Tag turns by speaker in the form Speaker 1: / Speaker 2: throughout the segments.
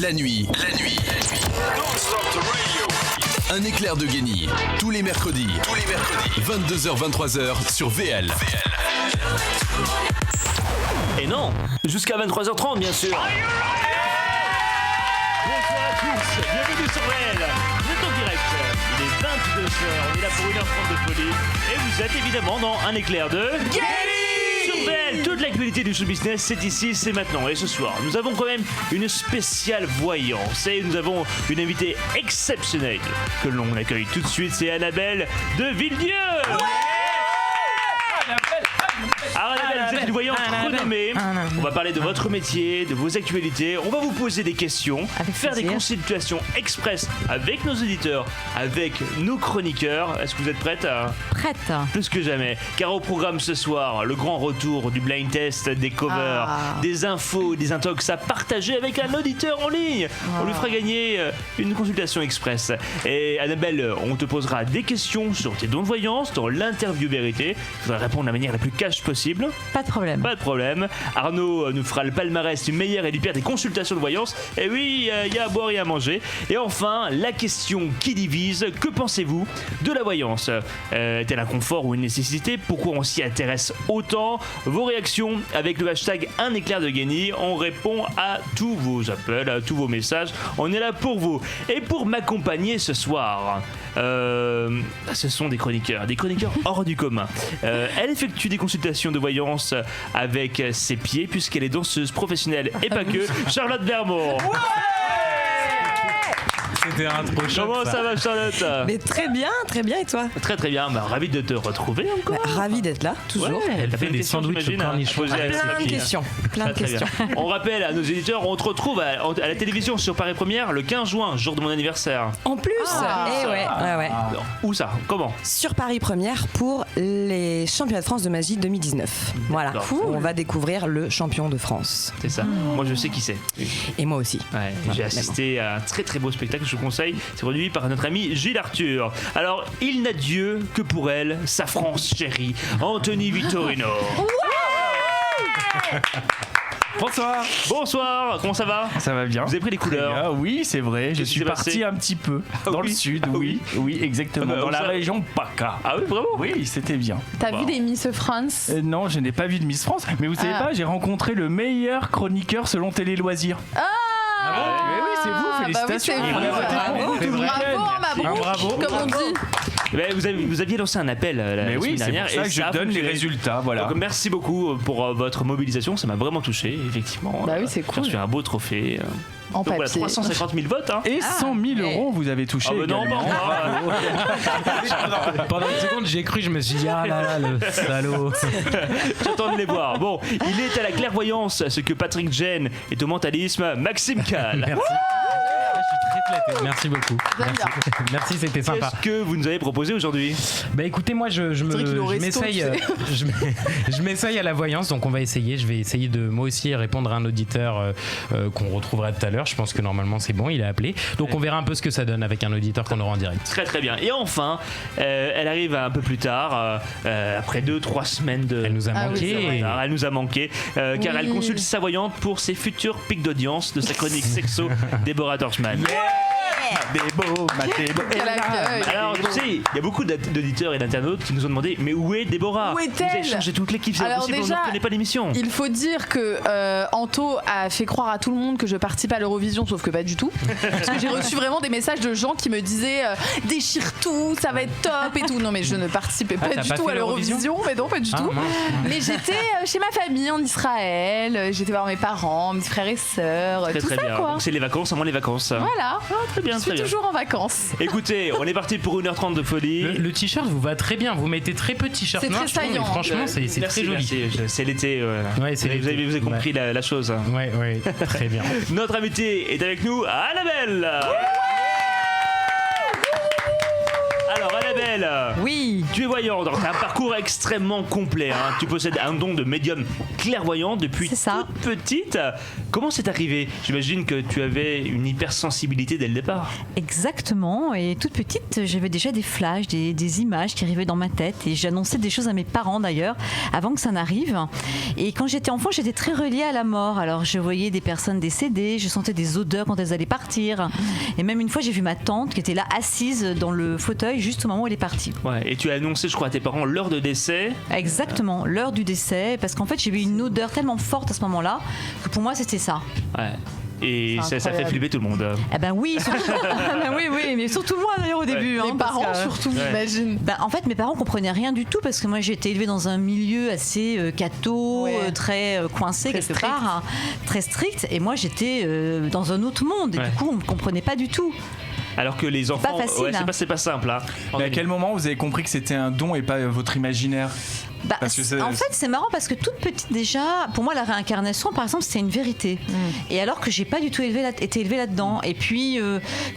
Speaker 1: La nuit. Un éclair de génie. Tous les mercredis. 22h, 23h sur VL.
Speaker 2: Et non, jusqu'à 23h30 bien sûr. Bonsoir à tous, bienvenue sur VL. Vous êtes en direct, il est 22h, on est là pour 1h30 de folie. Et vous êtes évidemment dans un éclair de génie sur VL. Toute l'actualité du show business, c'est ici, c'est maintenant. Et ce soir, nous avons quand même une spéciale voyance. Et nous avons une invitée exceptionnelle que l'on accueille tout de suite, c'est Annabelle de Villedieu. Alors Annabelle, vous êtes une voyante renommée. On va parler de votre métier, de vos actualités. On va vous poser des questions, faire des consultations express avec nos auditeurs, avec nos chroniqueurs. Est-ce que vous êtes prête?
Speaker 3: Prête.
Speaker 2: Plus que jamais. Car au programme ce soir, le grand retour du blind test, des covers, des infos, des intox à partager avec un auditeur en ligne. On lui fera gagner une consultation express. Et Annabelle, on te posera des questions sur tes dons de voyance dans l'interview vérité. Il faudra répondre de la manière la plus cash possible.
Speaker 3: Pas de problème.
Speaker 2: Pas de problème. Arnaud nous fera le palmarès du meilleur et du pire des consultations de voyance. Et oui, il y a à boire et à manger. Et enfin, la question qui divise. Que pensez-vous de la voyance? Est-elle un confort ou une nécessité? Pourquoi on s'y intéresse autant? Vos réactions avec le hashtag un éclair de génie. On répond à tous vos appels, à tous vos messages. On est là pour vous. Et pour m'accompagner ce soir, ce sont des chroniqueurs hors du commun. Elle effectue des consultations de voyance avec ses pieds puisqu'elle est danseuse professionnelle et pas que. Charlotte Bermond.
Speaker 4: C'était un trop choc.
Speaker 2: Comment ça va Charlotte?
Speaker 5: Mais très bien et toi?
Speaker 2: Très très bien, ravi de te retrouver encore.
Speaker 5: Ravi d'être là, toujours.
Speaker 2: Ouais,
Speaker 4: Elle fait des sandwichs au cornichon.
Speaker 5: Plein de questions.
Speaker 2: On rappelle à nos éditeurs, on te retrouve à la télévision sur Paris Première le 15 juin, jour de mon anniversaire.
Speaker 5: En plus, ouais.
Speaker 2: Où ça? Comment?
Speaker 5: Sur Paris Première pour les championnats de France de magie 2019. Voilà, on va découvrir le champion de France.
Speaker 2: C'est ça. Moi je sais qui c'est.
Speaker 5: Et moi aussi.
Speaker 2: Ouais, j'ai assisté à un très très beau spectacle, je vous conseille. C'est produit par notre ami Gilles Arthur. Alors, il n'a Dieu que pour elle, sa France chérie, Anthony Vittorino. Bonsoir, comment ça va?
Speaker 4: Ça va bien.
Speaker 2: Vous avez pris les couleurs?
Speaker 4: Oui, c'est vrai, je suis parti un petit peu dans le sud, oui, exactement, dans la région PACA.
Speaker 2: Ah oui, vraiment?
Speaker 4: Oui, c'était bien.
Speaker 3: T'as vu des Miss France?
Speaker 4: Non, je n'ai pas vu de Miss France, mais vous savez pas, j'ai rencontré le meilleur chroniqueur selon Télé Loisirs. Mais oui, c'est vous, félicitations.
Speaker 3: Bravo, comme on dit.
Speaker 2: Vous aviez lancé un appel la semaine dernière.
Speaker 4: C'est pour ça que je donne les résultats. Voilà.
Speaker 2: Donc, merci beaucoup pour votre mobilisation, ça m'a vraiment touché, effectivement.
Speaker 3: Bah oui, c'est cool.
Speaker 2: J'ai reçu un beau trophée.
Speaker 3: En
Speaker 2: donc voilà, 350 000 votes. Hein.
Speaker 4: Et 100 000 euros, vous avez touché.
Speaker 2: Non,
Speaker 6: Pendant une seconde, j'ai cru, je me suis dit, ah là là, le salaud.
Speaker 2: J'attends de les voir. Bon, il est à la clairvoyance, ce que Patrick Gene est au mentalisme, Maxime Cal.
Speaker 6: Merci. Très flatté, merci beaucoup. Merci, c'était sympa.
Speaker 2: Qu'est-ce que vous nous avez proposé aujourd'hui?
Speaker 6: Bah écoutez, moi je m'essaye à la voyance, donc on va essayer. Je vais essayer de moi aussi répondre à un auditeur qu'on retrouvera tout à l'heure. Je pense que normalement c'est bon, il a appelé. Donc on verra un peu ce que ça donne avec un auditeur qu'on aura en direct.
Speaker 2: Très très bien. Et enfin, elle arrive un peu plus tard, après 2-3 semaines de.
Speaker 6: Elle nous a manqué.
Speaker 2: Oui, elle nous a manqué, car elle consulte sa voyante pour ses futurs pics d'audience de sa chronique sexo, Déborah Torchman. Alors tu sais, il y a beaucoup d'auditeurs et d'internautes qui nous ont demandé mais où est Déborah?
Speaker 3: Où est-elle?
Speaker 2: Vous avez changé toute l'équipe, c'est impossible, on ne reconnaît pas l'émission.
Speaker 3: Il faut dire que Anto a fait croire à tout le monde que je participe à l'Eurovision, sauf que pas du tout. Parce que j'ai reçu vraiment des messages de gens qui me disaient déchire tout, ça va être top et tout. Non mais je ne participais pas du tout à l'Eurovision, mais non pas du tout. Mais j'étais chez ma famille en Israël, j'étais voir mes parents, mes frères et sœurs, tout
Speaker 2: très
Speaker 3: ça
Speaker 2: bien.
Speaker 3: quoi.
Speaker 2: Donc c'est les vacances, avant les vacances.
Speaker 3: Voilà.
Speaker 2: Très bien.
Speaker 3: Je suis toujours en vacances.
Speaker 2: Écoutez, on est parti pour 1h30 de folie.
Speaker 6: Le t-shirt vous va très bien. Vous mettez très peu de t-shirt
Speaker 3: c'est
Speaker 6: noir.
Speaker 3: Très saillant.
Speaker 6: Mais franchement, c'est très joli.
Speaker 2: Merci. C'est l'été.
Speaker 6: Ouais, c'est
Speaker 2: vous avez compris la chose.
Speaker 6: Ouais, très bien.
Speaker 2: Notre invité est avec nous, Annabelle. Alors Annabelle, Isabelle.
Speaker 7: Oui.
Speaker 2: Tu es voyante, tu as un parcours extrêmement complet. Hein. Tu possèdes un don de médium clairvoyant depuis toute petite. Comment c'est arrivé? J'imagine que tu avais une hypersensibilité dès le départ.
Speaker 7: Exactement. Et toute petite, j'avais déjà des flashs, des images qui arrivaient dans ma tête. Et j'annonçais des choses à mes parents d'ailleurs, avant que ça n'arrive. Et quand j'étais enfant, j'étais très reliée à la mort. Alors je voyais des personnes décédées, je sentais des odeurs quand elles allaient partir. Et même une fois, j'ai vu ma tante qui était là assise dans le fauteuil juste au moment où elle est partie.
Speaker 2: Ouais, et tu as annoncé, je crois, à tes parents l'heure de décès.
Speaker 7: Exactement, l'heure du décès, parce qu'en fait j'ai eu une odeur tellement forte à ce moment-là que pour moi c'était ça.
Speaker 2: Ouais. Et ça fait flipper tout le monde.
Speaker 7: Eh ben oui, surtout, oui, mais surtout moi d'ailleurs au début.
Speaker 3: Les parents surtout, j'imagine.
Speaker 7: En fait, mes parents comprenaient rien du tout parce que moi j'ai été élevée dans un milieu assez catho, très coincé très quelque part, très strict. Et moi j'étais dans un autre monde et du coup on ne comprenait pas du tout.
Speaker 2: Alors que les enfants, c'est pas simple. Hein.
Speaker 4: Mais à quel moment vous avez compris que c'était un don et pas votre imaginaire?
Speaker 7: En fait, c'est marrant parce que toute petite déjà, pour moi, la réincarnation, par exemple, c'était une vérité. Et alors que j'ai pas du tout été élevée là-dedans. Et puis,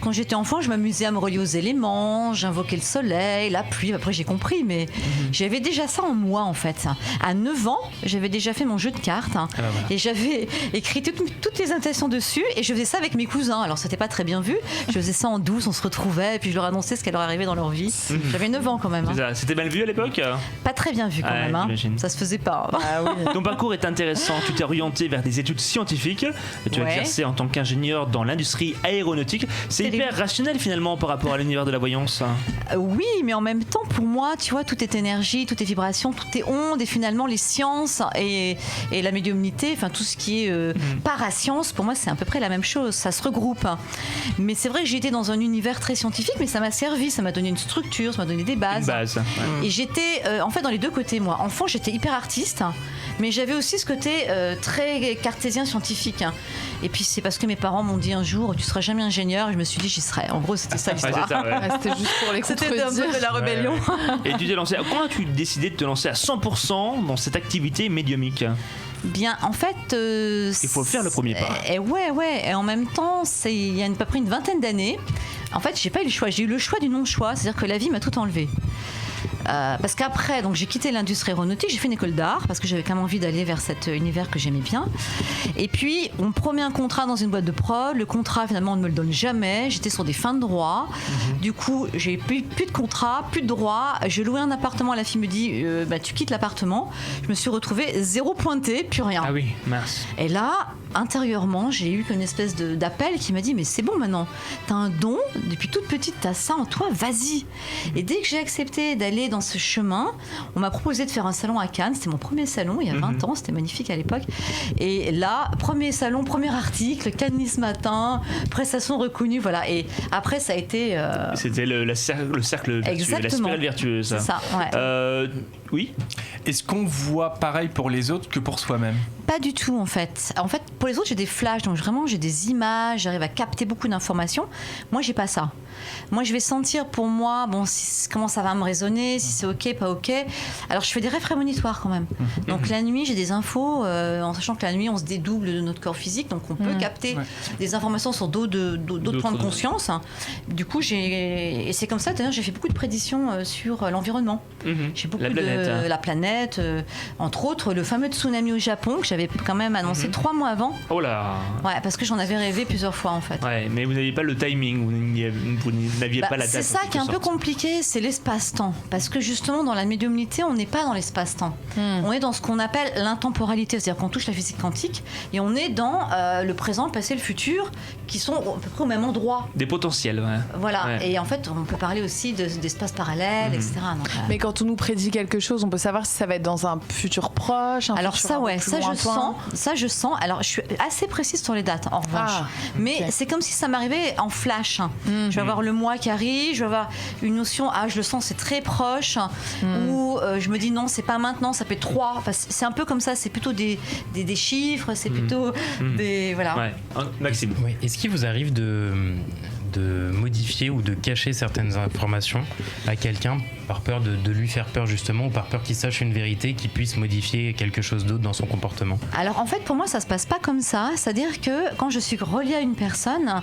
Speaker 7: quand j'étais enfant, je m'amusais à me relier aux éléments, j'invoquais le soleil, la pluie. Après, j'ai compris, mais j'avais déjà ça en moi, en fait. À 9 ans, j'avais déjà fait mon jeu de cartes et j'avais écrit toutes les intentions dessus. Et je faisais ça avec mes cousins. Alors, c'était pas très bien vu. Je faisais ça en douce, on se retrouvait, et puis je leur annonçais ce qui leur arrivait dans leur vie. J'avais 9 ans quand même.
Speaker 2: C'était mal vu à l'époque?
Speaker 7: Pas très bien vu quand même. Ça se faisait pas.
Speaker 2: Ton parcours est intéressant. Tu t'es orienté vers des études scientifiques. Tu as exercé en tant qu'ingénieur dans l'industrie aéronautique. C'est hyper rationnel finalement par rapport à l'univers de la voyance.
Speaker 7: Oui, mais en même temps, pour moi, tu vois, tout est énergie, tout est vibration, tout est onde. Et finalement, les sciences et la médiumnité, enfin tout ce qui est parascience, pour moi, c'est à peu près la même chose. Ça se regroupe. Mais c'est vrai que j'ai été dans un univers très scientifique, mais ça m'a servi. Ça m'a donné une structure, ça m'a donné des bases. Et j'étais, en fait, dans les deux côtés, moi. Enfant, j'étais hyper artiste, mais j'avais aussi ce côté très cartésien scientifique. Et puis c'est parce que mes parents m'ont dit un jour, tu seras jamais ingénieur. Et je me suis dit, j'y serai. En gros, c'était ça l'histoire.
Speaker 3: C'était juste pour les contredire.
Speaker 7: C'était un peu de la rébellion.
Speaker 2: Et tu t'es lancé. Comment as-tu décidé de te lancer à 100% dans cette activité médiumique?
Speaker 7: Bien, en fait,
Speaker 2: il faut faire le premier pas.
Speaker 7: Ouais. Et en même temps, il y a à peu près une vingtaine d'années. En fait, j'ai pas eu le choix. J'ai eu le choix du non-choix, c'est-à-dire que la vie m'a tout enlevé. Parce qu'après, donc j'ai quitté l'industrie aéronautique, j'ai fait une école d'art parce que j'avais quand même envie d'aller vers cet univers que j'aimais bien. Et puis, on me promet un contrat dans une boîte de prod. Le contrat, finalement, on ne me le donne jamais. J'étais sur des fins de droit. Du coup, j'ai plus de contrat, plus de droit. Je louais un appartement. La fille me dit, tu quittes l'appartement. Je me suis retrouvée zéro pointé, plus rien.
Speaker 2: Ah oui, mince.
Speaker 7: Et là, intérieurement, j'ai eu une espèce d'appel qui m'a dit, mais c'est bon maintenant. T'as un don. Depuis toute petite, t'as ça en toi. Vas-y. Et dès que j'ai accepté d'aller dans ce chemin, on m'a proposé de faire un salon à Cannes. C'était mon premier salon il y a 20 ans, c'était magnifique à l'époque. Et là, premier salon, premier article, Cannes Nice Matin, prestation reconnue, voilà. Et après, ça a été.
Speaker 2: C'était le cercle vertueux, la spirale vertueuse.
Speaker 7: C'est ça, ouais.
Speaker 2: Oui.
Speaker 4: Est-ce qu'on voit pareil pour les autres que pour soi-même?
Speaker 7: Pas du tout en fait. En fait, pour les autres, j'ai des flashs, donc vraiment j'ai des images, j'arrive à capter beaucoup d'informations. Moi, j'ai pas ça. Moi, je vais sentir pour moi, comment ça va me résonner, si c'est ok, pas ok. Alors, je fais des rêves prémonitoires quand même. Donc la nuit, j'ai des infos, en sachant que la nuit, on se dédouble de notre corps physique, donc on peut capter des informations sur d'autres plans de conscience. Du coup, et c'est comme ça. D'ailleurs, j'ai fait beaucoup de prédictions sur l'environnement. J'ai beaucoup la planète, entre autres le fameux tsunami au Japon que j'avais quand même annoncé 3 mois avant.
Speaker 2: Oh là.
Speaker 7: Ouais, parce que j'en avais rêvé plusieurs fois en fait.
Speaker 2: Ouais, mais vous n'aviez pas le timing, vous n'aviez pas la date.
Speaker 7: C'est ça qui est un peu compliqué, c'est l'espace-temps, parce que justement dans la médiumnité, on n'est pas dans l'espace-temps. On est dans ce qu'on appelle l'intemporalité, c'est-à-dire qu'on touche la physique quantique et on est dans le présent, le passé, le futur, qui sont à peu près au même endroit.
Speaker 2: Des potentiels, ouais.
Speaker 7: Voilà. Ouais. Et en fait, on peut parler aussi d'espaces parallèles, etc. Donc,
Speaker 3: mais quand on nous prédit quelque chose, on peut savoir si ça va être dans un futur proche,
Speaker 7: alors futur ça, ouais, ça je sens. Alors, je suis assez précise sur les dates, en revanche. Mais c'est comme si ça m'arrivait en flash. Je vais avoir le mois qui arrive, je vais avoir une notion, je le sens, c'est très proche, ou je me dis non, c'est pas maintenant, ça peut être 3. Enfin, c'est un peu comme ça, c'est plutôt des chiffres, c'est plutôt des. Voilà.
Speaker 2: Ouais. Maxime.
Speaker 6: Oui. Est-ce qu'il vous arrive de modifier ou de cacher certaines informations à quelqu'un par peur de lui faire peur justement, ou par peur qu'il sache une vérité qui puisse modifier quelque chose d'autre dans son comportement?
Speaker 7: Alors en fait pour moi ça se passe pas comme ça, c'est-à-dire que quand je suis reliée à une personne,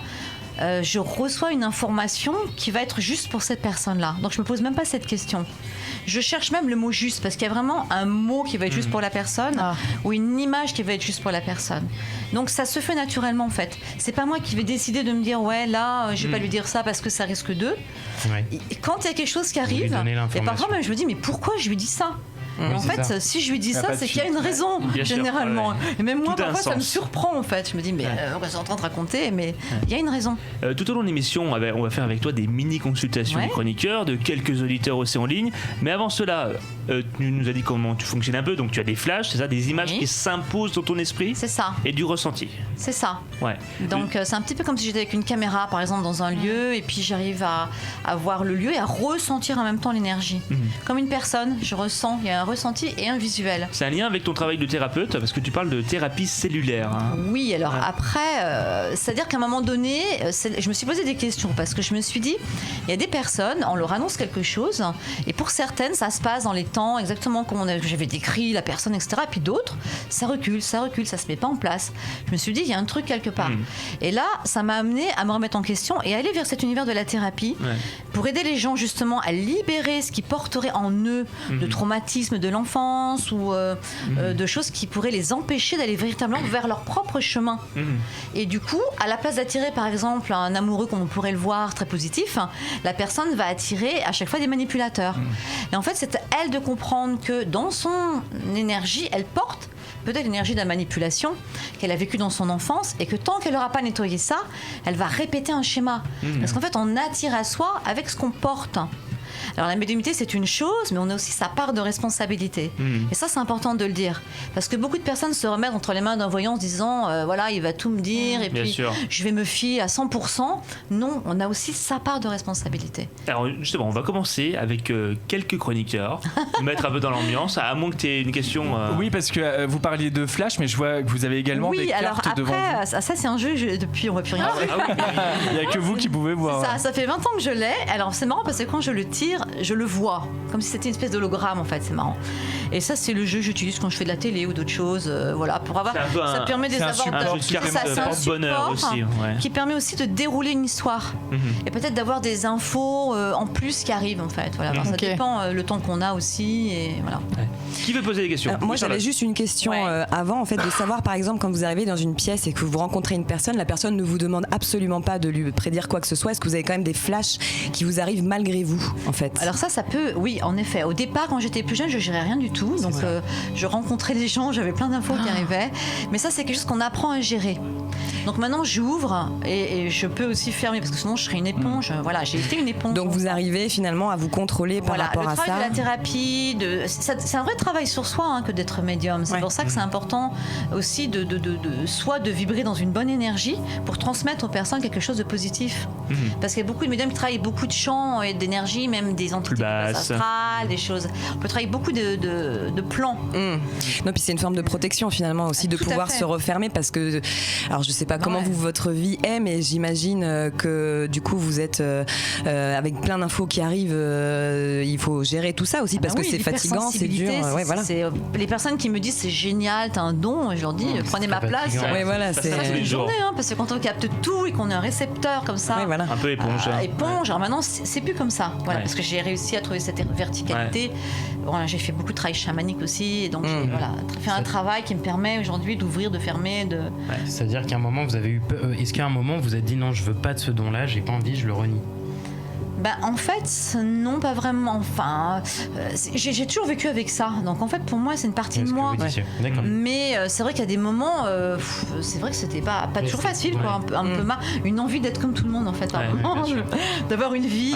Speaker 7: je reçois une information qui va être juste pour cette personne-là. Donc je me pose même pas cette question. Je cherche même le mot juste parce qu'il y a vraiment un mot qui va être juste pour la personne ou une image qui va être juste pour la personne. Donc ça se fait naturellement en fait. C'est pas moi qui vais décider de me dire ouais là je vais pas lui dire ça parce que ça risque de. Et quand il y a quelque chose qui arrive, et parfois même je me dis mais pourquoi je lui dis ça? En fait, si je lui dis ça, c'est qu'il y a une raison, généralement. Et même moi, parfois, ça me surprend, en fait. Je me dis, mais on est en train de raconter, mais il y a une raison.
Speaker 2: Tout au long de l'émission, on va faire avec toi des mini-consultations des chroniqueurs, de quelques auditeurs aussi en ligne. Mais avant cela, tu nous as dit comment tu fonctionnes un peu. Donc, tu as des flashs, c'est ça, des images qui s'imposent dans ton esprit.
Speaker 7: C'est ça.
Speaker 2: Et du ressenti.
Speaker 7: C'est ça.
Speaker 2: Ouais.
Speaker 7: Donc, c'est un petit peu comme si j'étais avec une caméra, par exemple, dans un lieu, et puis j'arrive à voir le lieu et à ressentir en même temps l'énergie. Comme une personne, je ressens, il y a un ressenti et un visuel.
Speaker 2: C'est un lien avec ton travail de thérapeute parce que tu parles de thérapie cellulaire.
Speaker 7: Oui, alors après, c'est-à-dire qu'à un moment donné, je me suis posé des questions parce que je me suis dit, il y a des personnes, on leur annonce quelque chose et pour certaines, ça se passe dans les temps exactement comme j'avais décrit la personne, etc. Et puis d'autres, ça recule, ça se met pas en place. Je me suis dit, il y a un truc quelque part. Et là, ça m'a amené à me remettre en question et à aller vers cet univers de la thérapie pour aider les gens justement à libérer ce qui porterait en eux de traumatisme de l'enfance ou de choses qui pourraient les empêcher d'aller véritablement vers leur propre chemin. Et du coup, à la place d'attirer par exemple un amoureux comme on pourrait le voir très positif, la personne va attirer à chaque fois des manipulateurs. Et en fait, c'est à elle de comprendre que dans son énergie, elle porte peut-être l'énergie de la manipulation qu'elle a vécue dans son enfance et que tant qu'elle n'aura pas nettoyé ça, elle va répéter un schéma. Parce qu'en fait, on attire à soi avec ce qu'on porte. Alors la médiumnité c'est une chose, mais on a aussi sa part de responsabilité. Et ça c'est important de le dire, parce que beaucoup de personnes se remettent entre les mains d'un voyant en se disant voilà il va tout me dire et puis je vais me fier à 100%. Non, on a aussi sa part de responsabilité.
Speaker 2: Alors justement, on va commencer avec quelques chroniqueurs, mettre un peu dans l'ambiance, à moins que tu aies une question.
Speaker 4: Oui, parce que vous parliez de flash, mais je vois que vous avez également des cartes devant vous. Oui, alors
Speaker 7: après, ça c'est un jeu, depuis on ne voit plus rien.
Speaker 4: Il n'y a que vous qui pouvez voir.
Speaker 7: Ça fait 20 ans que je l'ai. Alors c'est marrant parce que quand je le tire, je le vois, comme si c'était une espèce d'hologramme en fait, c'est marrant. Et ça c'est le jeu que j'utilise quand je fais de la télé ou d'autres choses, voilà, pour avoir. Ça permet de savoir.
Speaker 2: C'est un support aussi,
Speaker 7: qui permet aussi de dérouler une histoire et peut-être d'avoir des infos en plus qui arrivent en fait. Voilà, ça dépend le temps qu'on a aussi et voilà.
Speaker 2: Qui veut poser des questions?
Speaker 5: Moi j'avais juste une question avant en fait, de savoir par exemple quand vous arrivez dans une pièce et que vous rencontrez une personne, la personne ne vous demande absolument pas de lui prédire quoi que ce soit. Est-ce que vous avez quand même des flashs qui vous arrivent malgré vous en fait?
Speaker 7: Alors ça peut, oui, en effet. Au départ, quand j'étais plus jeune, je gérais rien du tout. Donc, je rencontrais les gens, j'avais plein d'infos qui arrivaient. Mais ça, c'est quelque chose qu'on apprend à gérer. Donc maintenant, j'ouvre et je peux aussi fermer parce que sinon, je serais une éponge. Voilà, j'ai été une éponge.
Speaker 5: Donc, vous arrivez finalement à vous contrôler par rapport à ça.
Speaker 7: Le travail de la thérapie, c'est un vrai travail sur soi que d'être médium. C'est pour ça que c'est important aussi de vibrer dans une bonne énergie pour transmettre aux personnes quelque chose de positif. Parce qu'il y a beaucoup de médiums qui travaillent beaucoup de champs et d'énergie, même des entités astrales, des choses. On peut travailler beaucoup de plans.
Speaker 5: Non, puis c'est une forme de protection finalement aussi, de pouvoir se refermer parce que, alors je sais pas comment votre vie est, mais j'imagine que du coup vous êtes avec plein d'infos qui arrivent, il faut gérer tout ça aussi parce que c'est fatigant, c'est dur.
Speaker 7: C'est les personnes qui me disent c'est génial, t'as un don, et je leur dis prenez ma place.
Speaker 5: C'est
Speaker 7: une journée, parce que quand on capte tout et qu'on est un récepteur comme ça,
Speaker 2: un peu éponge.
Speaker 7: Éponge. Alors maintenant c'est plus comme ça, parce que j'ai réussi à trouver cette verticalité. Voilà, j'ai fait beaucoup de travail chamanique aussi, et donc j'ai fait un travail qui me permet aujourd'hui d'ouvrir, de fermer, de.
Speaker 6: C'est-à-dire qu'à un moment vous avez eu peur. Est-ce qu'à un moment vous avez dit non, je veux pas de ce don-là, j'ai pas envie, je le renie?
Speaker 7: En fait, non, pas vraiment. Enfin, j'ai toujours vécu avec ça. Donc, en fait, pour moi, c'est une partie de moi. Mais c'est vrai qu'il y a des moments, c'est vrai que c'était pas toujours facile, quoi. Un peu une envie d'être comme tout le monde, en fait. D'avoir une vie,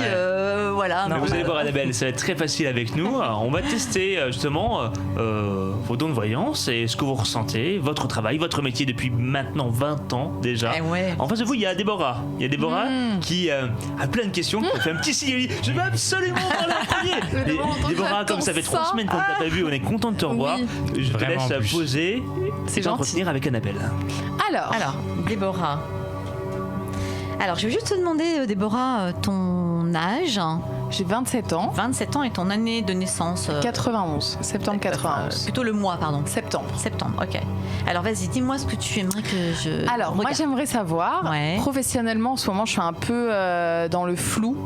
Speaker 7: voilà.
Speaker 2: Mais vous allez voir, Annabelle, ça va être très facile avec nous. Alors, on va tester justement vos dons de voyance et ce que vous ressentez, votre travail, votre métier depuis maintenant 20 ans déjà. En face de vous, il y a Déborah. Il y a Déborah qui a plein de questions, qui fait un petit signal. Je veux absolument parler en premier. Déborah, comme ça fait 3 semaines qu'on ne t'a pas vu, on est content de te revoir. Je te laisse poser et t'entretenir avec Annabelle.
Speaker 3: Alors,
Speaker 7: Déborah. Alors, je vais juste te demander, Déborah, ton âge,
Speaker 3: J'ai 27 ans.
Speaker 7: 27 ans et ton année de naissance
Speaker 3: 91, septembre 91.
Speaker 7: Plutôt le mois, pardon.
Speaker 3: Septembre.
Speaker 7: Septembre, ok. Alors vas-y, dis-moi ce que tu aimerais que je.
Speaker 3: Alors, moi j'aimerais savoir, professionnellement en ce moment je suis un peu dans le flou.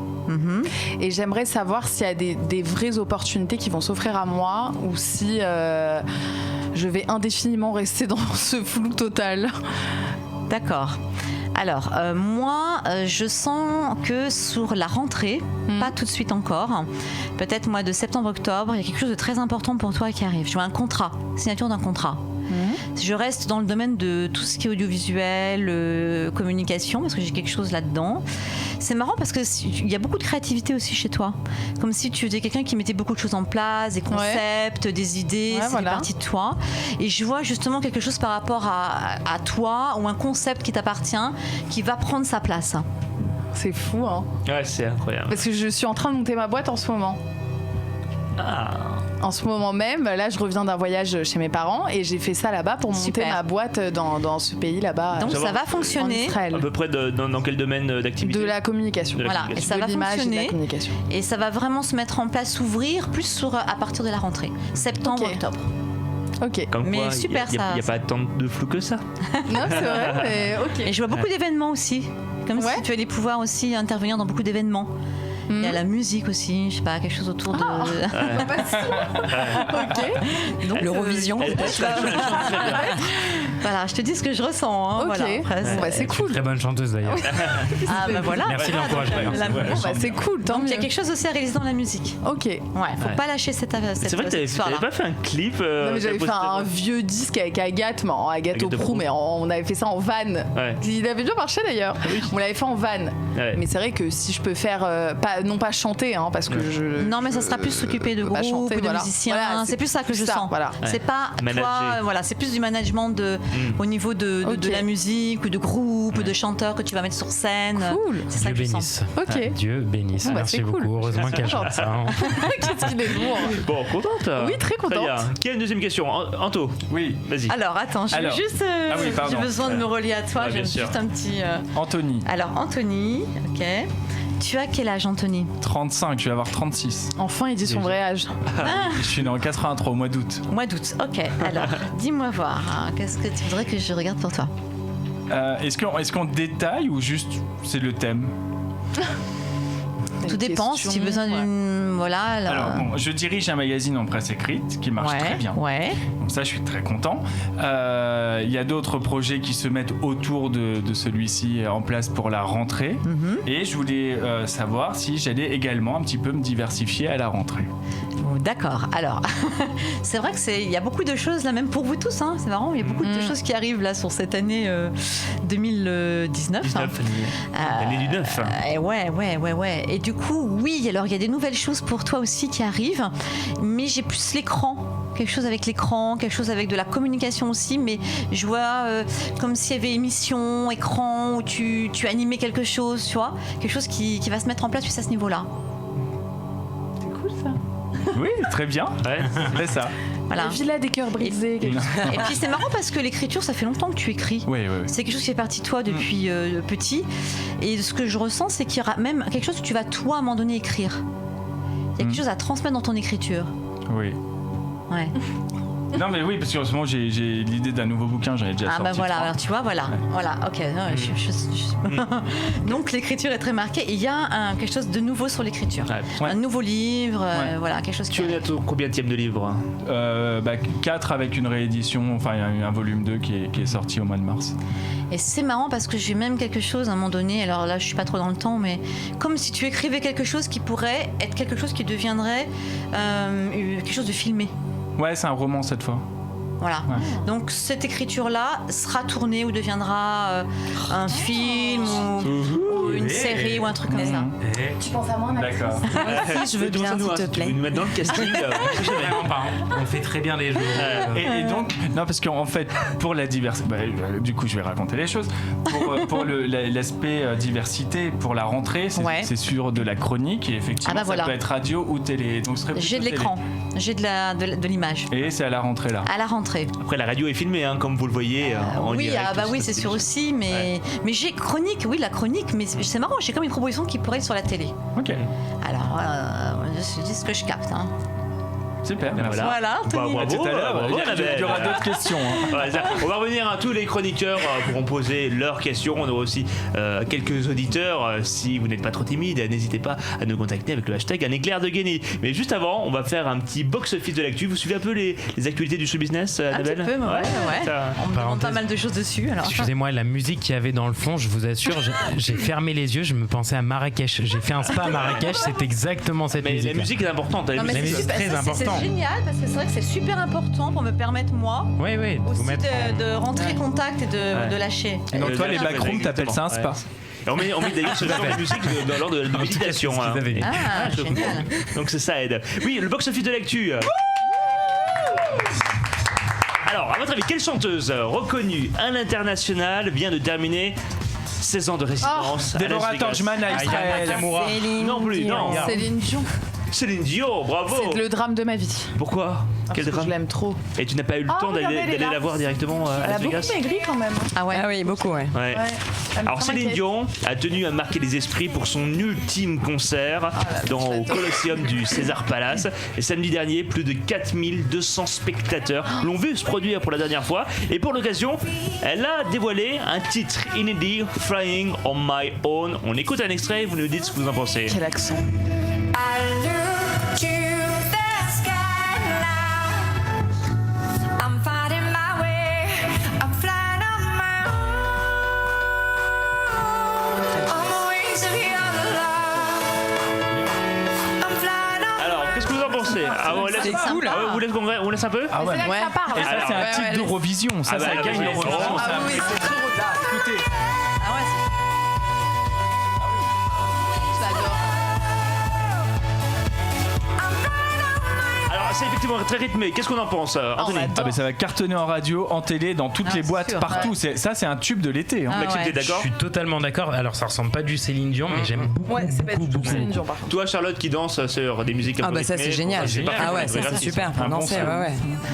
Speaker 3: Et j'aimerais savoir s'il y a des vraies opportunités qui vont s'offrir à moi ou si je vais indéfiniment rester dans ce flou total.
Speaker 7: D'accord. Alors, moi, je sens que sur la rentrée, pas tout de suite encore, peut-être mois de septembre-octobre, il y a quelque chose de très important pour toi qui arrive. Je vois un contrat, signature d'un contrat. Je reste dans le domaine de tout ce qui est audiovisuel, communication, parce que j'ai quelque chose là-dedans. C'est marrant parce qu'il y a beaucoup de créativité aussi chez toi. Comme si tu étais quelqu'un qui mettait beaucoup de choses en place, des concepts, des idées, c'est une partie de toi. Et je vois justement quelque chose par rapport à toi, ou un concept qui t'appartient, qui va prendre sa place.
Speaker 3: C'est fou, hein.
Speaker 2: Ouais, c'est incroyable.
Speaker 3: Parce que je suis en train de monter ma boîte en ce moment. En ce moment même, là je reviens d'un voyage chez mes parents et j'ai fait ça là-bas pour monter ma boîte dans ce pays là-bas.
Speaker 7: Donc ça va fonctionner.
Speaker 2: À peu près dans quel domaine d'activité?
Speaker 3: De la communication.
Speaker 7: Voilà, et ça va fonctionner. Et ça va vraiment se mettre en place, s'ouvrir plus à partir de la rentrée, septembre, octobre.
Speaker 3: Ok.
Speaker 2: Comme
Speaker 7: mais
Speaker 2: quoi,
Speaker 7: super
Speaker 2: il n'y a
Speaker 7: ça.
Speaker 2: pas tant de flou que ça.
Speaker 3: Non, c'est vrai, mais ok.
Speaker 7: Et je vois beaucoup d'événements aussi. Comme si tu allais pouvoir aussi intervenir dans beaucoup d'événements. Il y a la musique aussi, je sais pas, quelque chose autour de.
Speaker 3: Ok.
Speaker 5: Donc, l'Eurovision.
Speaker 7: Voilà, je te dis ce que je ressens. Hein,
Speaker 3: ok.
Speaker 7: Voilà,
Speaker 3: c'est cool.
Speaker 6: Très bonne chanteuse d'ailleurs.
Speaker 7: Ah bah voilà.
Speaker 6: Merci de l'encouragement.
Speaker 3: C'est cool, tant
Speaker 7: Donc il y
Speaker 3: mieux.
Speaker 7: a quelque chose aussi à réaliser dans la musique.
Speaker 3: Ok.
Speaker 7: Ouais, faut pas lâcher cette
Speaker 2: C'est vrai que t'avais pas fait un clip.
Speaker 3: Non, mais j'avais fait un vieux disque avec Agathe, mais Agathe au Prou, mais on avait fait ça en van.
Speaker 2: Ouais.
Speaker 3: Il avait bien marché d'ailleurs. On l'avait fait en van.
Speaker 2: Ouais.
Speaker 3: Mais c'est vrai que si je peux faire, non pas chanter, hein, parce que
Speaker 7: Non, mais ça sera plus s'occuper de groupes, de musiciens.
Speaker 3: Voilà,
Speaker 7: c'est plus ça que je sens.
Speaker 3: Voilà.
Speaker 7: C'est pas
Speaker 2: Manager.
Speaker 7: toi, voilà, c'est plus du management au niveau de la musique ou de groupe, de chanteurs que tu vas mettre sur scène.
Speaker 3: Cool.
Speaker 7: C'est ça
Speaker 6: Dieu
Speaker 7: que je
Speaker 6: bénisse.
Speaker 7: sens.
Speaker 3: Ok.
Speaker 6: Dieu bénisse.
Speaker 3: Bon, bah,
Speaker 6: Merci
Speaker 3: c'est cool.
Speaker 6: beaucoup. Heureusement qu'elle chante ça. Hein.
Speaker 3: Qu'est-ce qu'il est lourd.
Speaker 2: Bon, contente?
Speaker 3: Oui, très contente.
Speaker 2: bien. Qui a une deuxième question? Anto,
Speaker 4: Oui,
Speaker 2: vas-y.
Speaker 7: Alors, attends, je veux juste.
Speaker 4: oui, pardon.
Speaker 7: J'ai besoin de me relier à toi.
Speaker 2: Ouais,
Speaker 7: J'ai
Speaker 2: bien sûr.
Speaker 7: juste un petit.
Speaker 4: Anthony,
Speaker 7: Alors, Anthony, ok. Tu as quel âge, Anthony?
Speaker 4: 35, je vais avoir 36.
Speaker 3: Enfin, il dit son vrai âge.
Speaker 4: Je suis né en 83 au mois d'août.
Speaker 7: Mois d'août, ok. Alors, dis-moi voir, hein, qu'est-ce que tu voudrais que je regarde pour toi?
Speaker 4: Est-ce qu'on détaille ou juste c'est le thème?
Speaker 7: Tout dépend, si tu as besoin d'une. Voilà.
Speaker 4: Alors, bon, je dirige un magazine en presse écrite qui marche très bien.
Speaker 7: Ouais.
Speaker 4: Donc ça, je suis très content. Il y a d'autres projets qui se mettent autour de celui-ci en place pour la rentrée. Et je voulais savoir si j'allais également un petit peu me diversifier à la rentrée.
Speaker 7: D'accord. Alors, c'est vrai que il y a beaucoup de choses là, même pour vous tous. Hein, c'est marrant. Il y a beaucoup de choses qui arrivent là sur cette année 2019.
Speaker 2: L'année du 9.
Speaker 7: Ouais. Et du coup, oui. Alors, il y a des nouvelles choses pour toi aussi qui arrivent, mais j'ai plus l'écran. Quelque chose avec l'écran, quelque chose avec de la communication aussi, mais je vois comme s'il y avait émission, écran, où tu animais quelque chose, tu vois, quelque chose qui va se mettre en place plus à ce niveau-là.
Speaker 3: C'est cool ça.
Speaker 4: Oui, très bien.
Speaker 2: Ouais.
Speaker 4: C'est ça.
Speaker 7: Voilà.
Speaker 3: La villa des cœurs brisés.
Speaker 7: Et puis c'est marrant parce que l'écriture, ça fait longtemps que tu écris.
Speaker 4: Oui.
Speaker 7: C'est quelque chose qui fait partie de toi depuis petit. Et ce que je ressens, c'est qu'il y aura même quelque chose que tu vas toi à un moment donné écrire. Il y a quelque chose à transmettre dans ton écriture.
Speaker 4: Oui.
Speaker 7: Ouais.
Speaker 4: Non mais oui, parce qu'en ce moment j'ai l'idée d'un nouveau bouquin, j'en ai déjà sorti.
Speaker 7: Ah bah voilà,
Speaker 4: 3.
Speaker 7: alors tu vois, voilà, ok. Non, donc l'écriture est très marquée. Et il y a quelque chose de nouveau sur l'écriture,
Speaker 2: Ouais.
Speaker 7: un nouveau livre, voilà, quelque chose.
Speaker 2: Tu es à ton combienième de livres?
Speaker 4: 4 avec une réédition, enfin il y a eu un volume 2 qui est sorti au mois de mars.
Speaker 7: Et c'est marrant parce que j'ai même quelque chose à un moment donné. Alors là, je suis pas trop dans le temps, mais comme si tu écrivais quelque chose qui pourrait être quelque chose qui deviendrait quelque chose de filmé.
Speaker 4: Ouais, c'est un roman cette fois.
Speaker 7: Voilà.
Speaker 4: Ouais.
Speaker 7: Donc cette écriture-là sera tournée ou deviendra un film ou une série ou un truc comme ça.
Speaker 3: Tu penses à moi, Max?
Speaker 4: D'accord.
Speaker 5: Si je veux bien, s'il te
Speaker 2: Tu
Speaker 5: plaît.
Speaker 2: veux nous mettre dans le casting?
Speaker 6: Vraiment pas. On fait très bien les jeux.
Speaker 4: Et donc, non, parce qu'en fait, pour la diversité, du coup, je vais raconter les choses. Pour l'aspect diversité, pour la rentrée, c'est sur de la chronique et effectivement, ça peut être radio ou télé. Donc, ce serait
Speaker 7: J'ai de
Speaker 4: plutôt
Speaker 7: l'écran,
Speaker 4: télé.
Speaker 7: j'ai de l'image.
Speaker 4: Et c'est à la rentrée là.
Speaker 7: À la rentrée. rentrée.
Speaker 2: Après, la radio est filmée, hein, comme vous le voyez. En
Speaker 7: Oui,
Speaker 2: direct,
Speaker 7: oui,
Speaker 2: sur
Speaker 7: c'est
Speaker 2: cette
Speaker 7: sûr
Speaker 2: émission.
Speaker 7: aussi, mais j'ai chronique, oui, la chronique, mais c'est marrant, j'ai comme une proposition qui pourrait être sur la télé.
Speaker 4: Ok,
Speaker 7: Alors, je dis ce que je capte. Hein.
Speaker 4: super.
Speaker 7: Voilà, Tony.
Speaker 2: Bravo,
Speaker 4: Tout à l'heure,
Speaker 2: bravo,
Speaker 4: il y aura d'autres questions. hein.
Speaker 2: Ouais, ça, on va revenir à tous les chroniqueurs pourront poser leurs questions. On aura aussi quelques auditeurs. Si vous n'êtes pas trop timide, n'hésitez pas à nous contacter avec le hashtag un éclair de génie. Mais juste avant, on va faire un petit box-office de l'actu. Vous suivez un peu les actualités du show business,
Speaker 7: Un petit
Speaker 2: Annabelle?
Speaker 7: peu, ouais.
Speaker 2: Ça-
Speaker 7: On me demande
Speaker 6: Parenthèse.
Speaker 7: pas mal de choses dessus. Alors.
Speaker 6: Excusez-moi, la musique qu'il y avait dans le fond, je vous assure, j'ai fermé les yeux, je me pensais à Marrakech. J'ai fait un spa à Marrakech, c'est exactement cette
Speaker 2: Mais
Speaker 6: musique.
Speaker 2: la musique est importante.
Speaker 7: Non, mais
Speaker 6: La
Speaker 7: c'est
Speaker 6: musique,
Speaker 7: super,
Speaker 6: c'est très
Speaker 7: ça,
Speaker 6: important.
Speaker 7: C'est génial parce que c'est vrai que c'est super important pour me permettre, moi,
Speaker 6: Oui, oui, de vous
Speaker 7: aussi
Speaker 6: mettre en-
Speaker 7: de rentrer contact et
Speaker 2: Ouais.
Speaker 7: de lâcher.
Speaker 4: Et donc toi, les
Speaker 2: Exactement.
Speaker 4: backrooms, t'appelles ça un spa.
Speaker 2: Et on met d'ailleurs ce genre de musique lors de méditation.
Speaker 6: c'est ce qu'ils avaient dit.
Speaker 7: Ah,
Speaker 2: je
Speaker 7: génial.
Speaker 2: comprends. Donc ça aide. Oui, le box-office de l'actu. Alors, à votre avis, quelle chanteuse reconnue à l'international vient de terminer 16 ans de résidence à Las
Speaker 4: Deborah
Speaker 2: Vegas?
Speaker 4: Torjman à Israël.
Speaker 6: Nakamura.
Speaker 2: Non plus, non.
Speaker 3: Céline Dion.
Speaker 2: Céline Dion, bravo.
Speaker 3: C'est le drame de ma vie.
Speaker 2: Pourquoi? Quel
Speaker 3: Parce que
Speaker 2: drame?
Speaker 3: je l'aime trop.
Speaker 2: Et tu n'as pas eu le temps
Speaker 3: regardez, elle est
Speaker 2: d'aller
Speaker 3: là.
Speaker 2: la voir directement à
Speaker 3: Elle a
Speaker 2: Las
Speaker 3: beaucoup
Speaker 2: Vegas?
Speaker 3: maigri quand même.
Speaker 7: Ah ouais.
Speaker 5: Ah oui, beaucoup, ouais.
Speaker 2: Ouais.
Speaker 3: Ouais. Elle me
Speaker 2: Alors
Speaker 3: fait
Speaker 2: Céline
Speaker 3: m'inquiète.
Speaker 2: Dion a tenu à marquer les esprits pour son ultime concert dans au Colosseum du César Palace. Et samedi dernier, plus de 4200 spectateurs l'ont vu se produire pour la dernière fois. Et pour l'occasion, elle a dévoilé un titre inédit, Flying on My Own. On écoute un extrait et vous nous dites ce que vous en pensez.
Speaker 3: Quel accent.
Speaker 2: Alors, qu'est-ce que vous en pensez? On laisse,
Speaker 5: C'est cool.
Speaker 2: on laisse un peu?
Speaker 4: Ah ouais.
Speaker 3: C'est là que ça part.
Speaker 4: Et ça, c'est
Speaker 2: Alors,
Speaker 4: un titre d'Eurovision. Ça,
Speaker 2: Ah bah,
Speaker 4: ça gagne
Speaker 2: oui,
Speaker 4: l'Eurovision.
Speaker 2: oh,
Speaker 3: Ah oui, c'est trop beau.
Speaker 4: Écoutez.
Speaker 7: Ah ouais,
Speaker 3: J'adore.
Speaker 2: Alors, c'est effectivement très rythmé. Qu'est-ce qu'on en pense, Anthony?
Speaker 4: Ah mais ça va cartonner en radio, en télé, dans toutes
Speaker 7: Ah,
Speaker 4: les
Speaker 7: c'est
Speaker 4: boîtes,
Speaker 7: sûr,
Speaker 4: partout. Ça, c'est un tube de l'été. hein.
Speaker 7: Ah,
Speaker 2: Maxime,
Speaker 7: ouais.
Speaker 2: t'es
Speaker 6: Je
Speaker 2: d'accord?
Speaker 6: suis totalement d'accord. Alors, ça ressemble pas du Céline Dion, mais j'aime beaucoup.
Speaker 3: Ouais, c'est pas du tout
Speaker 6: beaucoup.
Speaker 3: Céline Dion par contre.
Speaker 2: Toi, Charlotte, qui danse sur des musiques un
Speaker 5: Ah
Speaker 2: peu
Speaker 5: bah ça
Speaker 2: rythmées,
Speaker 5: c'est génial.
Speaker 2: c'est parfait
Speaker 5: Ah
Speaker 2: pour
Speaker 5: ouais,
Speaker 2: être
Speaker 5: ça c'est
Speaker 2: gratis.
Speaker 5: super pour
Speaker 2: Un bon
Speaker 5: danser,
Speaker 2: son.
Speaker 5: ouais ouais.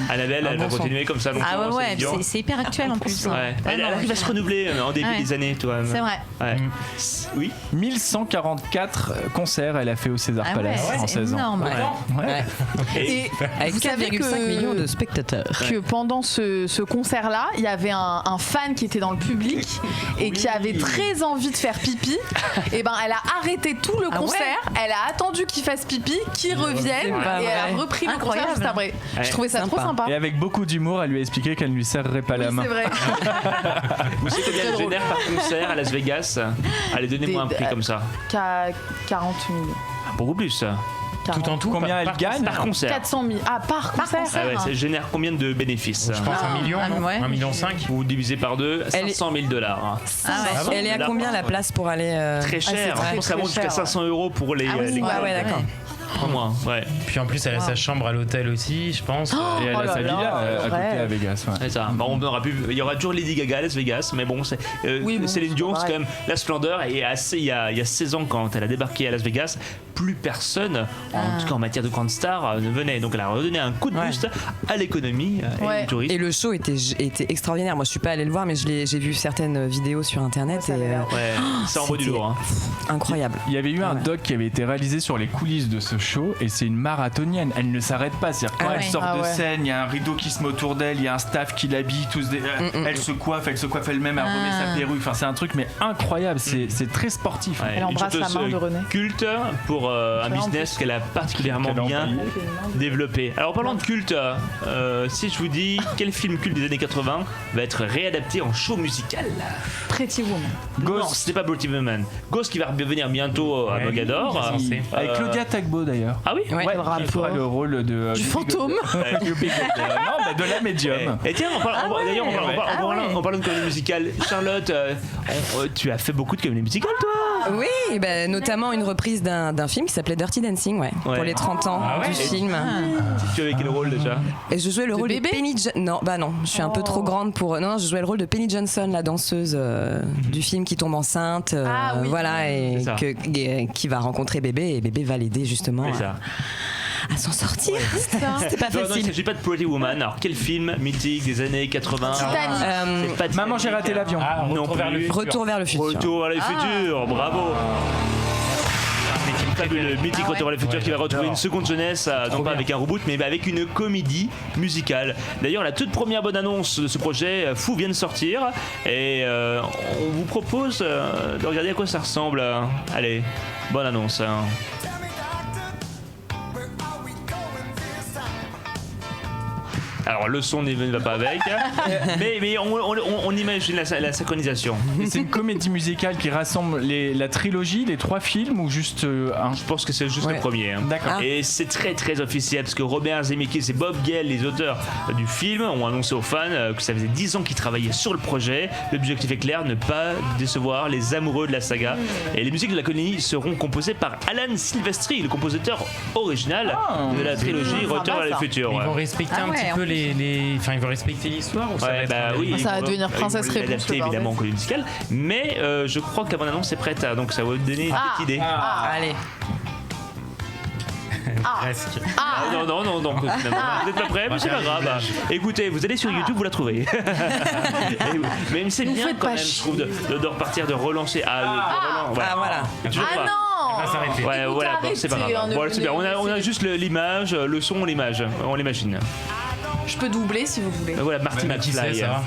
Speaker 2: Annabelle, elle va
Speaker 5: bon son.
Speaker 2: continuer comme ça longtemps.
Speaker 7: Ah ouais,
Speaker 2: Céline Dion.
Speaker 7: c'est hyper actuel en plus. hein.
Speaker 2: Ouais. Elle
Speaker 7: Vraiment.
Speaker 2: arrive à se renouveler en début
Speaker 7: Ouais.
Speaker 2: des années, toi.
Speaker 7: C'est vrai.
Speaker 2: Ouais. Oui.
Speaker 4: 1144 concerts elle a fait au César
Speaker 7: Ah
Speaker 4: Palace
Speaker 7: ouais,
Speaker 4: en
Speaker 7: c'est
Speaker 4: 16 ans.
Speaker 7: énorme.
Speaker 4: Ouais.
Speaker 5: Ouais.
Speaker 3: Et
Speaker 5: Avec
Speaker 3: vous savez
Speaker 5: 4,5 millions de spectateurs.
Speaker 3: que pendant ce concert-là, il y avait un fan qui était dans le public et qui avait très envie de faire pipi. Et ben, elle a arrêté tout le
Speaker 7: Ah
Speaker 3: concert.
Speaker 7: ouais
Speaker 3: Elle a attendu qu'il fasse pipi, qu'il revienne,
Speaker 5: c'est pas
Speaker 3: et elle
Speaker 5: vrai.
Speaker 3: a repris le concert
Speaker 7: Incroyable.
Speaker 3: juste après.
Speaker 2: Ouais.
Speaker 3: Je trouvais ça trop
Speaker 5: Sympa.
Speaker 3: sympa.
Speaker 4: Et avec beaucoup d'humour, elle lui a expliqué qu'elle ne lui serrerait pas la
Speaker 3: Oui,
Speaker 4: main.
Speaker 3: c'est vrai.
Speaker 2: Vous savez combien elle
Speaker 3: drôle.
Speaker 2: génère par concert à Las Vegas? Allez, donnez-moi un prix comme ça.
Speaker 3: 40 000.
Speaker 2: Beaucoup plus.
Speaker 3: 40.
Speaker 6: Tout en tout,
Speaker 4: Combien elle gagne
Speaker 2: Par concert.
Speaker 3: 400 000. Ah, par concert.
Speaker 2: Ah ouais, ça génère combien de bénéfices?
Speaker 6: Je pense 1 million, non
Speaker 7: ouais.
Speaker 6: 1,5 million.
Speaker 2: Vous divisez par deux,
Speaker 5: Elle est-
Speaker 2: 500 000 $.
Speaker 7: Ah ouais.
Speaker 5: Elle est à combien la place pour aller
Speaker 2: Très cher.
Speaker 3: c'est
Speaker 2: Je pense que ça monte jusqu'à 500 € pour les.
Speaker 7: Ah oui,
Speaker 2: les
Speaker 7: ouais,
Speaker 5: Ah ouais, d'accord.
Speaker 2: Au moins, ouais.
Speaker 6: Puis en plus, elle a sa chambre à l'hôtel aussi, je pense.
Speaker 4: Et elle
Speaker 3: Oh
Speaker 4: a
Speaker 3: là
Speaker 4: sa
Speaker 3: là,
Speaker 4: villa à côté
Speaker 3: ouais.
Speaker 4: à Vegas. Ouais.
Speaker 2: C'est ça. Bah, on aura pu. Il y aura toujours Lady Gaga à Las Vegas, mais bon,
Speaker 3: Oui, bon,
Speaker 2: Céline
Speaker 3: c'est
Speaker 2: Dion,
Speaker 3: pas
Speaker 2: c'est quand
Speaker 3: pareil.
Speaker 2: même la splendeur. Et il y a 16 ans, quand elle a débarqué à Las Vegas, plus personne, en tout cas en matière de grande star, ne venait. Donc elle a redonné un coup de
Speaker 5: Ouais.
Speaker 2: boost à l'économie et
Speaker 3: Ouais.
Speaker 2: au tourisme.
Speaker 5: Et le show était extraordinaire. Moi, je suis pas allée le voir, mais j'ai vu certaines vidéos sur internet
Speaker 3: Ça
Speaker 5: et
Speaker 3: avait l'air
Speaker 2: Ouais, ça envoie du
Speaker 5: c'était-
Speaker 2: lourd. Hein.
Speaker 5: incroyable.
Speaker 4: Il y avait eu un
Speaker 5: Ouais.
Speaker 4: doc qui avait été réalisé sur les coulisses de ce show et c'est une marathonienne. Elle ne s'arrête pas. C'est-à-dire quand
Speaker 5: Ah
Speaker 4: elle
Speaker 5: ouais.
Speaker 4: sort
Speaker 3: Ah
Speaker 4: de
Speaker 3: ouais.
Speaker 4: scène, il y a un rideau qui se met autour d'elle, il y a un staff qui l'habille, elle se coiffe elle-même, elle remet sa perruque. Enfin, c'est un truc mais incroyable. C'est très sportif.
Speaker 2: Ouais,
Speaker 3: Elle
Speaker 2: une
Speaker 3: embrasse la
Speaker 2: chanteuse,
Speaker 3: main de René.
Speaker 2: Culte pour un
Speaker 3: en
Speaker 2: business qu'elle a particulièrement
Speaker 4: Qu'elle a
Speaker 2: bien
Speaker 4: employé.
Speaker 2: développé. Alors parlant de culte, si je vous dis quel film culte des années 80 va être réadapté en show musical?
Speaker 3: Pretty Woman.
Speaker 2: Non, c'était pas Pretty Woman. Ghost qui va revenir bientôt à
Speaker 6: Ouais,
Speaker 2: Mogador.
Speaker 6: c'est censé.
Speaker 4: Avec Claudia Tagbo d'ailleurs.
Speaker 2: Ah oui.
Speaker 5: Ouais.
Speaker 4: Ouais,
Speaker 3: rapport.
Speaker 4: qui fera le rôle de
Speaker 3: Du fantôme.
Speaker 4: Non, bah, de la médium.
Speaker 2: Et tiens, d'ailleurs, en parlant de comédie musicale, Charlotte, tu as fait beaucoup de comédie musicale, toi?
Speaker 5: Oui, bah, notamment une reprise d'un film qui s'appelait Dirty Dancing, ouais,
Speaker 2: Ouais.
Speaker 5: pour les 30 ans
Speaker 6: Ah ouais.
Speaker 5: du film.
Speaker 2: Tu avais quel rôle déjà?
Speaker 5: Et je jouais le rôle
Speaker 3: bébé
Speaker 5: de Penny Non, bah non, je suis un peu trop grande pour. Non, je jouais le rôle de Penny Johnson, la danseuse du film qui tombe enceinte,
Speaker 3: Ah oui.
Speaker 5: voilà, et
Speaker 2: C'est ça.
Speaker 5: qui va rencontrer bébé et bébé va l'aider justement
Speaker 2: C'est ça.
Speaker 5: à s'en sortir.
Speaker 3: Ça.
Speaker 5: C'était pas
Speaker 2: Non, il ne
Speaker 5: facile.
Speaker 2: s'agit pas de Pretty Woman. Alors, quel film mythique des années 80? C'est pas
Speaker 4: Maman, j'ai raté l'avion.
Speaker 6: Ah,
Speaker 2: Non
Speaker 6: Retour vers le
Speaker 2: plus.
Speaker 6: futur.
Speaker 5: Retour vers le futur.
Speaker 2: Retour vers le futur, bravo. Le mythique Retour vers le futur qui va retrouver une seconde jeunesse, non pas avec un reboot, mais avec une comédie musicale. D'ailleurs, la toute première bonne annonce de ce projet, Fou, vient de sortir. Et on vous propose de regarder à quoi ça ressemble. Allez, bonne annonce. Alors le son ne va pas avec, mais on imagine la synchronisation.
Speaker 4: Et c'est une comédie musicale qui rassemble la trilogie, les 3 films ou juste un?
Speaker 2: Je pense que c'est juste le premier.
Speaker 4: D'accord.
Speaker 2: Et c'est très très officiel parce que Robert Zemeckis et Bob Gale, les auteurs du film, ont annoncé aux fans que ça faisait 10 ans qu'ils travaillaient sur le projet. L'objectif est clair, ne pas décevoir les amoureux de la saga. Et les musiques de la colonie seront composées par Alan Silvestri, le compositeur original de la trilogie Retour vers le futur.
Speaker 6: Ils vont respecter un petit peu enfin, ils vont respecter l'histoire ou ça va
Speaker 2: Ouais,
Speaker 6: être
Speaker 2: bah
Speaker 6: un-
Speaker 2: oui,
Speaker 3: Ça va
Speaker 2: ils vont-
Speaker 3: devenir Princesse
Speaker 2: ils vont
Speaker 3: Réponse,
Speaker 2: l'adapter
Speaker 3: le bordel.
Speaker 2: évidemment en comédie musicale, mais je crois que la bande-annonce est prête, donc ça va vous donner une petite idée.
Speaker 5: Allez.
Speaker 6: Presque.
Speaker 2: Non, finalement, vous n'êtes pas prêts, mais c'est pas grave. Écoutez, vous allez sur YouTube, vous la trouvez. Mais c'est
Speaker 3: Nous
Speaker 2: bien
Speaker 3: faites
Speaker 2: quand
Speaker 3: pas
Speaker 2: même, je trouve, de repartir, de relancer.
Speaker 5: voilà.
Speaker 2: Toujours
Speaker 3: Ah
Speaker 2: pas.
Speaker 3: non
Speaker 6: va s'arrêter.
Speaker 2: Ouais,
Speaker 3: Écoute,
Speaker 2: voilà, bon, c'est pas
Speaker 3: arrêtez,
Speaker 2: grave.
Speaker 3: hein,
Speaker 2: Voilà, c'est bien. On a juste l'image, le son, l'image. On l'imagine.
Speaker 3: Je peux doubler si vous voulez.
Speaker 2: Voilà, Marty
Speaker 6: Bah, qui c'est,
Speaker 2: McFly.
Speaker 6: ça va.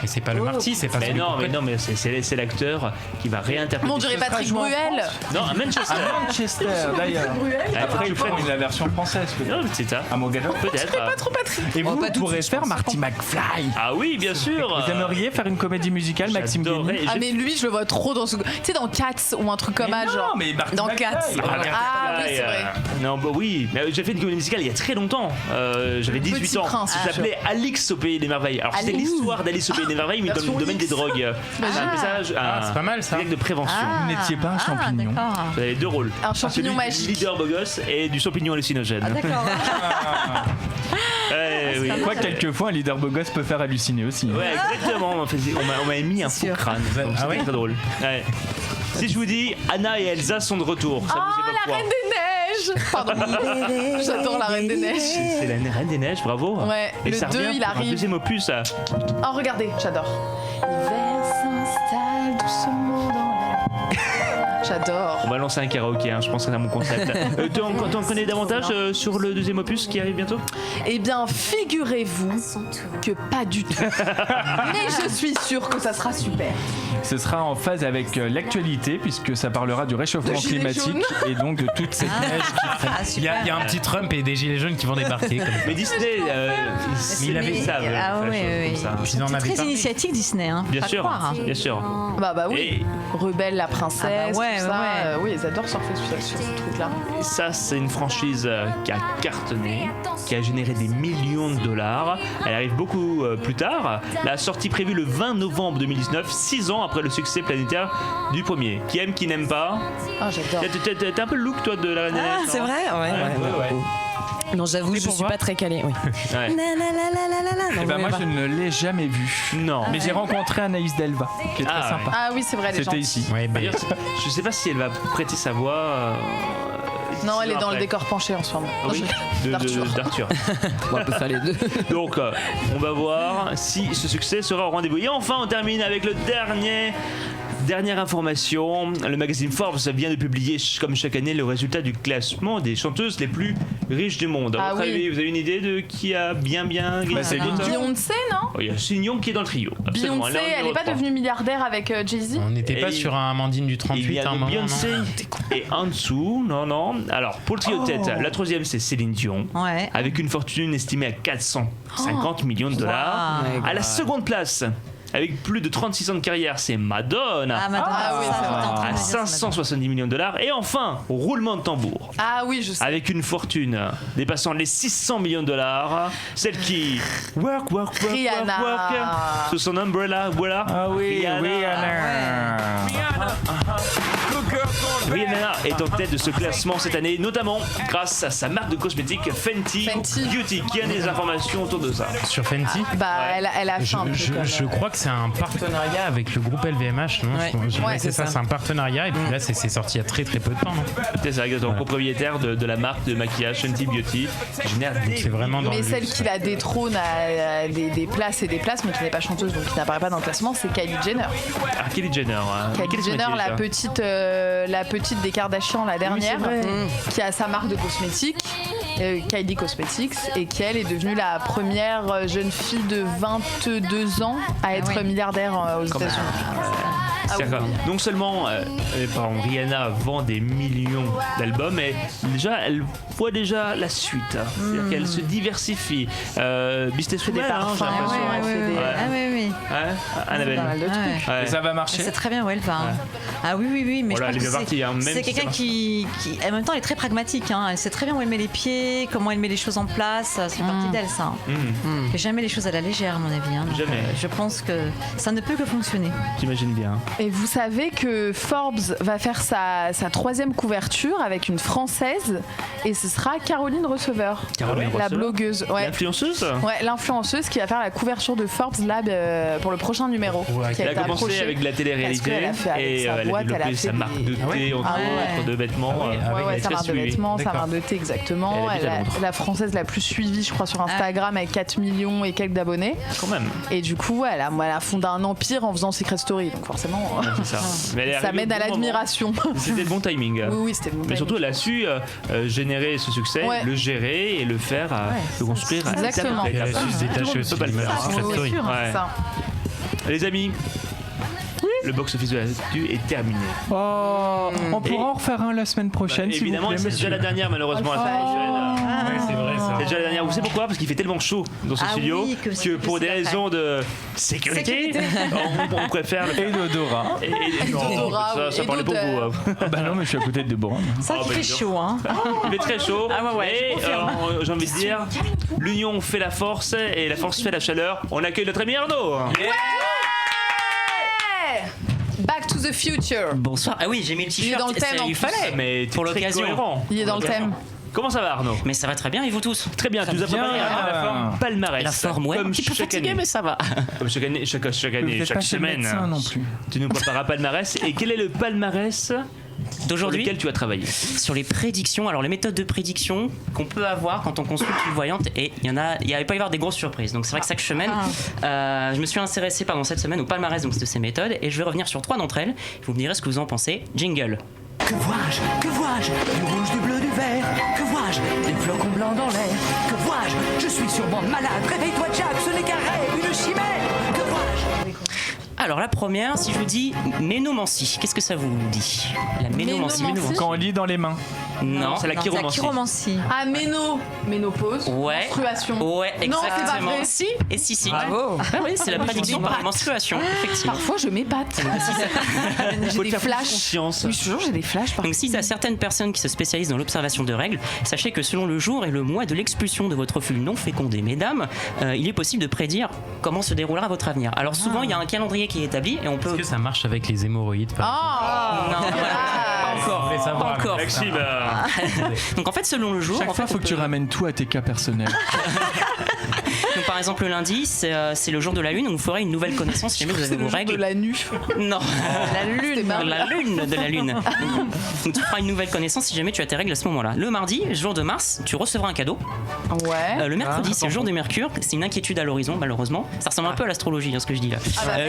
Speaker 6: Mais c'est pas le Marty, c'est pas
Speaker 2: Mais
Speaker 6: celui
Speaker 2: non,
Speaker 6: qu'on
Speaker 2: mais
Speaker 6: connaît.
Speaker 2: non, mais c'est l'acteur qui va réinterpréter.
Speaker 3: Mon dirait Patrick
Speaker 4: joué en
Speaker 3: Bruel.
Speaker 2: Non, à Manchester.
Speaker 4: À Manchester, d'ailleurs. Après, ils prennent la version française, peut-être.
Speaker 2: Non, c'est ça.
Speaker 4: À Mogador.
Speaker 2: Peut-être.
Speaker 3: Pas trop Patrick.
Speaker 4: Et vous,
Speaker 5: pas tout de
Speaker 4: pourrez
Speaker 5: suite,
Speaker 4: faire
Speaker 5: je pense.
Speaker 4: Marty McFly.
Speaker 2: Ah oui, bien sûr.
Speaker 4: Vous aimeriez faire une comédie musicale, Maxime
Speaker 2: J'adorerais.
Speaker 4: Guény?
Speaker 3: Ah mais lui je le vois trop dans ce... Tu sais dans Cats ou un truc comme ça
Speaker 4: Non,
Speaker 3: genre.
Speaker 4: mais Marty
Speaker 5: Dans
Speaker 4: McFly.
Speaker 5: Cats.
Speaker 3: Ah oui c'est vrai.
Speaker 2: Non, bah oui, mais j'ai fait une comédie musicale il y a très longtemps. J'avais 18
Speaker 3: Petit
Speaker 2: ans.
Speaker 3: Prince.
Speaker 2: Ça s'appelait Alix au pays des merveilles. Alors c'était
Speaker 3: Alix.
Speaker 2: l'histoire d'Alice au pays des merveilles, mais dans
Speaker 3: version
Speaker 2: le domaine des
Speaker 3: X.
Speaker 2: drogues. C'est un message,
Speaker 6: c'est pas mal, ça.
Speaker 2: de prévention.
Speaker 4: Vous n'étiez pas un champignon.
Speaker 7: D'accord.
Speaker 2: Vous avez 2 rôles.
Speaker 3: Un champignon
Speaker 2: Celui
Speaker 3: magique.
Speaker 2: du leader beau gosse et du champignon hallucinogène.
Speaker 7: Ah, d'accord.
Speaker 2: Oui.
Speaker 4: Quoi, quelquefois, un leader beau gosse peut faire halluciner aussi.
Speaker 2: Ouais, exactement. On m'a émis un faux
Speaker 7: sûr.
Speaker 2: crâne.
Speaker 6: Ah
Speaker 2: Donc, c'était
Speaker 6: ouais
Speaker 2: très drôle. Ouais. Si je vous dis Anna et Elsa sont de retour, ça
Speaker 3: Oh
Speaker 2: vous évoque
Speaker 3: la
Speaker 2: quoi?
Speaker 3: Reine des Neiges. Pardon. J'adore la Reine des Neiges.
Speaker 2: C'est la Reine des Neiges, bravo.
Speaker 3: Ouais,
Speaker 2: Et
Speaker 3: le
Speaker 2: ça
Speaker 3: 2,
Speaker 2: revient
Speaker 3: il
Speaker 2: pour un
Speaker 3: arrive.
Speaker 2: deuxième opus. Ça.
Speaker 3: Oh regardez, j'adore. L'hiver s'installe doucement dans la... J'adore.
Speaker 2: On va lancer un karaoké, hein, je pense que c'est mon concept. T'en connais davantage sur le deuxième opus qui arrive bientôt?
Speaker 3: Eh bien, figurez-vous que pas du tout. Mais je suis sûre que ça sera super.
Speaker 4: Ce sera en phase avec l'actualité, puisque ça parlera du réchauffement
Speaker 3: De gilets
Speaker 4: climatique et donc de toute cette neige qui
Speaker 7: Ah,
Speaker 6: Il y a un petit Trump et des gilets jaunes qui vont débarquer. Comme ça.
Speaker 2: Mais Disney,
Speaker 6: il avait
Speaker 2: ça.
Speaker 7: Ah ouais,
Speaker 2: ça.
Speaker 6: Ils en
Speaker 7: C'est
Speaker 6: avaient
Speaker 7: très
Speaker 6: parlé.
Speaker 7: initiatique Disney, hein.
Speaker 2: Bien
Speaker 7: Pas
Speaker 2: sûr,
Speaker 7: croire, hein.
Speaker 2: bien sûr.
Speaker 3: Bah oui.
Speaker 2: Et
Speaker 3: Rebelle la princesse,
Speaker 7: Ah bah ouais,
Speaker 3: tout ça.
Speaker 7: ouais.
Speaker 3: Oui, ils adorent surfer sur ce truc-là.
Speaker 2: ça, c'est une franchise qui a cartonné, qui a généré des millions de dollars. Elle arrive beaucoup plus tard. La sortie prévue le 20 novembre 2019, 6 ans après le succès planétaire du premier. Qui aime, qui n'aime pas.
Speaker 3: Ah, j'adore.
Speaker 2: T'as un peu le look, toi, de la Reine des Neiges,
Speaker 5: Ah,
Speaker 2: non?
Speaker 5: c'est vrai. Ouais. Non, j'avoue, je suis pas très calée. Oui.
Speaker 2: Ouais.
Speaker 4: Eh ben, moi, je ne l'ai jamais vu.
Speaker 2: Non.
Speaker 4: Mais j'ai rencontré Anaïs Delva, qui est très
Speaker 2: Ah,
Speaker 4: sympa.
Speaker 3: Ah oui, c'est vrai, les gens.
Speaker 4: C'était ici.
Speaker 6: Ouais, bah,
Speaker 2: D'ailleurs, je sais pas si elle va prêter sa voix.
Speaker 3: Non, elle est dans le
Speaker 2: après.
Speaker 3: décor penché en ce moment.
Speaker 2: Ah
Speaker 3: Non,
Speaker 2: oui,
Speaker 3: d'Arthur.
Speaker 2: d'Arthur.
Speaker 5: On peut faire les deux.
Speaker 2: Donc, on va voir si ce succès sera au rendez-vous. Et enfin, on termine avec le dernière information. Le magazine Forbes vient de publier, comme chaque année, le résultat du classement des chanteuses les plus riches du monde. À
Speaker 3: Ah
Speaker 2: votre
Speaker 3: oui.
Speaker 2: avis, vous avez une idée de qui a bien gagné?
Speaker 4: Bah, c'est
Speaker 3: Beyoncé, non
Speaker 2: Oh, il y a Céline Dion qui est dans le trio. Absolument.
Speaker 3: Beyoncé, elle n'est pas devenue milliardaire avec Jay-Z?
Speaker 6: on n'était pas
Speaker 2: Et-
Speaker 6: sur un Amandine du
Speaker 2: Il
Speaker 6: 38
Speaker 2: y
Speaker 6: à
Speaker 2: a
Speaker 6: un moment.
Speaker 2: Beyoncé
Speaker 6: non
Speaker 2: et en dessous, non. Alors, pour le trio de tête, la troisième, c'est Céline Dion.
Speaker 7: Ouais.
Speaker 2: Avec une fortune estimée à 450 millions de dollars.
Speaker 7: Wow.
Speaker 2: À la seconde place, avec plus de 36 ans de carrière, c'est Madonna.
Speaker 7: Ah, Madonna,
Speaker 3: Ah oui,
Speaker 7: ça,
Speaker 3: c'est
Speaker 7: j'étais
Speaker 3: vrai.
Speaker 7: en train de
Speaker 2: À
Speaker 7: me dire, c'est
Speaker 2: 570 millions de dollars. Et enfin, roulement de tambour.
Speaker 3: Ah oui, je sais.
Speaker 2: Avec une fortune dépassant les 600 millions de dollars. Celle qui work,
Speaker 3: Rihanna.
Speaker 2: sous son umbrella, voilà.
Speaker 4: Ah oui,
Speaker 2: Rihanna.
Speaker 4: Rihanna.
Speaker 2: Rihanna, est en tête de ce classement cette année, notamment grâce à sa marque de cosmétiques Fenty Beauty. Qui a des informations autour de ça?
Speaker 6: Sur Fenty?
Speaker 3: Elle a fait un peu
Speaker 6: je crois que c'est un partenariat avec le groupe LVMH, non? C'est ça, c'est un partenariat et puis là c'est sorti il y a très très peu de temps, non?
Speaker 2: C'est ça, exactement. Propriétaire de la marque de maquillage Fenty Beauty.
Speaker 6: C'est vraiment dans
Speaker 3: mais celle qui la détrône à des places et des places, mais qui n'est pas chanteuse, donc qui n'apparaît pas dans le classement, c'est Kylie Jenner.
Speaker 2: Ah, Kylie Jenner.
Speaker 3: Kylie Jenner, la petite des Kardashians, la dernière, qui a sa marque de cosmétiques. Kylie Cosmetics, et qui elle est devenue la première jeune fille de 22 ans à être milliardaire aux États-Unis.
Speaker 2: Non seulement Rihanna vend des millions d'albums, mais déjà elle voit déjà la suite. C'est-à-dire qu'elle se diversifie. Business
Speaker 3: des parfums.
Speaker 7: Oui.
Speaker 2: Annabelle.
Speaker 4: Et ça va marcher.
Speaker 7: C'est très bien où elle va. Ah oui, mais
Speaker 2: voilà,
Speaker 7: je pense que c'est quelqu'un qui, en même temps, elle est très pragmatique. Elle sait très bien où elle met les pieds, comment elle met les choses en place. C'est partie d'elle, ça. Et jamais les choses à la légère, à mon avis.
Speaker 2: Jamais.
Speaker 7: Je pense que ça ne peut que fonctionner.
Speaker 2: J'imagine bien.
Speaker 3: Et vous savez que Forbes va faire sa 3e couverture avec une Française, et ce sera Caroline Receveur, la blogueuse.
Speaker 2: L'influenceuse.
Speaker 3: L'influenceuse qui va faire la couverture de Forbes Lab pour le prochain numéro.
Speaker 2: Elle a commencé avec de la télé-réalité et elle a développé sa marque de thé, entre autres, de vêtements.
Speaker 3: Sa marque de vêtements, sa marque de thé, exactement. La Française la plus suivie, je crois, sur Instagram, avec 4 millions et quelques d'abonnés.
Speaker 2: Quand même.
Speaker 3: Et du coup, elle a fondé un empire en faisant Secret Story, donc forcément. Ça mène à l'admiration.
Speaker 2: C'était le bon timing.
Speaker 3: Oui, c'était le bon timing.
Speaker 2: Mais surtout, elle a su générer ce succès, le gérer et le faire, le construire.
Speaker 3: Exactement.
Speaker 6: Elle a su se détacher aussi du Story.
Speaker 2: Les amis, le box-office de la l'actu est terminé.
Speaker 4: On pourra en refaire un la semaine prochaine.
Speaker 2: Évidemment, c'est déjà la dernière, malheureusement. La semaine prochaine.
Speaker 6: C'est vrai, ça.
Speaker 2: C'est déjà la dernière. Vous savez pourquoi? Parce qu'il fait tellement chaud dans ce studio que pour des raisons de sécurité, on préfère le faire.
Speaker 4: Et d'odorat.
Speaker 2: Et d'odorat. Ça parlait pour vous.
Speaker 4: Bah non, mais je suis à côté de Déborah.
Speaker 7: Ça qui fait chaud,
Speaker 2: Il fait très chaud.
Speaker 7: Et
Speaker 2: j'ai envie de dire, l'union fait la force et la force fait la chaleur. On accueille notre ami Arnaud.
Speaker 3: Back to the Future.
Speaker 8: Bonsoir. Ah oui, j'ai mis le t-shirt.
Speaker 3: Il est dans le thème.
Speaker 8: Il fallait.
Speaker 2: Mais
Speaker 8: pour l'occasion.
Speaker 3: Il est dans le thème.
Speaker 2: Comment ça va, Arnaud?
Speaker 8: Mais ça va très bien, et vous tous?
Speaker 2: Très bien, tu nous as préparé la forme palmarès.
Speaker 8: La forme, ouais.
Speaker 2: Comme
Speaker 8: un petit peu fatigué, mais ça va.
Speaker 2: Comme chaque année, chaque semaine.
Speaker 4: Non plus.
Speaker 2: Tu nous prépares un palmarès. Et quel est le palmarès
Speaker 8: d'aujourd'hui
Speaker 2: sur lequel tu as travaillé?
Speaker 8: Sur les prédictions, alors les méthodes de prédiction qu'on peut avoir quand on consulte une voyante, et il va pas y avoir des grosses surprises. Donc c'est vrai que chaque semaine, je me suis intéressé cette semaine au palmarès de ces méthodes, et je vais revenir sur 3 d'entre elles. Vous me direz ce que vous en pensez. Jingle.
Speaker 9: Que vois-je? Que vois-je? Du rouge, du bleu, du vert. Que vois-je? Des flocons blancs dans l'air. Que vois-je? Je suis sûrement malade. Réveille-toi, Jack, ce n'est qu'un rêve, une chimère. Que vois-je?
Speaker 8: Alors la première, si je vous dis ménomancie, qu'est-ce que ça vous dit? La ménomancie.
Speaker 4: Quand on lit dans les mains.
Speaker 8: Non,
Speaker 2: c'est la chiromancie.
Speaker 3: Ah, ménopause.
Speaker 8: Ouais.
Speaker 3: Menstruation.
Speaker 8: Ouais, exactement.
Speaker 3: Non, c'est pas vrai.
Speaker 8: Si.
Speaker 3: Bravo.
Speaker 8: Ah oui, c'est la prédiction par la menstruation, effectivement.
Speaker 3: Parfois, je m'épate. J'ai des flashs. Oui, toujours, j'ai des flashs.
Speaker 8: Donc, si il y a certaines personnes qui se spécialisent dans l'observation de règles, sachez que selon le jour et le mois de l'expulsion de votre ovule non fécondé, mesdames, il est possible de prédire comment se déroulera votre avenir. Alors, souvent, il y a un calendrier qui est établi et on peut.
Speaker 6: Est-ce que ça marche avec les hémorroïdes par exemple?
Speaker 8: Non, pas encore.
Speaker 2: Maxime.
Speaker 8: Donc en fait, selon le jour,
Speaker 4: chaque fois, il faut que tu ramènes tout à tes cas personnels.
Speaker 8: Donc par exemple, le lundi, c'est le jour de la lune, donc vous ferez une nouvelle connaissance si jamais vous avez vos règles.
Speaker 3: De la nuit.
Speaker 8: Non.
Speaker 3: La lune
Speaker 8: de la lune. Donc tu feras une nouvelle connaissance si jamais tu as tes règles à ce moment-là. Le mardi, jour de Mars, tu recevras un cadeau.
Speaker 3: Ouais.
Speaker 8: Le mercredi, c'est le jour de Mercure. C'est une inquiétude à l'horizon, malheureusement. Ça ressemble un peu à l'astrologie, ce que je dis là.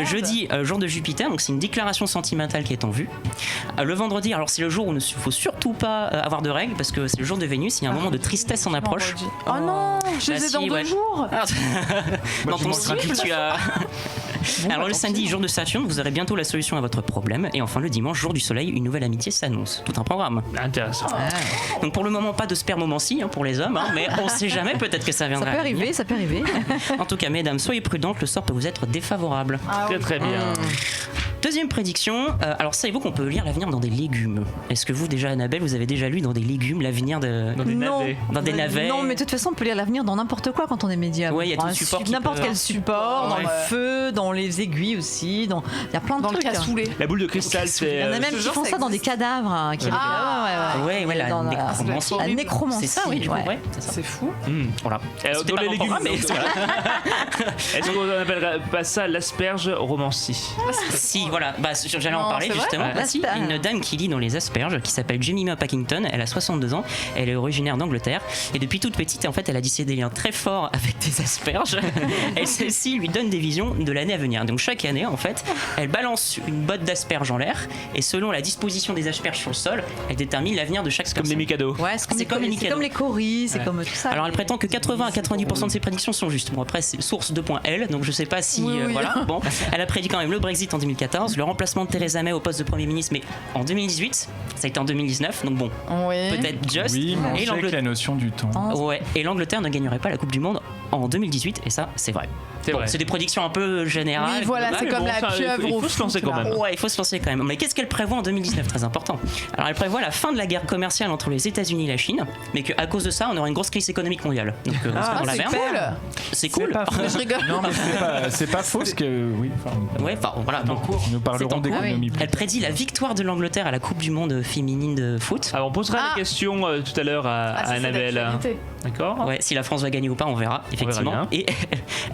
Speaker 8: Jeudi, jour de Jupiter, donc c'est une déclaration sentimentale qui est en vue. Le vendredi, alors c'est le jour où il ne faut surtout pas avoir de règles parce que c'est le jour de Vénus. Il y a un moment de tristesse en approche.
Speaker 3: Oh non, je les ai dans 2 jours.
Speaker 8: Dans ton cycle, tu as. Alors le samedi, jour de Saturne, vous aurez bientôt la solution à votre problème. Et enfin le dimanche, jour du soleil, une nouvelle amitié s'annonce. Tout un programme.
Speaker 2: Intéressant.
Speaker 8: Donc pour le moment, pas de spermomancie pour les hommes, mais on sait jamais, peut-être que ça viendra.
Speaker 7: Ça peut arriver.
Speaker 8: En tout cas, mesdames, soyez prudentes, le sort peut vous être défavorable.
Speaker 2: Très bien.
Speaker 8: Deuxième prédiction, alors savez-vous qu'on peut lire l'avenir dans des légumes? Est-ce que vous déjà, Annabelle, vous avez déjà lu dans des légumes l'avenir
Speaker 2: dans des navets?
Speaker 8: Dans des navets?
Speaker 7: Non, mais de toute façon, on peut lire l'avenir dans n'importe quoi quand on est médium.
Speaker 8: Ouais, il y a tout le support qui
Speaker 7: n'importe
Speaker 8: peut-
Speaker 7: quel support, dans le feu, dans les aiguilles aussi, il y a plein de
Speaker 3: Dans le
Speaker 7: trucs.
Speaker 3: cassoulet.
Speaker 2: La boule de cristal, c'est.
Speaker 7: Il y en a même qui font ça dans des cadavres. hein, qui-
Speaker 8: Ouais, la
Speaker 7: Dans
Speaker 8: nécromancie.
Speaker 7: la nécromancie.
Speaker 8: C'est ça, oui, du coup,
Speaker 7: ouais.
Speaker 8: ouais, c'est ça.
Speaker 3: C'est fou.
Speaker 8: Voilà. C'était
Speaker 2: Dans
Speaker 8: pas
Speaker 2: les
Speaker 8: mon
Speaker 2: légumes,
Speaker 8: programme, mais
Speaker 2: est-ce qu'on appellerait pas ça l'asperge romancie?
Speaker 8: si, voilà, j'allais en
Speaker 3: Non,
Speaker 8: parler
Speaker 3: c'est vrai
Speaker 8: justement.
Speaker 7: Ah,
Speaker 8: Si,
Speaker 7: l'asperge.
Speaker 8: une dame qui lit dans les asperges, qui s'appelle Jemima Packington, elle a 62 ans, elle est originaire d'Angleterre, et depuis toute petite, en fait, elle a tissé des liens très forts avec des asperges, et celle-ci lui donne des visions de l'année à venir. Donc chaque année, en fait, elle balance une botte d'asperges en l'air, et selon la disposition des asperges sur le sol, elle détermine l'avenir de chaque
Speaker 2: Comme des
Speaker 8: personne.
Speaker 2: Mikado.
Speaker 7: Ouais, c'est comme,
Speaker 8: C'est comme les
Speaker 7: c'est
Speaker 8: Mikado.
Speaker 7: comme les coris, c'est comme tout ça.
Speaker 8: Alors elle prétend que 80 à 90% de ses prédictions sont justes. Bon après c'est source 2.L, donc je sais pas si
Speaker 3: Oui.
Speaker 8: voilà. Bon, elle a prédit quand même le Brexit en 2014, le remplacement de Theresa May au poste de Premier ministre, mais en 2018, ça a été en 2019, donc bon,
Speaker 3: Oui.
Speaker 8: peut-être juste.
Speaker 4: Oui, mais on
Speaker 8: et
Speaker 4: sait que
Speaker 8: l'Angleterre,
Speaker 4: la notion du temps.
Speaker 8: ouais, et l'Angleterre ne gagnerait pas la Coupe du Monde en 2018, et ça c'est vrai.
Speaker 2: C'est
Speaker 8: Bon,
Speaker 2: vrai.
Speaker 8: c'est des prédictions un peu générales.
Speaker 3: Oui, voilà, c'est
Speaker 2: mais
Speaker 3: comme
Speaker 2: bon,
Speaker 3: la
Speaker 2: ça,
Speaker 3: pieuvre
Speaker 2: il
Speaker 3: au
Speaker 2: faut se lancer
Speaker 3: foot,
Speaker 2: quand
Speaker 3: là.
Speaker 2: même.
Speaker 8: Ouais, il faut se lancer quand même. Mais qu'est-ce qu'elle prévoit en 2019? Très important. Alors, elle prévoit la fin de la guerre commerciale entre les États-Unis et la Chine, mais qu'à cause de ça, on aura une grosse crise économique mondiale. Donc, c'est dans la
Speaker 3: c'est
Speaker 8: merde.
Speaker 3: cool.
Speaker 8: C'est cool.
Speaker 4: pas faux.
Speaker 3: Je rigole.
Speaker 4: Non, mais c'est pas faux ce que. Oui, enfin,
Speaker 8: Ouais, enfin, voilà. Donc,
Speaker 4: nous parlerons
Speaker 8: c'est en cours.
Speaker 4: d'économie.
Speaker 8: elle prédit la victoire de l'Angleterre à la Coupe du Monde féminine de foot.
Speaker 2: Alors on posera
Speaker 3: Ah.
Speaker 2: la question tout à l'heure à
Speaker 3: Ah, ça, c'est
Speaker 2: Annabelle.
Speaker 3: d'actualité.
Speaker 2: D'accord.
Speaker 8: Ouais, si la France va gagner ou pas, on verra, effectivement.
Speaker 2: bien.
Speaker 8: Et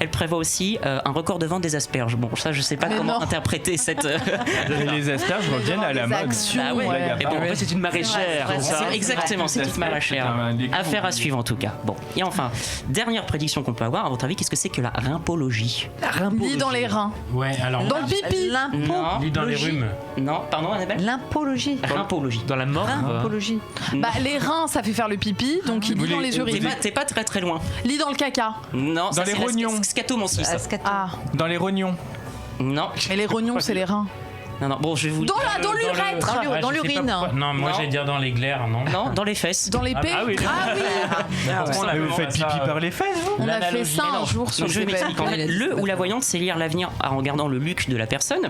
Speaker 8: elle prévoit aussi un record de vente des asperges. Bon, ça, je sais pas
Speaker 3: Mais
Speaker 8: comment
Speaker 3: non.
Speaker 8: interpréter cette.
Speaker 4: Et les asperges reviennent à la
Speaker 3: Des
Speaker 4: mode.
Speaker 3: actions,
Speaker 8: Bah ouais.
Speaker 3: ouais.
Speaker 8: Et bon,
Speaker 2: En fait, c'est une maraîchère, c'est ça?
Speaker 8: C'est exactement, c'est toute maraîchère. Affaire à suivre en tout cas. Bon, et enfin, dernière prédiction qu'on peut avoir, à votre avis, qu'est-ce que c'est que la rhimpologie?
Speaker 3: Lit dans les reins.
Speaker 6: Ouais, alors.
Speaker 3: Dans le pipi.
Speaker 8: Non,
Speaker 6: Lit dans les rhumes.
Speaker 8: non, pardon Annabelle?
Speaker 7: L'impologie.
Speaker 8: Rhimpologie.
Speaker 2: Dans la mort.
Speaker 7: L'impologie.
Speaker 3: Bah, les reins, ça fait faire le pipi, donc il lit dans les urines.
Speaker 8: T'es pas très très loin.
Speaker 3: Lit dans le caca.
Speaker 8: Non, ça,
Speaker 4: les
Speaker 8: c'est la
Speaker 4: rognons.
Speaker 8: scatomancie, ça.
Speaker 3: Ah,
Speaker 4: Dans les rognons.
Speaker 8: Non,
Speaker 3: mais les rognons, c'est les reins.
Speaker 8: non, bon, je vais vous.
Speaker 3: Dans l'urètre.
Speaker 7: Dans
Speaker 6: Ah, je sais pas
Speaker 7: l'urine.
Speaker 6: pourquoi. Non, moi
Speaker 8: Non.
Speaker 6: j'allais dire dans les glaires, non?
Speaker 8: Non, dans les fesses.
Speaker 3: Dans l'épée.
Speaker 2: Ah oui.
Speaker 4: Mais vous faites pipi par les fesses, vous?
Speaker 3: On a fait
Speaker 6: L'analogie,
Speaker 3: ça un
Speaker 6: non.
Speaker 3: jour sur
Speaker 8: Donc je
Speaker 3: le
Speaker 8: m'explique. En fait, le ou la voyante, c'est lire l'avenir en regardant le look de la personne.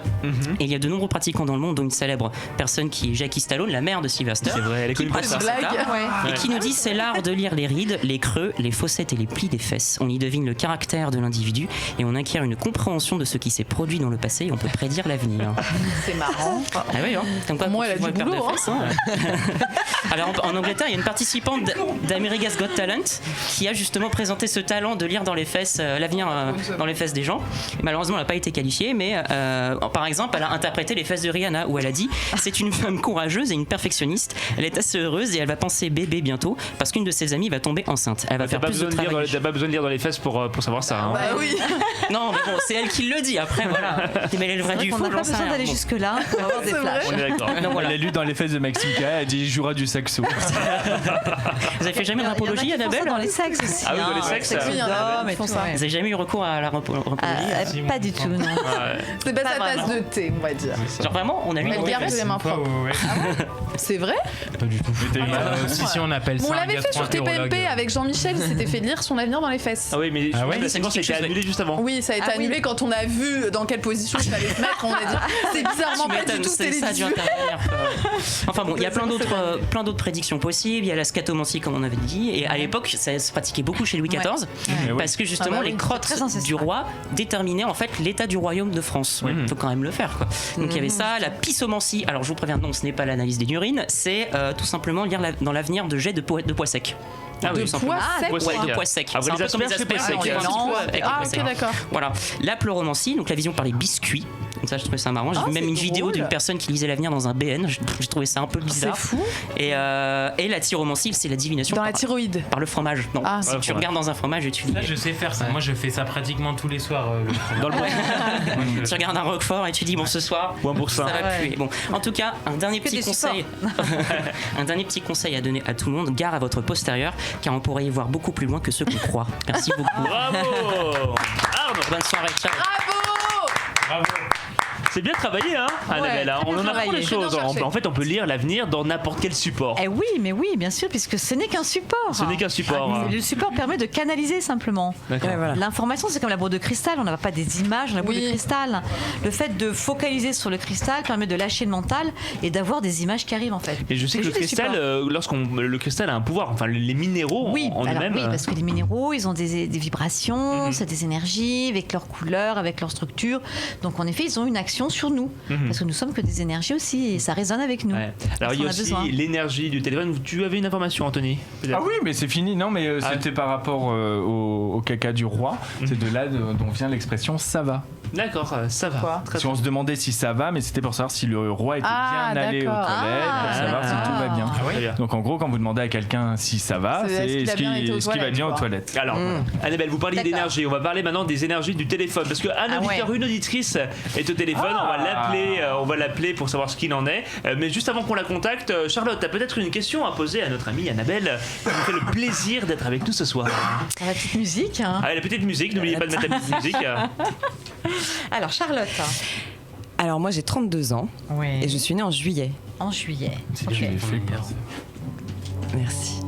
Speaker 8: Et il y a de nombreux pratiquants dans le monde, dont une célèbre personne qui est Jackie Stallone, la mère de Sylvester.
Speaker 2: C'est vrai, elle est
Speaker 8: qui
Speaker 2: connue pour
Speaker 8: pratique
Speaker 2: ça.
Speaker 8: cet art.
Speaker 3: Blague.
Speaker 8: Et qui nous dit c'est l'art de lire les rides, les creux, les fossettes et les plis des fesses. On y devine le caractère de l'individu et on acquiert une compréhension de ce qui s'est produit dans le passé et on peut prédire l'avenir.
Speaker 3: C'est marrant.
Speaker 8: Ah oui, hein. Comme quoi,
Speaker 3: Moi,
Speaker 8: quand
Speaker 3: elle
Speaker 8: tu
Speaker 3: a
Speaker 8: vois
Speaker 3: du
Speaker 8: une paire de
Speaker 3: boulot,
Speaker 8: fesses, hein. Alors en Angleterre, il y a une participante d'America's Got Talent qui a justement présenté ce talent de lire dans les fesses, l'avenir dans les fesses des gens. Et malheureusement, elle n'a pas été qualifiée, mais par exemple, elle a interprété les fesses de Rihanna où elle a dit c'est une femme courageuse et une perfectionniste. Elle est assez heureuse et elle va penser bébé bientôt parce qu'une de ses amies va tomber enceinte. Elle va
Speaker 2: T'as
Speaker 8: faire
Speaker 2: pas,
Speaker 8: plus de
Speaker 2: besoin de
Speaker 8: travail.
Speaker 2: lire, t'as pas besoin de lire dans les fesses pour savoir ça. Hein.
Speaker 3: Bah oui.
Speaker 8: Non, mais bon, c'est elle qui le dit. Après, voilà. Mais elle est le vrai du
Speaker 7: On
Speaker 8: faux,
Speaker 7: n'a pas
Speaker 8: j'en sais
Speaker 7: besoin
Speaker 8: rien.
Speaker 7: d'aller
Speaker 8: Bon.
Speaker 7: jusque-là pour avoir des
Speaker 3: C'est
Speaker 7: flashs.
Speaker 2: On est d'accord.
Speaker 8: Donc, voilà.
Speaker 4: Elle a lu dans les fesses de Maxime K, elle dit il jouera du saxo.
Speaker 8: Vous avez fait jamais de
Speaker 7: Il y en a
Speaker 8: rhimpologie,
Speaker 7: qui font ça
Speaker 8: Annabelle?
Speaker 7: dans les sexes aussi.
Speaker 2: Ah oui, dans les
Speaker 7: hein.
Speaker 2: sexes,
Speaker 7: Sexe
Speaker 3: oui, il y en a
Speaker 7: d'homme
Speaker 3: qui
Speaker 7: et
Speaker 3: font
Speaker 7: tout,
Speaker 3: ça.
Speaker 7: ouais.
Speaker 8: Vous avez jamais eu recours à la rhimpologie?
Speaker 7: Pas du tout, non.
Speaker 2: Ouais.
Speaker 3: C'est pas
Speaker 7: Pas
Speaker 3: sa tasse
Speaker 7: vraiment.
Speaker 3: de thé, on va dire.
Speaker 8: Genre vraiment, on a lu
Speaker 3: Elle
Speaker 8: dans les
Speaker 3: garde
Speaker 8: fesses?
Speaker 3: les mains
Speaker 6: Quoi,
Speaker 3: propres.
Speaker 6: ouais.
Speaker 3: C'est vrai?
Speaker 6: Pas du tout. Si, on appelle ça
Speaker 3: On
Speaker 6: un
Speaker 3: l'avait fait sur
Speaker 6: gastro-entérologue.
Speaker 3: TPMP avec Jean-Michel, il s'était fait lire son avenir dans les fesses.
Speaker 2: Ah oui, mais
Speaker 6: Ah ouais
Speaker 2: la séquence a été annulée juste avant.
Speaker 3: Oui, ça a été
Speaker 7: Ah oui.
Speaker 3: annulé quand on a vu dans quelle position il fallait se mettre. On a dit c'est bizarrement
Speaker 8: Tu
Speaker 3: pas du
Speaker 8: m'étonnes,
Speaker 3: tout
Speaker 8: c'est ça a dû
Speaker 3: télévisuel.
Speaker 8: intervenir. Enfin bon, il y a plein d'autres prédictions possibles. Il y a la scatomancie, comme on avait dit. Et à l'époque, ça se pratiquait beaucoup chez Louis XIV. Parce que justement,
Speaker 3: Ah bah oui,
Speaker 8: les crottes
Speaker 7: c'est très ancestral.
Speaker 8: du roi déterminaient en fait l'état du royaume de France. Il faut quand même le faire, quoi. Donc il y avait ça, la pissomancie. Alors je vous préviens, non, ce n'est pas l'analyse des urines. C'est tout simplement lire dans l'avenir de jets de pois sec.
Speaker 2: Ah oui,
Speaker 3: De
Speaker 2: simplement.
Speaker 3: pois sec.
Speaker 2: Pois
Speaker 8: Ouais,
Speaker 2: sec.
Speaker 8: de pois sec.
Speaker 2: Après,
Speaker 8: C'est un
Speaker 2: les
Speaker 8: peu comme
Speaker 2: asperges, c'est pois sec.
Speaker 8: on les
Speaker 2: Ah,
Speaker 8: mélange avec les
Speaker 3: Ah,
Speaker 8: pois
Speaker 3: ok,
Speaker 8: secs.
Speaker 3: d'accord.
Speaker 8: Voilà, la pleuromancie, donc la vision par les biscuits. Donc ça, je trouvais ça marrant. J'ai
Speaker 3: Ah,
Speaker 8: vu même
Speaker 3: c'est
Speaker 8: une vidéo
Speaker 3: drôle.
Speaker 8: d'une personne qui lisait l'avenir dans un BN. J'ai trouvé ça un peu
Speaker 3: C'est
Speaker 8: bizarre.
Speaker 3: fou.
Speaker 8: Et la tyromancie, c'est la divination
Speaker 3: Dans la
Speaker 8: par,
Speaker 3: thyroïde.
Speaker 8: par le fromage. Non,
Speaker 3: Ah.
Speaker 8: si
Speaker 2: Ouais,
Speaker 8: tu
Speaker 2: fromage.
Speaker 8: regardes dans un fromage et tu
Speaker 6: Ça, je sais faire ça. Moi, je fais ça pratiquement tous les soirs.
Speaker 2: Dans le bois.
Speaker 8: tu regardes un roquefort et tu dis bon ce soir
Speaker 2: Ou un boursin.
Speaker 8: ça va puer. Bon, en tout cas, un dernier
Speaker 7: Que
Speaker 8: petit
Speaker 7: des
Speaker 8: conseil, un dernier petit conseil à donner à tout le monde, gare à votre postérieur, car on pourrait y voir beaucoup plus loin que ce qu'on croit. Merci beaucoup.
Speaker 2: Bravo. Arnaud.
Speaker 8: Bonne soirée, ciao.
Speaker 3: Bravo.
Speaker 6: Bravo.
Speaker 2: C'est bien travaillé, hein, Annabelle.
Speaker 3: très
Speaker 2: On
Speaker 3: bien
Speaker 2: en apprend
Speaker 3: travaillé,
Speaker 2: des
Speaker 3: très bien
Speaker 2: choses.
Speaker 3: cherché.
Speaker 2: En fait, on peut lire l'avenir dans n'importe quel support.
Speaker 7: Eh oui, mais oui, bien sûr, puisque ce n'est qu'un support.
Speaker 2: Ce n'est qu'un support.
Speaker 7: Le support permet de canaliser simplement.
Speaker 2: D'accord.
Speaker 5: Ouais, voilà.
Speaker 7: L'information, c'est comme la boule de cristal. On n'a pas des images dans la boule
Speaker 3: Oui.
Speaker 7: de cristal. Le fait de focaliser sur le cristal permet de lâcher le mental et d'avoir des images qui arrivent en fait.
Speaker 2: Et je sais
Speaker 7: C'est
Speaker 2: que le
Speaker 7: juste des
Speaker 2: cristal,
Speaker 7: supports.
Speaker 2: le cristal a un pouvoir. Enfin, les minéraux
Speaker 7: Oui,
Speaker 2: en
Speaker 7: alors
Speaker 2: eux-mêmes.
Speaker 7: oui, parce que les minéraux, ils ont des vibrations, c'est des énergies avec leurs couleurs, avec leur structure. Donc en effet, ils ont une action sur nous, parce que nous sommes que des énergies aussi, et ça résonne avec nous.
Speaker 2: Ouais. Alors il y a
Speaker 7: On a
Speaker 2: aussi
Speaker 7: besoin.
Speaker 2: l'énergie du téléphone. Tu avais une information, Anthony, peut-être?
Speaker 4: Ah oui, mais c'est fini. Non, mais c'était par rapport au caca du roi. C'est de là dont vient l'expression ça va.
Speaker 2: D'accord, ça va. Très,
Speaker 4: Si on se demandait si ça va, mais c'était pour savoir si le roi était
Speaker 3: Ah,
Speaker 4: bien allé aux
Speaker 3: d'accord.
Speaker 4: toilettes, pour savoir si tout va bien.
Speaker 2: Très bien.
Speaker 4: Donc en gros, quand vous demandez à quelqu'un si ça va,
Speaker 3: C'est
Speaker 4: c'est
Speaker 3: est-ce qu'il a bien été aux
Speaker 4: est-ce qu'il va
Speaker 3: toilettes,
Speaker 4: bien aux
Speaker 3: quoi.
Speaker 4: toilettes.
Speaker 2: Alors, Annabelle, vous parliez
Speaker 7: D'accord.
Speaker 2: d'énergie. On va parler maintenant des énergies du téléphone. Parce qu'un auditeur, une auditrice est au téléphone. On va l'appeler pour savoir ce qu'il en est. Mais juste avant qu'on la contacte, Charlotte, tu as peut-être une question à poser à notre amie Annabelle, qui nous fait le plaisir d'être avec nous ce soir.
Speaker 7: La petite musique. Hein.
Speaker 2: Ah, la petite musique, n'oubliez pas de mettre la petite musique.
Speaker 7: Alors Charlotte,
Speaker 5: Alors moi j'ai 32 ans
Speaker 7: oui.
Speaker 5: et je suis née en juillet.
Speaker 7: En juillet.
Speaker 4: C'est
Speaker 7: Ok.
Speaker 4: bien fait, quoi.
Speaker 5: Merci.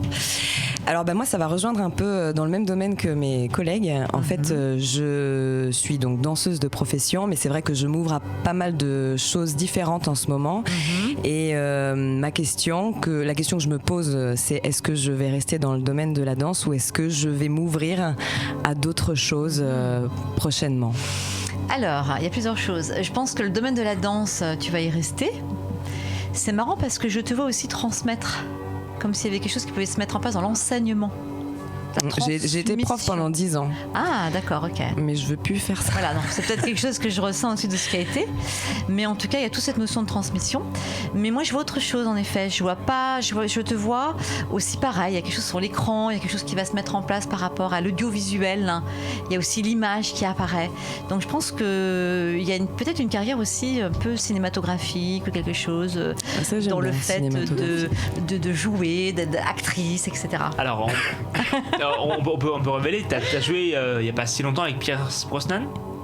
Speaker 5: Alors moi ça va rejoindre un peu dans le même domaine que mes collègues. En fait je suis donc danseuse de profession, mais c'est vrai que je m'ouvre à pas mal de choses différentes en ce moment. Et la question que je me pose, c'est est-ce que je vais rester dans le domaine de la danse ou est-ce que je vais m'ouvrir à d'autres choses prochainement?
Speaker 7: Alors, il y a plusieurs choses. Je pense que le domaine de la danse, tu vas y rester. C'est marrant parce que je te vois aussi transmettre, comme s'il y avait quelque chose qui pouvait se mettre en place dans l'enseignement.
Speaker 5: J'ai été prof pendant 10 ans,
Speaker 7: Ah, d'accord, ok.
Speaker 5: mais je veux plus faire ça.
Speaker 7: Voilà, donc c'est peut-être quelque chose que je ressens aussi de ce qui a été. Mais en tout cas, il y a toute cette notion de transmission. Mais moi, je vois autre chose, en effet. Je te vois aussi pareil. Il y a quelque chose sur l'écran, il y a quelque chose qui va se mettre en place par rapport à l'audiovisuel. Il y a aussi l'image qui apparaît. Donc, je pense qu'il y a peut-être une carrière aussi un peu cinématographique ou quelque chose
Speaker 5: Ça, j'aime
Speaker 7: dans le
Speaker 5: bien,
Speaker 7: fait
Speaker 5: cinématographie.
Speaker 7: de jouer, d'être actrice, etc.
Speaker 2: Alors, on peut révéler, tu as joué il n'y a pas si longtemps avec Pierce Brosnan.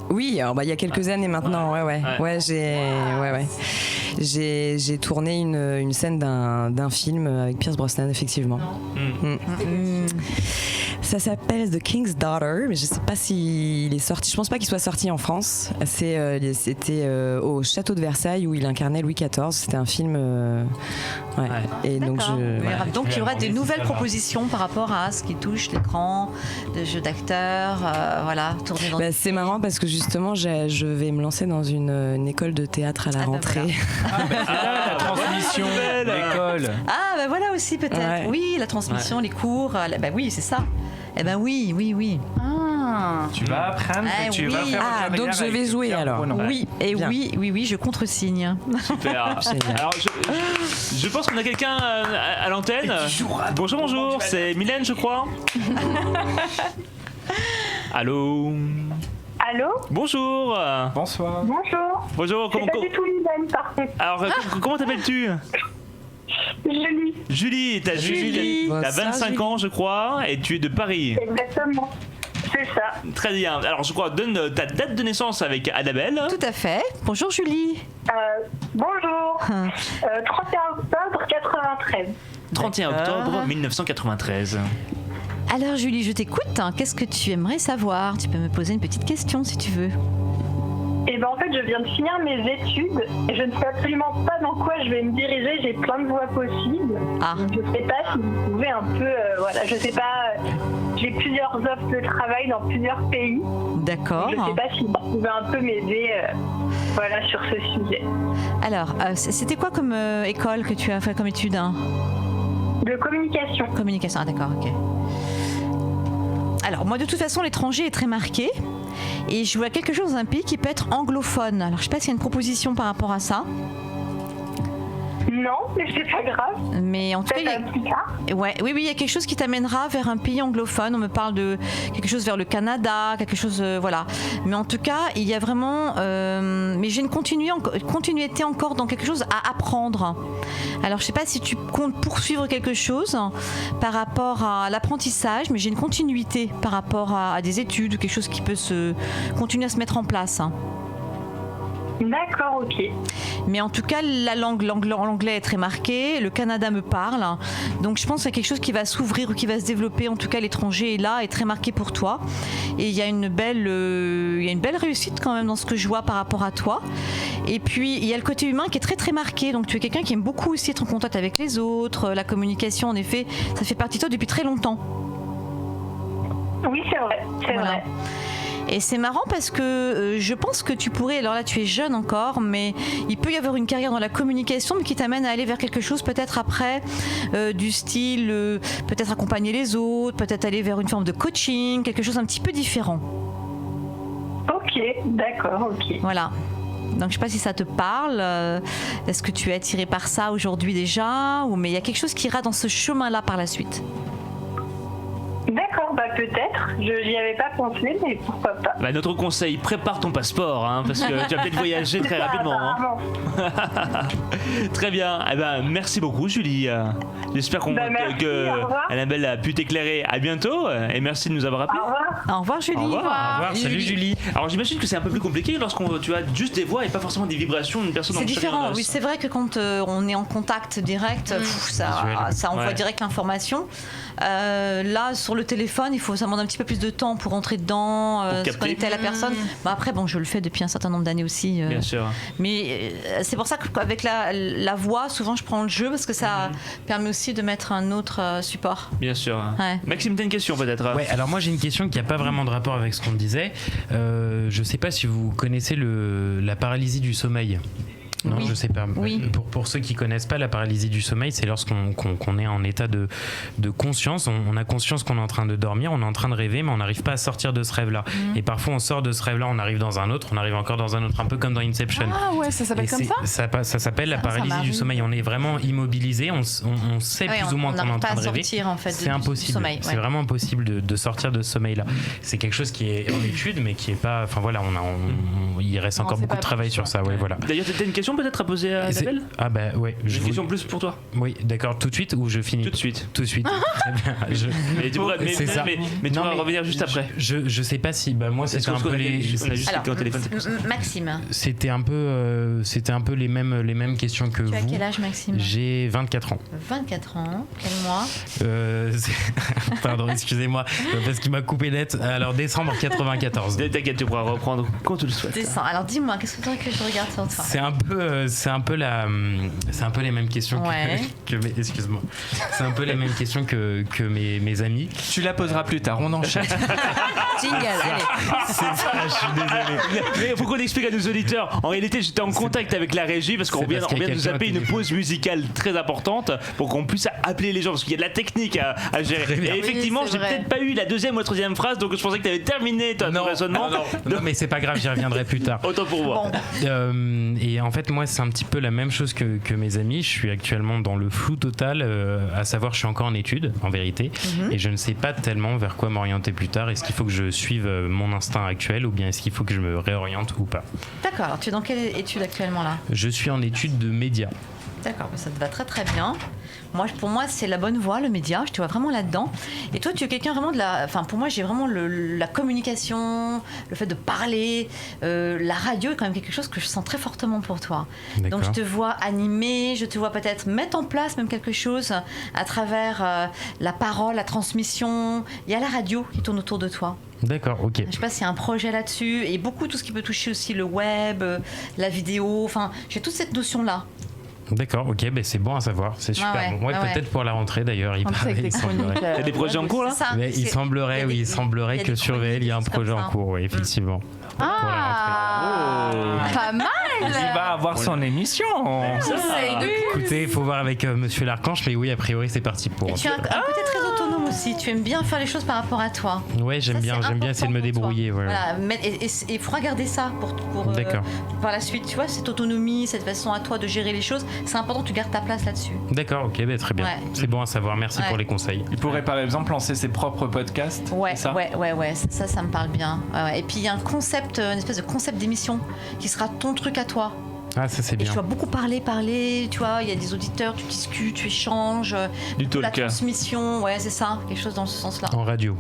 Speaker 5: Oui, alors il y a quelques années maintenant, ouais, j'ai tourné une scène d'un film avec Pierce Brosnan, effectivement. Ça s'appelle The King's Daughter, mais je sais pas s'il est sorti. Je pense pas qu'il soit sorti en France. C'était au château de Versailles où il incarnait Louis XIV. C'était un film. Et donc
Speaker 7: D'accord. Donc il y aura des nouvelles propositions par rapport à ce qui touche l'écran, de jeux d'acteurs, voilà, tourner dans.
Speaker 5: C'est marrant parce que justement, je vais me lancer dans une école de théâtre à la rentrée.
Speaker 4: La transmission, l'école.
Speaker 7: Ah bah voilà aussi peut-être.
Speaker 5: Ouais.
Speaker 7: Oui, la transmission, les cours. Bah oui, c'est ça. Eh ben oui.
Speaker 3: Ah.
Speaker 4: Tu vas apprendre et tu vas
Speaker 7: oui.
Speaker 4: faire
Speaker 5: Ah,
Speaker 4: une
Speaker 5: donc
Speaker 4: carrière
Speaker 5: je vais
Speaker 4: avec
Speaker 5: jouer
Speaker 4: Pierre
Speaker 5: alors.
Speaker 4: Bonan.
Speaker 7: Oui, et
Speaker 5: Bien.
Speaker 7: oui, je contresigne.
Speaker 2: Super.
Speaker 5: Génial.
Speaker 2: Alors, je pense qu'on a quelqu'un à l'antenne. Bonjour, c'est Mylène, je crois. Allô.
Speaker 10: Allô?
Speaker 2: Bonjour.
Speaker 4: Bonsoir.
Speaker 10: Bonjour.
Speaker 2: Comment,
Speaker 10: C'est pas du tout Mylène, par contre.
Speaker 2: alors, comment t'appelles-tu?
Speaker 10: Julie.
Speaker 2: T'as
Speaker 7: Julie.
Speaker 2: T'as
Speaker 5: Bonsoir,
Speaker 2: 25 ans, je crois, et tu es de Paris.
Speaker 10: Exactement. C'est ça.
Speaker 2: Très bien. Alors, je crois, donne ta date de naissance avec Annabelle.
Speaker 7: Tout à fait. Bonjour Julie.
Speaker 10: Bonjour. 31 octobre 93.
Speaker 2: 31 octobre 1993.
Speaker 7: Alors Julie, je t'écoute. Qu'est-ce que tu aimerais savoir? Tu peux me poser une petite question si tu veux.
Speaker 10: Et ben en fait, je viens de finir mes études et je ne sais absolument pas dans quoi je vais me diriger. J'ai plein de voies possibles.
Speaker 7: Ah.
Speaker 10: Je ne sais pas si vous pouvez un peu, je sais pas. J'ai plusieurs offres de travail dans plusieurs pays.
Speaker 7: D'accord.
Speaker 10: Je ne sais pas si vous pouvez un peu m'aider, sur ce sujet.
Speaker 7: Alors, c'était quoi comme école que tu as fait comme étude, hein?
Speaker 10: De communication.
Speaker 7: Communication, ah d'accord, ok. Alors, moi, de toute façon, l'étranger est très marqué. Et je vois quelque chose dans un pays qui peut être anglophone. Alors, je ne sais pas s'il y a une proposition par rapport à ça.
Speaker 10: Non, mais c'est pas grave.
Speaker 7: Mais en tout cas,
Speaker 10: Peut-être plus tard.
Speaker 7: oui, il y a quelque chose qui t'amènera vers un pays anglophone. On me parle de quelque chose vers le Canada, quelque chose, voilà. Mais en tout cas, il y a vraiment... mais j'ai une continuité encore dans quelque chose à apprendre. Alors, je ne sais pas si tu comptes poursuivre quelque chose par rapport à l'apprentissage, mais j'ai une continuité par rapport à des études ou quelque chose qui peut continuer à se mettre en place.
Speaker 10: D'accord, ok.
Speaker 7: Mais en tout cas, l'anglais est très marqué. Le Canada me parle. Donc je pense qu'il y a quelque chose qui va s'ouvrir ou qui va se développer. En tout cas, l'étranger est là, est très marqué pour toi. Et il y a une belle réussite quand même dans ce que je vois par rapport à toi. Et puis, il y a le côté humain qui est très très marqué. Donc tu es quelqu'un qui aime beaucoup aussi être en contact avec les autres. La communication, en effet, ça fait partie de toi depuis très longtemps.
Speaker 10: Oui, c'est vrai. C'est vrai.
Speaker 7: Et c'est marrant parce que je pense que tu pourrais, alors là tu es jeune encore, mais il peut y avoir une carrière dans la communication mais qui t'amène à aller vers quelque chose peut-être après du style peut-être accompagner les autres, peut-être aller vers une forme de coaching, quelque chose un petit peu différent.
Speaker 10: Ok, d'accord, ok.
Speaker 7: Voilà. Donc je sais pas si ça te parle, est-ce que tu es attiré par ça aujourd'hui déjà, mais il y a quelque chose qui ira dans ce chemin-là par la suite.
Speaker 10: D'accord, peut-être. Je n'y avais pas pensé, mais pourquoi pas.
Speaker 2: Notre conseil, prépare ton passeport, parce que tu vas peut-être voyager très rapidement. Très bien. Merci beaucoup, Julie. J'espère qu'Annabelle a pu t'éclairer. À bientôt et merci de nous avoir appelés.
Speaker 7: Au revoir, Julie.
Speaker 2: Au revoir. Salut, Julie. Alors j'imagine que c'est un peu plus compliqué lorsqu'on tu as juste des voix et pas forcément des vibrations d'une personne.
Speaker 7: C'est différent. Oui, c'est vrai que quand on est en contact direct, ça envoie direct l'information. Là, sur le téléphone, ça demande un petit peu plus de temps pour rentrer dedans, se connecter à la personne. Après, je le fais depuis un certain nombre d'années aussi.
Speaker 2: Bien sûr.
Speaker 7: Mais c'est pour ça qu'avec la voix, souvent, je prends le jeu parce que ça permet aussi de mettre un autre support.
Speaker 2: Bien sûr.
Speaker 7: Ouais.
Speaker 2: Maxime, t'as une question peut-être?
Speaker 6: Ouais, alors moi j'ai une question qui n'a pas vraiment de rapport avec ce qu'on disait. Je sais pas si vous connaissez la paralysie du sommeil. Non, je sais pas.
Speaker 7: Oui.
Speaker 6: Pour ceux qui connaissent pas, la paralysie du sommeil, c'est lorsqu'on est en état de conscience. On a conscience qu'on est en train de dormir, on est en train de rêver, mais on n'arrive pas à sortir de ce rêve-là. Et parfois, on sort de ce rêve-là, on arrive dans un autre, on arrive encore dans un autre, un peu comme dans Inception.
Speaker 3: Ah ouais, ça s'appelle comme ça.
Speaker 6: Ça s'appelle la paralysie du sommeil. On est vraiment immobilisé, on sait plus ou moins qu'on est en train de rêver. C'est impossible.
Speaker 7: Sommeil,
Speaker 6: c'est vraiment impossible de sortir de ce sommeil-là. C'est quelque chose qui est en étude, mais qui est pas. Enfin voilà, il reste encore beaucoup de travail sur ça. Ouais, voilà.
Speaker 2: D'ailleurs, t'as une question peut-être à poser à Annabelle?
Speaker 6: Ah ouais.
Speaker 2: J'ai une question plus pour toi.
Speaker 6: Oui, d'accord. Tout de suite ou je finis?
Speaker 2: Tout de suite.
Speaker 6: Très bien. Mais
Speaker 2: tu vas revenir juste après.
Speaker 6: Je sais pas si. Moi, c'était un peu les.
Speaker 7: Maxime.
Speaker 6: C'était un peu les mêmes questions que vous.
Speaker 7: Tu as quel âge, Maxime?
Speaker 6: J'ai 24 ans.
Speaker 7: 24 ans. Quel mois?
Speaker 6: Pardon, excusez-moi, parce qu'il m'a coupé net. Alors décembre 94.
Speaker 2: T'inquiète, tu pourras reprendre quand tu le souhaites.
Speaker 7: Décembre. Alors dis-moi, qu'est-ce que tu voudrais que je regarde sur toi?
Speaker 6: C'est un peu les mêmes questions que excuse-moi. C'est un peu les mêmes questions que mes amis.
Speaker 4: Tu la poseras plus tard, on enchaîne.
Speaker 7: Jingle, allez.
Speaker 6: C'est ça, je suis désolé.
Speaker 2: Mais il faut qu'on explique à nos auditeurs. En réalité, j'étais en contact avec la régie parce qu'on vient de nous appeler une pause musicale très importante pour qu'on puisse appeler les gens parce qu'il y a de la technique à gérer. Et effectivement, j'ai peut-être pas eu la deuxième ou la troisième phrase, donc je pensais que tu avais terminé ton raisonnement.
Speaker 6: Non, mais c'est pas grave, j'y reviendrai plus tard.
Speaker 2: Autant pour moi.
Speaker 6: Et en fait, moi, c'est un petit peu la même chose que mes amis. Je suis actuellement dans le flou total, à savoir, je suis encore en études, en vérité, et je ne sais pas tellement vers quoi m'orienter plus tard. Est-ce qu'il faut que je suive mon instinct actuel ou bien est-ce qu'il faut que je me réoriente ou pas?
Speaker 7: D'accord, alors tu es dans quelle étude actuellement là?
Speaker 6: Je suis en études de médias.
Speaker 7: D'accord, ça te va très très bien. Pour moi, c'est la bonne voie, le média. Je te vois vraiment là-dedans. Et toi, tu es quelqu'un vraiment de la... Enfin, pour moi, j'ai vraiment la communication, le fait de parler. La radio est quand même quelque chose que je sens très fortement pour toi.
Speaker 6: D'accord.
Speaker 7: Donc, je te vois animer, je te vois peut-être mettre en place même quelque chose à travers la parole, la transmission. Il y a la radio qui tourne autour de toi.
Speaker 6: D'accord, ok.
Speaker 7: Je sais pas s'il y a un projet là-dessus. Et beaucoup, tout ce qui peut toucher aussi le web, la vidéo. Enfin, j'ai toute cette notion-là.
Speaker 6: D'accord, ok, c'est bon à savoir, c'est super bon. Peut-être pour la rentrée d'ailleurs, il semblerait.
Speaker 2: T'as des projets en cours là?
Speaker 6: Il semblerait que sur VL il y a un projet en cours, effectivement.
Speaker 3: Ah, pas mal.
Speaker 4: Il va avoir son émission.
Speaker 6: Écoutez, il faut voir avec Monsieur l'Archange, mais oui, a priori c'est parti pour.
Speaker 7: Et tu as un côté très autonome aussi. Tu aimes bien faire les choses par rapport à toi.
Speaker 6: Ouais, j'aime bien essayer de me débrouiller.
Speaker 7: Voilà, et il faudra garder ça pour par la suite. Tu vois, cette autonomie, cette façon à toi de gérer les choses, c'est important que tu gardes ta place là-dessus.
Speaker 6: D'accord, ok, très bien. Ouais. C'est bon à savoir. Merci pour les conseils.
Speaker 4: Il pourrait par exemple lancer ses propres podcasts.
Speaker 7: Ouais, ça me parle bien. Ouais. Et puis il y a une espèce de concept d'émission qui sera ton truc à toi.
Speaker 6: Ah, ça c'est bien.
Speaker 7: Et tu vas beaucoup parler, tu vois, il y a des auditeurs, tu discutes, tu échanges.
Speaker 2: Du talk.
Speaker 7: La transmission, ouais, c'est ça, quelque chose dans ce sens-là.
Speaker 6: En radio.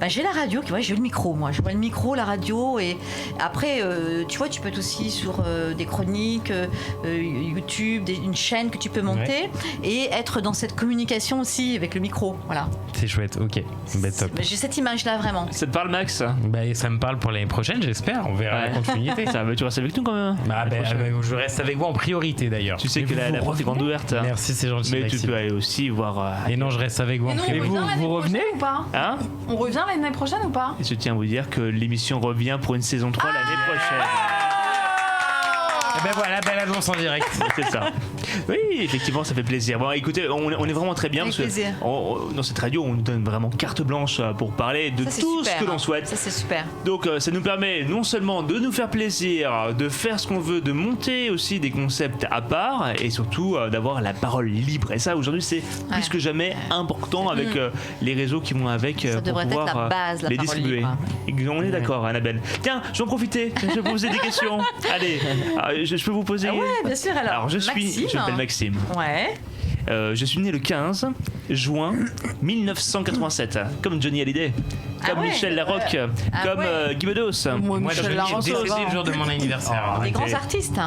Speaker 7: J'ai la radio, j'ai le micro, moi. Je vois le micro, la radio, et après, tu vois, tu peux être aussi sur des chroniques, YouTube, une chaîne que tu peux monter, et être dans cette communication aussi avec le micro, voilà.
Speaker 6: C'est chouette, ok, top.
Speaker 7: J'ai cette image-là, vraiment.
Speaker 2: Ça te parle, Max?
Speaker 6: Ça me parle pour l'année prochaine, j'espère, on verra la continuité.
Speaker 2: Tu restes avec nous quand même?
Speaker 6: Je reste avec vous en priorité d'ailleurs.
Speaker 2: Tu sais que la porte est grande ouverte.
Speaker 6: Merci, c'est gentil.
Speaker 2: Mais
Speaker 6: Maxime.
Speaker 2: tu peux aller aussi voir...
Speaker 6: Et non, je reste avec vous en priorité.
Speaker 3: Vous
Speaker 4: revenez
Speaker 3: ou pas?
Speaker 2: Hein?
Speaker 3: On revient l'année prochaine ou pas?
Speaker 2: Et je tiens à vous dire que l'émission revient pour une saison 3 l'année prochaine.
Speaker 6: Et ben voilà, belle annonce en direct.
Speaker 2: C'est ça. Oui, effectivement, ça fait plaisir. Bon, écoutez, on est vraiment très bien
Speaker 7: Avec
Speaker 2: parce
Speaker 7: plaisir.
Speaker 2: que dans cette radio, on nous donne vraiment carte blanche pour parler de
Speaker 7: Ça,
Speaker 2: tout
Speaker 7: super,
Speaker 2: ce que l'on souhaite.
Speaker 7: Ça, c'est super.
Speaker 2: Donc, ça nous permet non seulement de nous faire plaisir, de faire ce qu'on veut, de monter aussi des concepts à part et surtout d'avoir la parole libre. Et ça, aujourd'hui, c'est plus que jamais important avec les réseaux qui vont avec
Speaker 7: Ça
Speaker 2: pour
Speaker 7: devrait être
Speaker 2: pouvoir
Speaker 7: la base, la
Speaker 2: les
Speaker 7: parole
Speaker 2: distribuer.
Speaker 7: libre.
Speaker 2: On est d'accord, Annabelle. Tiens, je vais en profiter. Je vais vous poser des questions. Allez, je peux vous poser.
Speaker 7: Ouais, bien sûr. Alors,
Speaker 2: je
Speaker 7: Maxime.
Speaker 2: m'appelle Maxime.
Speaker 7: Ouais.
Speaker 2: Je suis né le 15 juin 1987, comme Johnny Hallyday, comme Michel Larocque, comme Guy Bedos.
Speaker 6: Moi,
Speaker 3: Michel
Speaker 6: je
Speaker 3: Larocque,
Speaker 6: suis décédé le jour de mon anniversaire.
Speaker 7: Des grands artistes.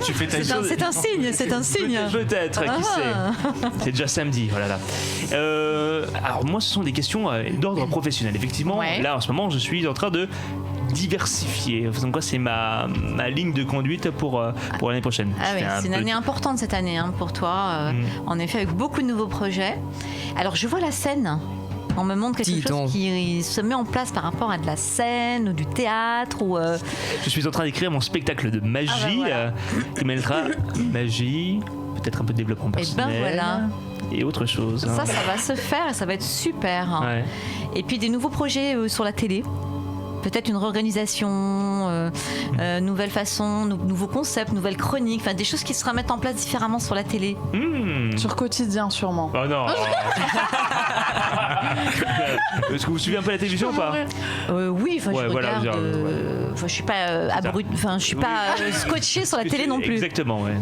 Speaker 4: Tu fais ta
Speaker 7: C'est un signe, c'est un signe.
Speaker 2: Peut-être, qui sait. C'est déjà samedi, voilà. Alors moi, ce sont des questions d'ordre professionnel. Effectivement, là en ce moment, je suis en train de diversifier. Donc quoi, c'est ma ligne de conduite pour l'année prochaine.
Speaker 7: C'est une année importante cette année pour toi. En effet, avec beaucoup de nouveaux projets. Alors je vois la scène. On me montre quelque chose qui se met en place par rapport à de la scène ou du théâtre ou.
Speaker 2: Je suis en train d'écrire mon spectacle de magie qui mêlera magie, peut-être un peu de développement personnel.
Speaker 7: Et voilà.
Speaker 2: Et autre chose.
Speaker 7: Ça va se faire et ça va être super.
Speaker 2: Ouais.
Speaker 7: Et puis des nouveaux projets sur la télé. Peut-être une réorganisation, nouvelle façon, nouveaux concepts, nouvelles chroniques, enfin des choses qui se remettent en place différemment sur la télé.
Speaker 3: Sur Quotidien, sûrement.
Speaker 2: Oh non. Est-ce que vous suivez un peu la télévision ou pas?
Speaker 7: Oui, je regarde. Je suis pas je suis pas scotché sur la télé non plus.
Speaker 2: Exactement, ouais.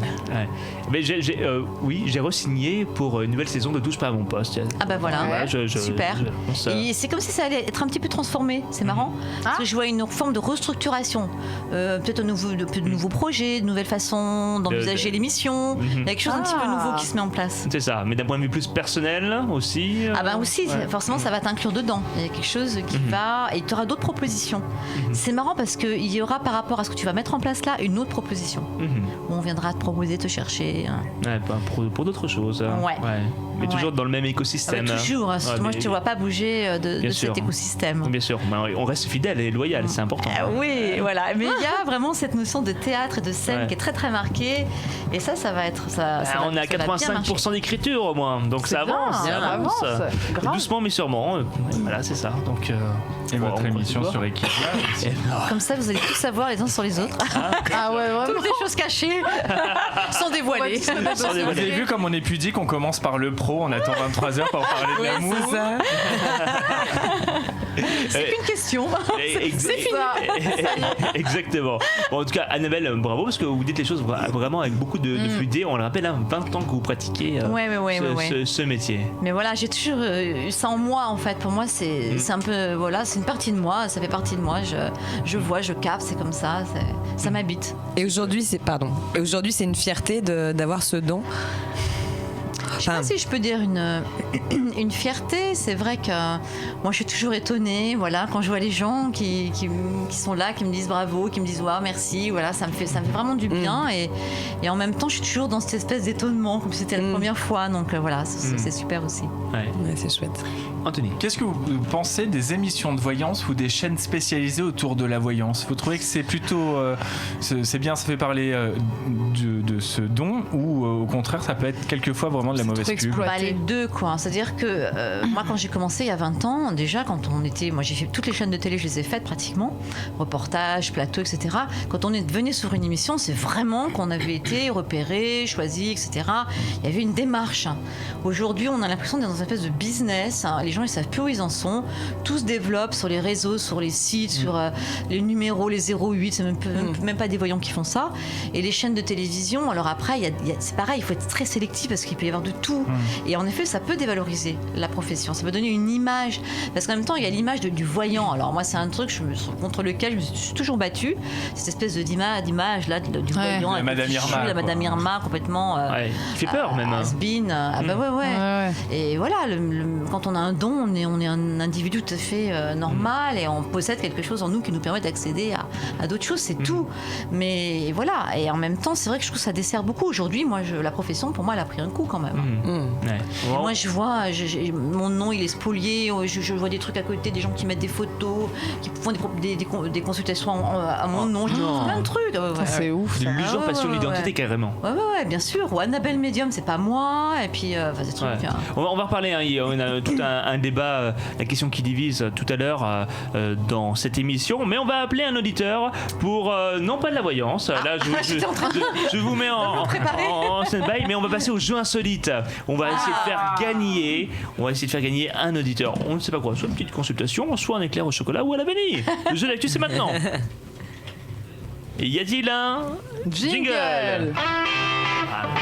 Speaker 2: Mais j'ai re-signé pour une nouvelle saison de Touche pas à mon poste.
Speaker 7: Ah bah voilà, super. Et c'est comme si ça allait être un petit peu transformé. C'est marrant. Parce que je vois une forme de restructuration, peut-être de nouveaux projets, de nouvelles façons d'envisager l'émission. Il y a quelque chose un petit peu nouveau qui se met en place.
Speaker 2: C'est ça, mais d'un point de vue plus personnel aussi.
Speaker 7: Aussi, forcément, ça va t'inclure dedans. Il y a quelque chose qui va, et tu auras d'autres propositions. C'est marrant parce qu'il y aura par rapport à ce que tu vas mettre en place là une autre proposition. Où on viendra te proposer, te chercher.
Speaker 2: Pour d'autres choses.
Speaker 7: Ouais.
Speaker 2: Mais toujours dans le même écosystème.
Speaker 7: Toujours. Moi, je ne te vois pas bouger de cet écosystème.
Speaker 2: Bien sûr, on reste fidèle et loyal, c'est important.
Speaker 7: Oui, voilà. Mais il y a vraiment cette notion de théâtre et de scène qui est très très marquée. Et ça va être.
Speaker 2: On est à 85% d'écriture au moins, donc ça avance. Doucement mais sûrement. Voilà, c'est ça. Donc,
Speaker 4: et votre émission sur Equidia.
Speaker 7: Comme ça, vous allez tout savoir les uns sur les autres.
Speaker 3: Ouais, vraiment.
Speaker 7: Toutes les choses cachées sont dévoilées.
Speaker 4: Vous avez vu comme on est pudique, on commence par le pro, on attend 23h pour parler de l'amour.
Speaker 7: C'est ça. C'est qu'une question. C'est fini.
Speaker 2: Exactement. Bon, en tout cas, Annabelle, bravo parce que vous dites les choses vraiment avec beaucoup de fluidité. On le rappelle, 20 ans que vous pratiquez ce métier.
Speaker 7: Mais voilà, j'ai toujours eu ça en moi en fait. Pour moi, c'est un peu c'est une partie de moi. Ça fait partie de moi. Je vois, je capte. C'est comme ça. Ça m'habite.
Speaker 5: Et aujourd'hui, c'est une fierté d'avoir ce don.
Speaker 7: Je sais pas si je peux dire une fierté. C'est vrai que moi je suis toujours étonnée, quand je vois les gens qui sont là, qui me disent bravo, qui me disent waouh, merci, ça me fait vraiment du bien et en même temps je suis toujours dans cette espèce d'étonnement comme si c'était la première fois, donc c'est super aussi.
Speaker 5: Ouais, c'est chouette.
Speaker 4: Anthony, qu'est-ce que vous pensez des émissions de voyance ou des chaînes spécialisées autour de la voyance? Vous trouvez que c'est plutôt c'est bien, ça fait parler de ce don, ou au contraire ça peut être quelquefois vraiment de la mauvaise pub?
Speaker 7: Les deux quoi. C'est-à-dire que moi quand j'ai commencé il y a 20 ans, déjà quand moi j'ai fait toutes les chaînes de télé, je les ai faites pratiquement, reportages, plateaux, etc. Quand on est venu sur une émission, c'est vraiment qu'on avait été repéré, choisi, etc. Il y avait une démarche. Aujourd'hui on a l'impression d'être dans une espèce de business. Les gens ils savent plus où ils en sont. Tout se développe sur les réseaux, sur les sites, sur les numéros, les 08, c'est même pas des voyants qui font ça. Et les chaînes de télévision, Alors après, c'est pareil, il faut être très sélectif parce qu'il peut y avoir de tout. Et en effet, ça peut dévaloriser la profession. Ça peut donner une image. Parce qu'en même temps, il y a l'image du voyant. Alors moi, c'est un truc contre lequel je me suis toujours battue. Cette espèce d'image là, du voyant.
Speaker 4: La Madame Irma.
Speaker 7: La Madame Irma, complètement.
Speaker 2: Il fait peur même.
Speaker 7: Has-been. Ah bah ouais. Et voilà, quand on a un don, on est un individu tout à fait normal et on possède quelque chose en nous qui nous permet d'accéder à d'autres choses, c'est tout. Mais voilà, et en même temps, c'est vrai que je trouve que ça dessert beaucoup. Aujourd'hui, moi, la profession, pour moi, elle a pris un coup quand même. Moi, je vois, mon nom, il est spolié, je vois des trucs à côté, des gens qui mettent des photos, qui font des consultations à mon nom, je vois plein de trucs.
Speaker 3: C'est ouf.
Speaker 2: De l'usurpation de l'identité, carrément.
Speaker 7: Ouais, bien sûr. Ou Annabelle Medium, c'est pas moi, et puis, des trucs.
Speaker 2: On va reparler, on a tout un débat, la question qui divise tout à l'heure dans cette émission, mais on va appeler un auditeur pour non pas de la voyance. Là, je vous mets en stand-by, mais on va passer au jeu insolite. On va essayer de faire gagner un auditeur. On ne sait pas quoi, soit une petite consultation, soit un éclair au chocolat ou à la vanille. Le jeu d'actu, c'est maintenant. Et y a-t-il un jingle?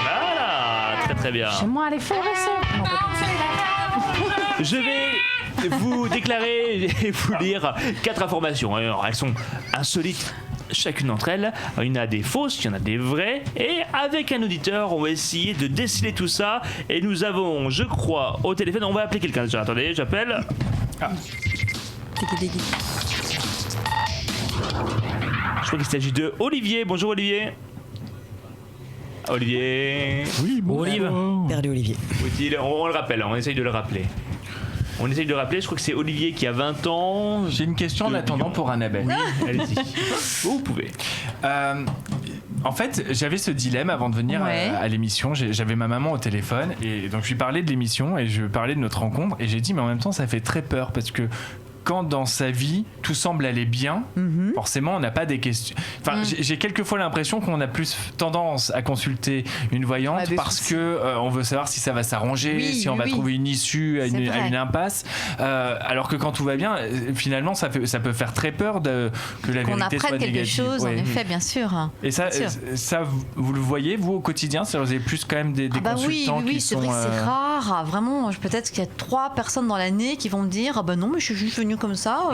Speaker 2: Voilà, très bien.
Speaker 3: Chez moi, les forêts.
Speaker 2: Je vais vous déclarer et vous lire 4 informations. Alors, elles sont insolites, chacune d'entre elles. Il y en a des fausses, il y en a des vraies. Et avec un auditeur, on va essayer de déceler tout ça. Et nous avons, je crois, au téléphone, on va appeler quelqu'un déjà. Attendez, j'appelle. Je crois qu'il s'agit de Olivier. Bonjour Olivier. Olivier.
Speaker 11: Oui, bonjour.
Speaker 5: Perdu Olivier.
Speaker 2: On le rappelle, on essaye de le rappeler. Je crois que c'est Olivier qui a 20 ans.
Speaker 4: J'ai une question en attendant pour Annabelle.
Speaker 2: Oui, allez-y. Vous pouvez.
Speaker 4: En fait, j'avais ce dilemme avant de venir à l'émission. J'avais ma maman au téléphone et donc je lui parlais de l'émission et je parlais de notre rencontre et j'ai dit mais en même temps ça fait très peur parce que quand dans sa vie tout semble aller bien, forcément on n'a pas des questions. Enfin, j'ai quelquefois l'impression qu'on a plus tendance à consulter une voyante parce que on veut savoir si ça va s'arranger, si on va trouver une issue à une impasse. Alors que quand tout va bien, finalement ça peut faire très peur que la vérité soit négative.
Speaker 7: Qu'on apprenne quelque chose, en effet, bien sûr.
Speaker 4: Et ça, vous le voyez vous au quotidien, vous avez plus quand même des consultants qui sont.
Speaker 7: Oui, c'est vrai que c'est rare. Vraiment, peut-être qu'il y a 3 personnes dans l'année qui vont me dire non, mais je suis juste venue comme ça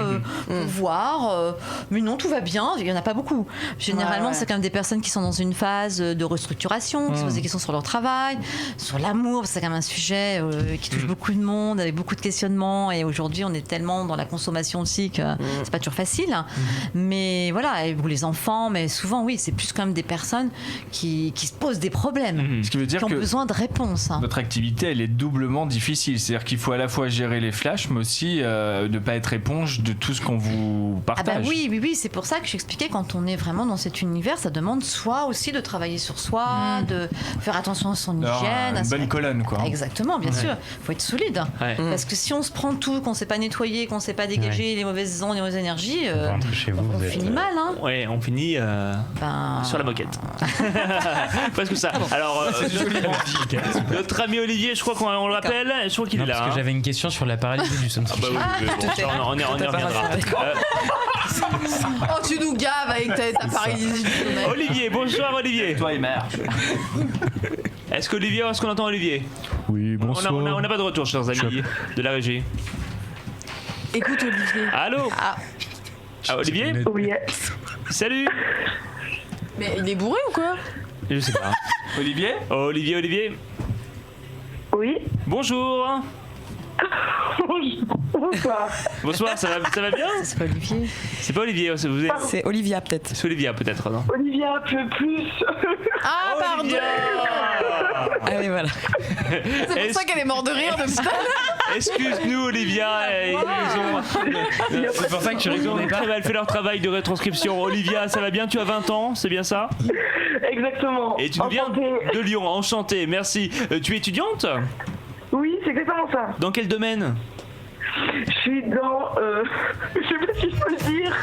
Speaker 7: pour voir, mais non, tout va bien. Il n'y en a pas beaucoup. Généralement, c'est quand même des personnes qui sont dans une phase de restructuration, qui se posent des questions sur leur travail, sur l'amour, c'est quand même un sujet qui touche beaucoup de monde, avec beaucoup de questionnements. Et aujourd'hui, on est tellement dans la consommation aussi que c'est pas toujours facile. Mais voilà, et pour les enfants, mais souvent, oui, c'est plus quand même des personnes qui se posent des problèmes,
Speaker 4: Ce qui veut dire
Speaker 7: qui ont besoin de réponses.
Speaker 4: Votre activité, elle est doublement difficile. C'est-à-dire qu'il faut à la fois gérer les flashs, mais aussi ne pas être éponge de tout ce qu'on vous partage.
Speaker 7: Ah bah oui, c'est pour ça que j'expliquais, quand on est vraiment dans cet univers, ça demande soit aussi de travailler sur soi, de faire attention à son hygiène.
Speaker 4: Une bonne colonne, quoi.
Speaker 7: Exactement, bien sûr. Il faut être solide. Parce que si on se prend tout, qu'on ne sait pas nettoyer, qu'on ne sait pas dégager les mauvaises ondes, les mauvaises énergies, on finit mal.
Speaker 2: Ouais, on finit sur la moquette. Presque ça. Alors, notre ami Olivier, je crois qu'on le rappelle, je crois qu'il est là.
Speaker 6: Parce que j'avais une question sur la paralysie du sommeil.
Speaker 2: On y reviendra.
Speaker 3: Oh, tu nous gaves avec ta paralysie du sommeil.
Speaker 2: Olivier, bonsoir Olivier.
Speaker 4: Toi et mère.
Speaker 2: Est-ce qu'on entend Olivier?
Speaker 11: Oui, bonsoir.
Speaker 2: On n'a pas de retour, chers amis de la régie.
Speaker 3: Écoute Olivier.
Speaker 2: Allô? Olivier?
Speaker 10: Oui.
Speaker 2: Salut.
Speaker 3: Mais il est bourré ou quoi?
Speaker 2: Je sais pas.
Speaker 4: Olivier?
Speaker 2: Olivier.
Speaker 10: Oui.
Speaker 2: Bonjour. Bonsoir, ça va bien?
Speaker 5: C'est pas Olivier.
Speaker 2: C'est pas Olivier,
Speaker 5: c'est Olivia peut-être.
Speaker 2: C'est Olivia peut-être, non?
Speaker 10: Olivia, un peu plus.
Speaker 3: Ah, pardon.
Speaker 5: Allez, voilà.
Speaker 3: C'est pour ça qu'elle est morte de rire depuis tout à l'heure.
Speaker 2: Excuse-nous Olivia,
Speaker 6: C'est pour ça que tu rigoles pas.
Speaker 2: Elle fait leur travail de retranscription. Olivia, ça va bien? Tu as 20 ans, c'est bien ça?
Speaker 10: Exactement.
Speaker 2: Et tu viens de Lyon, enchantée, merci. Tu es étudiante?
Speaker 10: Oui, c'est exactement ça.
Speaker 2: Dans quel domaine?
Speaker 10: Je suis dans... je sais pas si je peux le dire.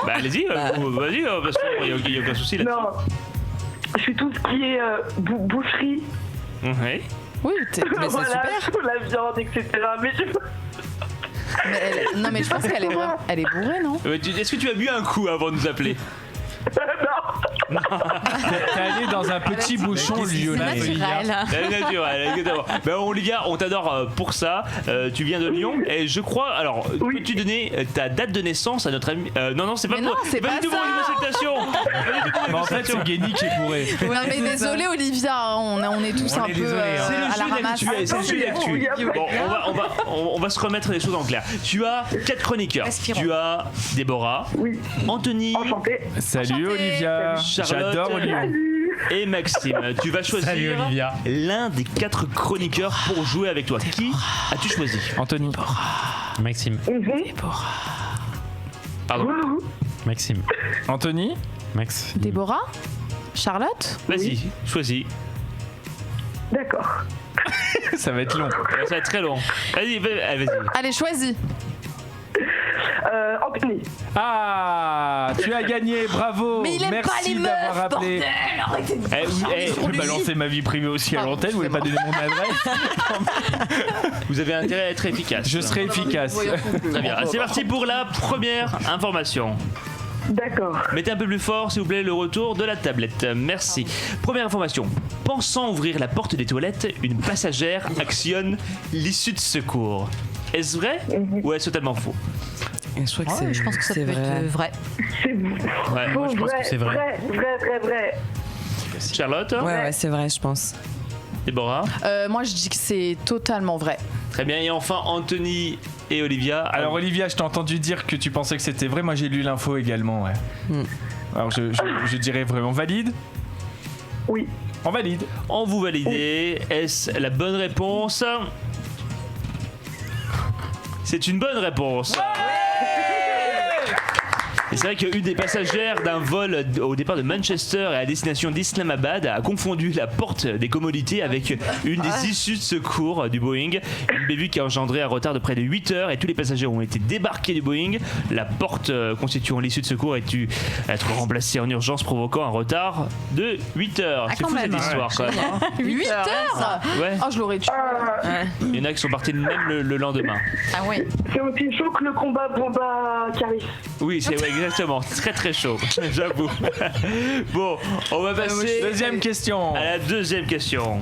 Speaker 2: Bah allez-y, vas-y, parce qu'il n'y a aucun souci là-dessus.
Speaker 10: Non, je suis tout ce qui est boucherie.
Speaker 2: Ouais.
Speaker 3: Oui, mais
Speaker 10: voilà,
Speaker 3: c'est super.
Speaker 10: sur la viande, etc. Mais
Speaker 3: Non, mais je pense qu'elle est bourrée, non?
Speaker 2: Est-ce que tu as bu un coup avant de nous appeler?
Speaker 4: T'es allé dans un petit bouchon lyonnais.
Speaker 2: Naturel, exactement. Ben, Olivia, on t'adore pour ça. Tu viens de Lyon et je crois. Alors, peux-tu donner ta date de naissance à notre ami Non, c'est pas
Speaker 3: Mais non, c'est pas
Speaker 2: du tout
Speaker 3: ça.
Speaker 2: pour l'acceptation.
Speaker 4: Mais en fait, c'est Guény qui est bourré.
Speaker 3: Non mais désolé Olivia, on est tous un peu
Speaker 2: C'est le
Speaker 3: à la
Speaker 2: jeu
Speaker 3: ramasse.
Speaker 2: d'actu. C'est le jeu d'actu. Bon, on va se remettre les choses en clair. Tu as 4 chroniqueurs. Tu as Déborah, Anthony,
Speaker 4: Salut Olivia.
Speaker 2: Charlotte
Speaker 4: J'adore Olivia.
Speaker 2: et Maxime. Tu vas choisir l'un des 4 chroniqueurs pour jouer avec toi. Qui as-tu choisi?
Speaker 4: Anthony.
Speaker 6: Maxime.
Speaker 2: Pardon.
Speaker 6: Maxime.
Speaker 4: Anthony.
Speaker 6: Max.
Speaker 3: Déborah, Charlotte.
Speaker 2: Vas-y, choisis.
Speaker 10: D'accord.
Speaker 4: Ça va être long.
Speaker 2: Ça va être très long. Vas-y.
Speaker 3: Allez, choisis.
Speaker 10: Anthony.
Speaker 4: Ah, tu as gagné, bravo.
Speaker 3: Mais il aime
Speaker 4: Merci
Speaker 3: pas les
Speaker 4: d'avoir
Speaker 3: meufs,
Speaker 4: appelé.
Speaker 3: bordel. Arrêtez de
Speaker 4: Je vais balancer ma vie privée aussi à l'antenne, vous voulez pas donner mon adresse?
Speaker 2: Vous avez intérêt à être efficace.
Speaker 4: Je serai efficace.
Speaker 2: Très bien. C'est parti pour la première information.
Speaker 10: D'accord.
Speaker 2: Mettez un peu plus fort, s'il vous plaît, le retour de la tablette. Merci. Première information. Pensant ouvrir la porte des toilettes, une passagère actionne l'issue de secours. Est-ce vrai ou est-ce totalement faux?
Speaker 5: Je crois que
Speaker 7: Je pense que ça peut
Speaker 5: vrai.
Speaker 7: être vrai.
Speaker 10: C'est
Speaker 2: Ouais,
Speaker 6: moi, je pense que c'est vrai.
Speaker 10: Vrai.
Speaker 2: Charlotte?
Speaker 5: Ouais, c'est vrai, je pense.
Speaker 2: Déborah?
Speaker 3: Moi je dis que c'est totalement vrai.
Speaker 2: Très bien. Et enfin, Anthony et Olivia.
Speaker 4: Alors Olivia, je t'ai entendu dire que tu pensais que c'était vrai. Moi, j'ai lu l'info également. Ouais. Alors je dirais vraiment valide.
Speaker 10: Oui.
Speaker 4: On valide.
Speaker 2: On vous validez. Est-ce la bonne réponse? C'est une bonne réponse. Et c'est vrai qu'une des passagères d'un vol au départ de Manchester et à destination d'Islamabad a confondu la porte des commodités avec une des issues de secours du Boeing. Une bévue qui a engendré un retard de près de 8 heures et tous les passagers ont été débarqués du Boeing. La porte constituant l'issue de secours a dû être remplacée en urgence, provoquant un retard de 8 heures. C'est fou cette histoire quand même.
Speaker 3: 8 heures.
Speaker 2: Ouais.
Speaker 3: Oh, je l'aurais tué.
Speaker 2: Il y en a qui sont partis même le lendemain.
Speaker 7: Ah oui.
Speaker 10: C'est aussi chaud que le combat Bomba-Caris.
Speaker 2: Oui, c'est exactement. Très très chaud, j'avoue. Bon, on va passer
Speaker 4: Deuxième question.
Speaker 2: à la deuxième question.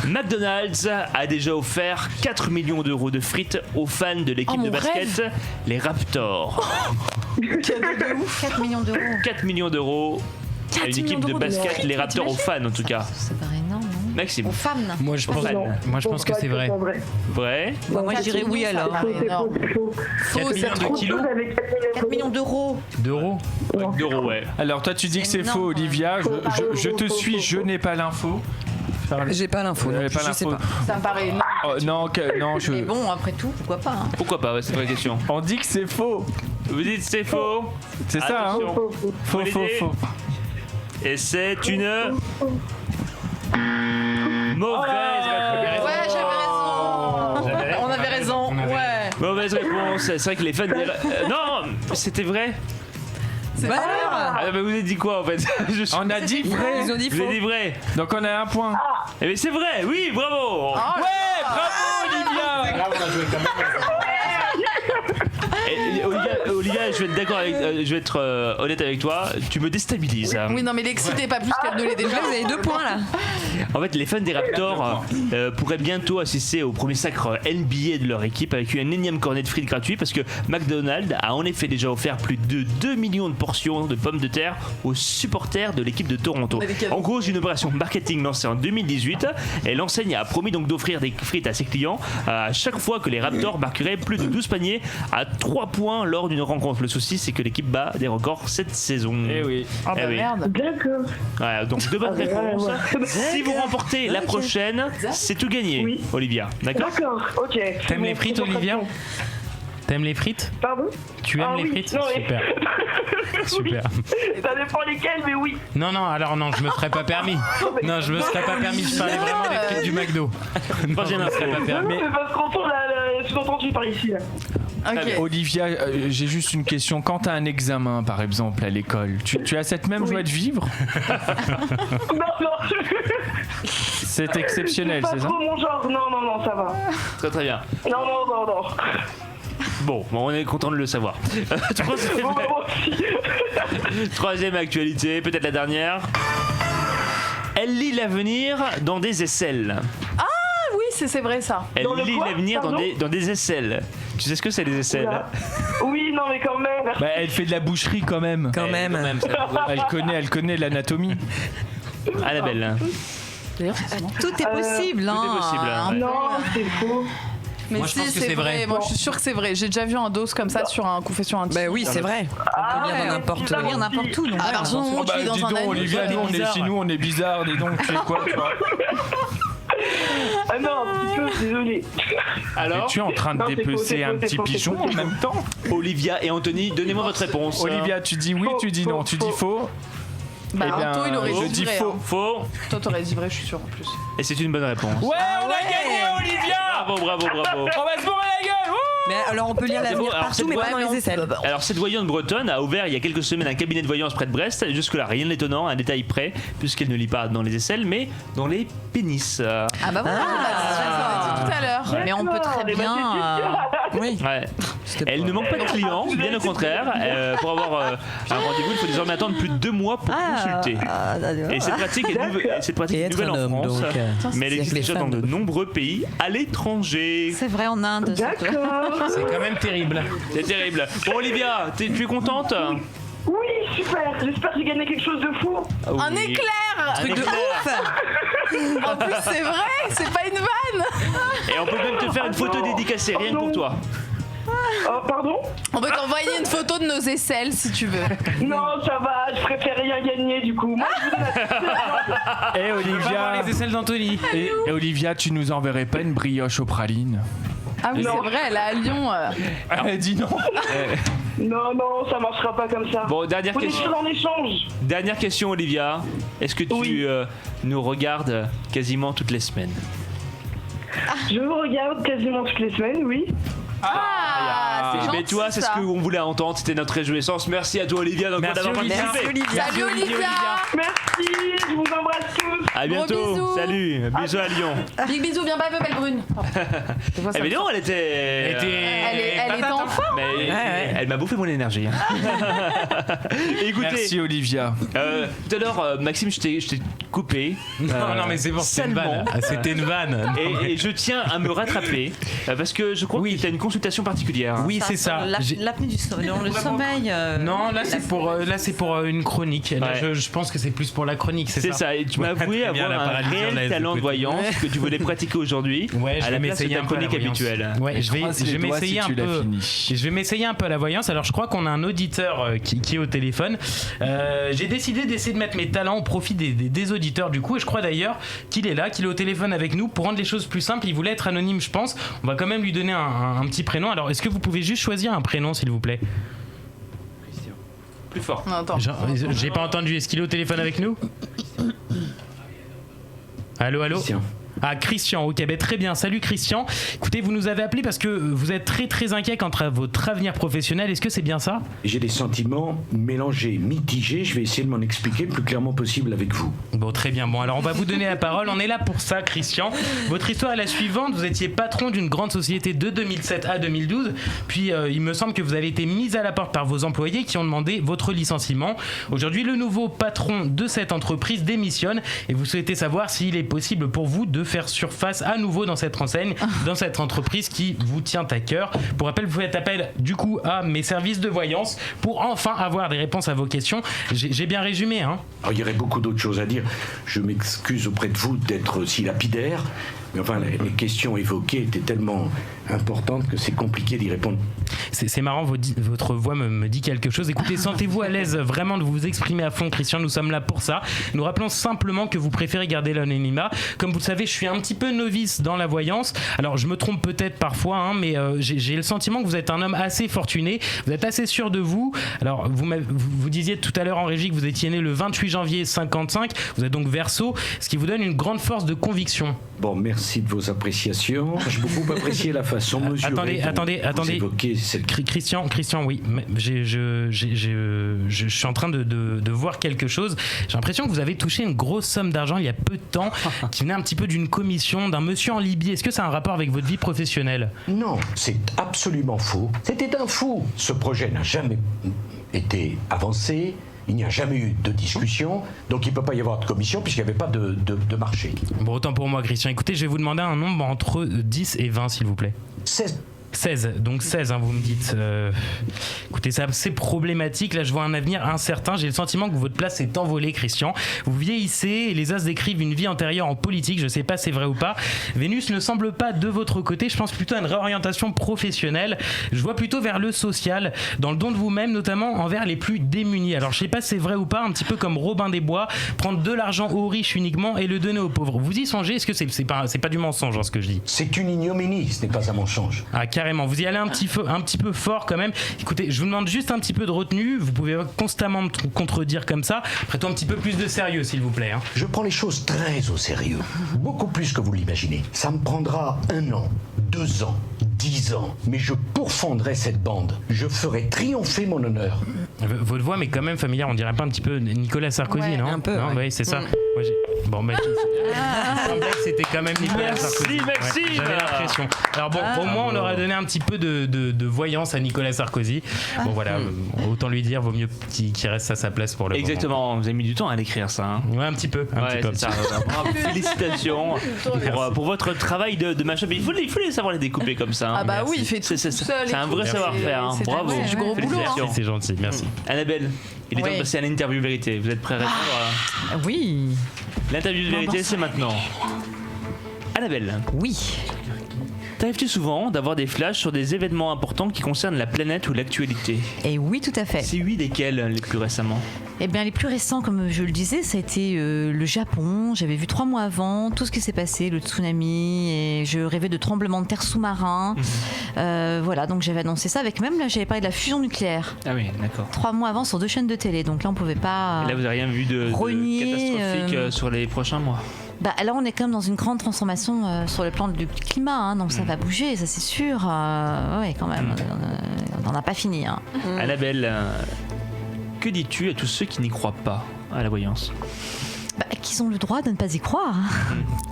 Speaker 2: McDonald's a déjà offert 4 millions d'euros de frites aux fans de l'équipe de basket, les Raptors.
Speaker 7: 4 millions d'euros.
Speaker 2: 4 millions d'euros à une équipe de basket, les Raptors, aux fans en tout cas.
Speaker 7: Ça paraît énorme, non?
Speaker 2: Maxime.
Speaker 7: Aux femmes.
Speaker 6: Moi, je pense que c'est vrai.
Speaker 2: Vrai.
Speaker 7: Bah, moi, je dirais oui alors.
Speaker 3: Faux,
Speaker 6: 4 millions de kilos
Speaker 7: 4 millions d'euros.
Speaker 6: D'euros
Speaker 2: D'euros, ouais.
Speaker 4: Alors toi, tu dis que c'est
Speaker 7: Non.
Speaker 4: faux, Olivia. Je te suis. Je n'ai pas l'info.
Speaker 5: J'ai pas l'info.
Speaker 4: J'avais
Speaker 5: donc
Speaker 4: pas
Speaker 5: je sais
Speaker 4: l'info.
Speaker 5: pas.
Speaker 3: Ça me paraît énorme.
Speaker 4: Oh, non,
Speaker 7: Mais bon, après tout, pourquoi pas hein.
Speaker 2: Pourquoi pas, ouais, c'est pas la question.
Speaker 4: On dit que c'est faux.
Speaker 2: Vous dites c'est faux.
Speaker 4: C'est ça, hein?
Speaker 2: Attention.
Speaker 4: Faux.
Speaker 2: Et c'est une mauvaise réponse.
Speaker 3: Ouais, j'avais raison. On avait raison. Ouais.
Speaker 2: Mauvaise réponse. C'est vrai que les fans des... non, c'était vrai.
Speaker 3: C'est pas
Speaker 2: Ah, mais vous avez dit quoi en fait?
Speaker 4: On a dit vrai.
Speaker 5: Ils ont dit
Speaker 2: Vous
Speaker 5: faux.
Speaker 2: avez dit vrai.
Speaker 4: Donc on a un point.
Speaker 2: Eh mais c'est vrai, oui, bravo.
Speaker 4: Ouais, bravo Olivia.
Speaker 2: Et, Olivia, je vais être d'accord avec, je vais être honnête avec toi. Tu me déstabilises.
Speaker 3: Oui, non, mais l'excitez pas plus qu'elle ne l'est
Speaker 5: Donc
Speaker 3: déjà.
Speaker 5: là, vous avez 2 points là.
Speaker 2: En fait, les fans des Raptors pourraient bientôt assister au premier sacre NBA de leur équipe avec un énième cornet de frites gratuit parce que McDonald's a en effet déjà offert plus de 2 millions de portions de pommes de terre aux supporters de l'équipe de Toronto. En cause d'une opération marketing lancée en 2018, et l'enseigne a promis donc d'offrir des frites à ses clients à chaque fois que les Raptors marqueraient plus de 12 paniers à 3 points lors d'une rencontre. Le souci, c'est que l'équipe bat des records cette saison.
Speaker 4: Eh oui.
Speaker 3: Oh bah
Speaker 2: Eh oui.
Speaker 3: merde.
Speaker 10: D'accord.
Speaker 2: Ouais, donc deux bonnes réponses. Si vous remportez la prochaine, c'est tout gagné,
Speaker 10: Oui.
Speaker 2: Olivia. D'accord?
Speaker 10: D'accord, ok.
Speaker 6: T'aimes les frites, Olivia? T'aimes les frites?
Speaker 10: Pardon?
Speaker 6: Tu aimes
Speaker 10: Ah
Speaker 6: les
Speaker 10: oui,
Speaker 6: frites?
Speaker 10: non, mais-
Speaker 6: Super. Super.
Speaker 10: Ça dépend lesquels, mais oui.
Speaker 6: Non, alors non, je me serais pas permis. Non, je me serais pas permis. Je parlais vraiment des frites du McDo. Non,
Speaker 2: Troisième
Speaker 6: je me serais
Speaker 2: info.
Speaker 6: pas permis.
Speaker 10: C'est parce qu'on entend la sous-entendu par ici, là.
Speaker 3: Ok.
Speaker 4: Olivia, j'ai juste une question. Quand t'as un examen, par exemple, à l'école, tu as cette même joie de vivre?
Speaker 10: Non,
Speaker 4: C'est exceptionnel,
Speaker 10: pas
Speaker 4: c'est ça?
Speaker 10: trop mon genre. Non, ça va.
Speaker 2: Très très bien.
Speaker 10: Non.
Speaker 2: Bon, on est content de le savoir. Troisième actualité, peut-être la dernière. Elle lit l'avenir dans des aisselles.
Speaker 3: Ah oui, c'est vrai ça.
Speaker 2: Elle lit l'avenir dans des aisselles. Tu sais ce que c'est les aisselles?
Speaker 10: Oui, non, mais quand même.
Speaker 4: Bah, elle fait de la boucherie quand même. Elle connaît l'anatomie.
Speaker 2: Annabelle.
Speaker 7: Tout est possible.
Speaker 2: Tout est possible.
Speaker 10: Non, c'est faux.
Speaker 3: Mais
Speaker 6: moi, je pense que c'est vrai.
Speaker 3: Moi, je suis sûre que c'est vrai. J'ai déjà vu un dos comme ça sur un confession intime.
Speaker 5: Bah oui, c'est vrai. On peut lire dans n'importe
Speaker 7: On peut lire n'importe où.
Speaker 3: Ah, pardon,
Speaker 4: Bah,
Speaker 3: tu es dans
Speaker 4: dis
Speaker 3: un
Speaker 4: donc,
Speaker 3: anus.
Speaker 4: Olivia, chez nous, on est bizarre. Dis donc, tu sais quoi, toi?
Speaker 10: Ah non, un petit peu, désolé.
Speaker 2: Alors,
Speaker 4: es-tu en train de dépecer un petit pigeon en même temps?
Speaker 2: Olivia et Anthony, donnez-moi votre réponse.
Speaker 4: Olivia, tu dis oui, tu dis non, tu dis faux.
Speaker 3: Bah,
Speaker 4: Eh bien,
Speaker 3: Anto, il aurait
Speaker 4: je
Speaker 3: dit
Speaker 4: dis
Speaker 3: vrai.
Speaker 4: faux.
Speaker 3: Hein.
Speaker 2: Faux.
Speaker 3: Toi, t'aurais dit vrai, je suis sûre en plus.
Speaker 2: Et c'est une bonne réponse.
Speaker 4: Ouais, on a gagné, Olivia!
Speaker 2: Bravo.
Speaker 4: On va se bourrer la gueule!
Speaker 5: Mais alors on peut lire l'avenir
Speaker 2: Alors,
Speaker 5: partout, mais pas dans les aisselles.
Speaker 2: Alors cette voyante bretonne a ouvert il y a quelques semaines un cabinet de voyance près de Brest. Jusque-là, rien de l'étonnant, un détail près, puisqu'elle ne lit pas dans les aisselles, mais dans les pénis.
Speaker 3: Ah bah voilà, c'est ça, on a dit tout à l'heure.
Speaker 7: Mais on peut très bien.
Speaker 5: Oui.
Speaker 2: Ouais. Elle ne manque pas de clients, bien au contraire. Pour avoir un rendez-vous, il faut désormais attendre plus de 2 mois pour consulter. Et cette pratique est nouvelle en France, mais elle existe déjà dans de nombreux pays à l'étranger.
Speaker 7: C'est vrai, en Inde.
Speaker 10: D'accord.
Speaker 6: C'est quand même terrible.
Speaker 2: C'est terrible. Bon, Olivia, tu es contente?
Speaker 10: Oui, super. J'espère que j'ai gagné quelque chose de fou.
Speaker 3: Un éclair.
Speaker 2: Truc de ouf.
Speaker 3: En plus, c'est vrai, c'est pas une vanne.
Speaker 2: Et on peut même te faire une photo dédicacée, rien que pour toi.
Speaker 10: Oh, pardon?
Speaker 3: On peut t'envoyer une photo de nos aisselles si tu veux.
Speaker 10: Non, ça va, je préfère rien gagner du coup. Moi, je vous donne
Speaker 4: Et Olivia,
Speaker 6: Les aisselles d'Anthony.
Speaker 4: et Olivia, tu nous enverrais pas une brioche aux pralines?
Speaker 3: Ah oui, c'est vrai, là à Lyon.
Speaker 4: Elle dit non.
Speaker 10: Non, ça marchera pas comme ça.
Speaker 2: Bon, dernière
Speaker 10: Faut des
Speaker 2: question.
Speaker 10: choses en échange.
Speaker 2: Dernière question, Olivia. Est-ce que tu nous regardes quasiment toutes les semaines?
Speaker 10: Je vous regarde quasiment toutes les semaines, oui.
Speaker 3: Ah, c'est
Speaker 2: Mais
Speaker 3: gentil,
Speaker 2: tu vois, c'est ce
Speaker 3: ça.
Speaker 2: qu'on voulait entendre, c'était notre réjouissance. Merci à toi, Olivia, d'avoir participé.
Speaker 3: Salut Olivia.
Speaker 10: Merci, je vous embrasse tous.
Speaker 2: À bientôt.
Speaker 3: bisous.
Speaker 2: Salut. Bisous à Lyon.
Speaker 3: Big bisous, viens pas, belle brune.
Speaker 2: Eh mais non, elle était.
Speaker 3: Elle était en forme.
Speaker 2: Mais elle m'a bouffé mon énergie. Écoutez,
Speaker 4: Merci Olivia.
Speaker 2: tout à l'heure, Maxime, je t'ai coupé.
Speaker 6: Non, mais c'est bon, c'était une vanne. C'était une vanne.
Speaker 2: Et je tiens à me rattraper parce que je crois que tu as une consultation particulière.
Speaker 6: Oui, c'est ça.
Speaker 7: L'apnée du sommeil. Le sommeil.
Speaker 6: Non, là c'est pour une chronique. Là, je pense que c'est plus pour la chronique, c'est ça.
Speaker 2: C'est ça. Et tu m'as avoué avoir un réel talent de voyance que tu voulais pratiquer aujourd'hui.
Speaker 6: Ouais, je
Speaker 2: à
Speaker 6: vais
Speaker 2: la place de
Speaker 6: m'essayer
Speaker 2: ta
Speaker 6: un peu à la
Speaker 2: chronique
Speaker 6: voyance.
Speaker 2: habituelle.
Speaker 6: Ouais, je vais m'essayer un peu. Je vais m'essayer un peu à la voyance. Alors, je crois qu'on a un auditeur qui est au téléphone. J'ai décidé d'essayer de mettre mes talents au profit des auditeurs du coup, et je crois d'ailleurs qu'il est là, qu'il est au téléphone avec nous pour rendre les choses plus simples. Il voulait être anonyme, je pense. On va quand même lui donner un petit prénom. Alors, est-ce que vous pouvez juste choisir un prénom, s'il vous plaît?
Speaker 2: Christian. Plus fort.
Speaker 3: Non, attends.
Speaker 6: J'ai pas entendu. Est-ce qu'il est au téléphone avec nous? Allô?
Speaker 11: Christian.
Speaker 6: Ah, Christian, ok, ben très bien. Salut Christian. Écoutez, vous nous avez appelé parce que vous êtes très très inquiet quant à votre avenir professionnel. Est-ce que c'est bien ça?
Speaker 11: J'ai des sentiments mélangés, mitigés. Je vais essayer de m'en expliquer le plus clairement possible avec vous.
Speaker 6: Bon, très bien. Bon, alors on va vous donner la parole. On est là pour ça, Christian. Votre histoire est la suivante. Vous étiez patron d'une grande société de 2007 à 2012. Puis, il me semble que vous avez été mis à la porte par vos employés qui ont demandé votre licenciement. Aujourd'hui, le nouveau patron de cette entreprise démissionne et vous souhaitez savoir s'il est possible pour vous de faire surface à nouveau dans cette enseigne, dans cette entreprise qui vous tient à cœur. Pour rappel, vous faites appel du coup à mes services de voyance pour enfin avoir des réponses à vos questions. J'ai bien résumé, hein?
Speaker 11: Alors, il y aurait beaucoup d'autres choses à dire. Je m'excuse auprès de vous d'être si lapidaire. Mais enfin, les questions évoquées étaient tellement importantes que c'est compliqué d'y répondre.
Speaker 6: C'est marrant, votre voix me dit quelque chose. Écoutez, sentez-vous à l'aise vraiment de vous exprimer à fond, Christian. Nous sommes là pour ça. Nous rappelons simplement que vous préférez garder l'anonymat. Comme vous le savez, je suis un petit peu novice dans la voyance. Alors, je me trompe peut-être parfois, hein, mais j'ai le sentiment que vous êtes un homme assez fortuné. Vous êtes assez sûr de vous. Alors, vous disiez tout à l'heure en régie que vous étiez né le 28 janvier 55. Vous êtes donc Verseau, ce qui vous donne une grande force de conviction.
Speaker 11: Bon, merci de vos appréciations. J'ai beaucoup apprécié la façon mesurée
Speaker 6: Attendez.
Speaker 11: vous évoquez cette...
Speaker 6: Christian, oui, je suis en train de voir quelque chose. J'ai l'impression que vous avez touché une grosse somme d'argent il y a peu de temps, qui venait un petit peu d'une commission d'un monsieur en Libye. Est-ce que ça a un rapport avec votre vie professionnelle ?
Speaker 11: Non, c'est absolument faux. C'était un fou. Ce projet n'a jamais été avancé. Il n'y a jamais eu de discussion, donc il ne peut pas y avoir de commission puisqu'il n'y avait pas de marché.
Speaker 6: Bon, autant pour moi, Christian. Écoutez, je vais vous demander un nombre entre 10 et 20, s'il vous plaît. 16, donc 16, vous me dites. Écoutez, c'est assez problématique. Là, je vois un avenir incertain. J'ai le sentiment que votre place est envolée, Christian. Vous vieillissez et les as décrivent une vie antérieure en politique. Je ne sais pas si c'est vrai ou pas. Vénus ne semble pas de votre côté. Je pense plutôt à une réorientation professionnelle. Je vois plutôt vers le social, dans le don de vous-même, notamment envers les plus démunis. Alors, je ne sais pas si c'est vrai ou pas, un petit peu comme Robin des Bois, prendre de l'argent aux riches uniquement et le donner aux pauvres. Vous y songez ? Est-ce que c'est pas du mensonge, ce que je dis ?
Speaker 11: C'est une ignominie, ce n'est pas un mensonge.
Speaker 6: Ah, carrément, vous y allez un petit peu fort quand même. Écoutez, je vous demande juste un petit peu de retenue. Vous pouvez constamment me contredire comme ça. Prêtons un petit peu plus de sérieux, s'il vous plaît.
Speaker 11: Je prends les choses très au sérieux. Beaucoup plus que vous l'imaginez. Ça me prendra 1 an, 2 ans, 10 ans. Mais je pourfendrai cette bande. Je ferai triompher mon honneur.
Speaker 6: Votre voix m'est quand même familière. On dirait pas un petit peu Nicolas Sarkozy, non ?
Speaker 5: Un peu.
Speaker 6: Non, oui, c'est ça. Moi, bon, il semblait que c'était quand même Nicolas Sarkozy.
Speaker 2: Merci, Maxime.
Speaker 6: J'avais l'impression. Alors bon, au moins on aurait donné un petit peu de voyance à Nicolas Sarkozy. Bon voilà, autant lui dire, vaut mieux qu'il reste à sa place pour le moment.
Speaker 2: Exactement, vous avez mis du temps à l'écrire ça.
Speaker 6: Ouais, un petit peu.
Speaker 2: C'est ça. Félicitations pour votre travail de mashup. Il faut les savoir les découper comme ça.
Speaker 3: Ah bah oui, il fait tout seul.
Speaker 2: C'est un vrai savoir-faire. Bravo.
Speaker 3: C'est du gros boulot.
Speaker 6: C'est gentil, merci.
Speaker 2: Annabelle, il est temps de passer à l'interview vérité. Vous êtes prêts à répondre ?
Speaker 5: Oui.
Speaker 2: L'interview de vérité, c'est maintenant. Annabelle.
Speaker 5: Oui.
Speaker 2: T'arrives-tu souvent d'avoir des flashs sur des événements importants qui concernent la planète ou l'actualité ?
Speaker 7: Et oui, tout à fait.
Speaker 2: C'est oui, lesquels les plus récemment ?
Speaker 7: Eh bien, les plus récents, comme je le disais, ça a été le Japon. J'avais vu 3 mois avant tout ce qui s'est passé, le tsunami, et je rêvais de tremblements de terre sous-marins. Voilà, donc j'avais annoncé ça avec même, là, j'avais parlé de la fusion nucléaire.
Speaker 2: Ah oui, d'accord.
Speaker 7: 3 mois avant sur 2 chaînes de télé, donc là, on pouvait pas.
Speaker 2: Et là, vous n'avez rien vu de catastrophique sur les prochains mois ?
Speaker 7: Bah, là, on est quand même dans une grande transformation sur le plan du climat, donc ça va bouger, ça c'est sûr. Oui, quand même, on n'en a pas fini.
Speaker 2: Annabelle, que dis-tu à tous ceux qui n'y croient pas à la voyance ?
Speaker 7: Qu'ils ont le droit de ne pas y croire.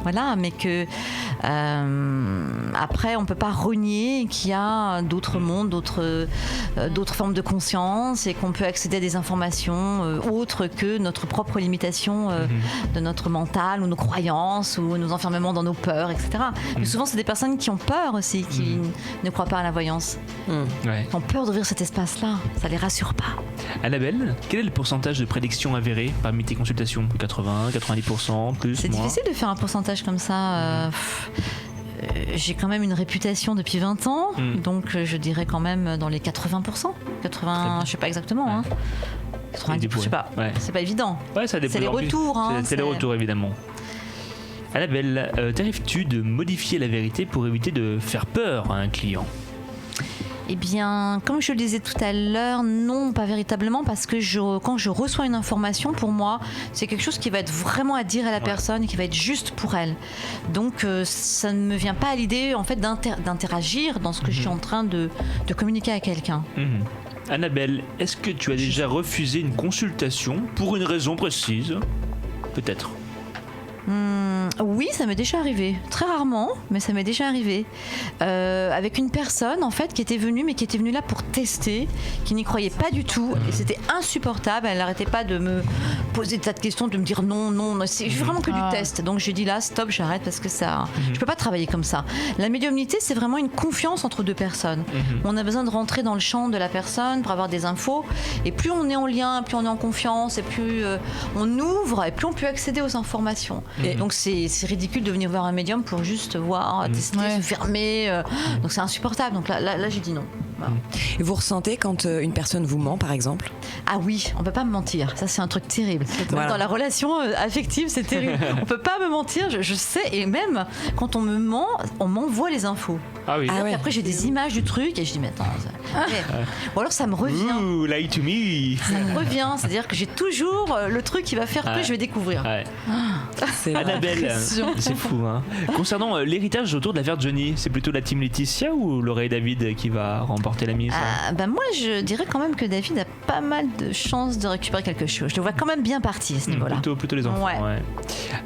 Speaker 7: Voilà, mais que après, on ne peut pas renier qu'il y a d'autres mondes, d'autres formes de conscience et qu'on peut accéder à des informations autres que notre propre limitation de notre mental ou nos croyances ou nos enfermements dans nos peurs, etc. Mais souvent, c'est des personnes qui ont peur aussi, qui ne croient pas à la voyance. Qui ont peur d'ouvrir cet espace-là. Ça ne les rassure pas.
Speaker 2: Annabelle, quel est le pourcentage de prédictions avérées parmi tes consultations ? 80, 90%, plus,
Speaker 7: C'est
Speaker 2: moins ?
Speaker 7: difficile de faire un pourcentage comme ça. J'ai quand même une réputation depuis 20 ans, donc je dirais quand même dans les 80%. 80, je sais pas exactement. 90%, je sais pas.
Speaker 2: Ouais.
Speaker 7: C'est pas évident.
Speaker 2: Ouais, ça dépend.
Speaker 7: C'est les retours.
Speaker 2: C'est les retours, évidemment. Annabelle, t'arrives-tu de modifier la vérité pour éviter de faire peur à un client ?
Speaker 7: Eh bien, comme je le disais tout à l'heure, non, pas véritablement, parce que quand je reçois une information, pour moi, c'est quelque chose qui va être vraiment à dire à la personne, qui va être juste pour elle. Donc, ça ne me vient pas à l'idée, en fait, d'interagir dans ce que je suis en train de communiquer à quelqu'un.
Speaker 2: Annabelle, est-ce que tu as déjà refusé une consultation pour une raison précise ? Peut-être.
Speaker 7: Oui, ça m'est déjà arrivé. Très rarement, mais ça m'est déjà arrivé. Avec une personne, en fait, qui était venue, mais qui était venue là pour tester, qui n'y croyait pas du tout. Et c'était insupportable. Elle n'arrêtait pas de me poser des tas de questions, de me dire non, c'est vraiment que du test. Donc, j'ai dit là, stop, j'arrête parce que ça. Je peux pas travailler comme ça. La médiumnité, c'est vraiment une confiance entre deux personnes. On a besoin de rentrer dans le champ de la personne pour avoir des infos. Et plus on est en lien, plus on est en confiance, et plus on ouvre, et plus on peut accéder aux informations. Et donc, c'est ridicule de venir voir un médium pour juste voir, tester, se fermer. Donc c'est insupportable. Donc là j'ai dit non. Voilà.
Speaker 5: Et vous ressentez quand une personne vous ment, par exemple ?
Speaker 7: Ah oui, on peut pas me mentir. Ça c'est un truc terrible. Voilà. Dans la relation affective, c'est terrible. On peut pas me mentir. Je sais. Et même quand on me ment, on m'envoie les infos.
Speaker 2: Ah oui.
Speaker 7: Après j'ai des images du truc et je dis mais attends. Ou alors ça me revient.
Speaker 2: Ooh, lie to me.
Speaker 7: Ça me revient. C'est-à-dire que j'ai toujours le truc qui va faire que je vais découvrir.
Speaker 5: C'est
Speaker 2: Annabelle, c'est fou. Concernant l'héritage autour de l'affaire Johnny, c'est plutôt la team Laetitia ou Laura et David qui va remporter ? porter la mise?
Speaker 7: Moi, je dirais quand même que David a pas mal de chances de récupérer quelque chose. Je le vois quand même bien parti à ce niveau-là.
Speaker 2: Plutôt les enfants. Ouais.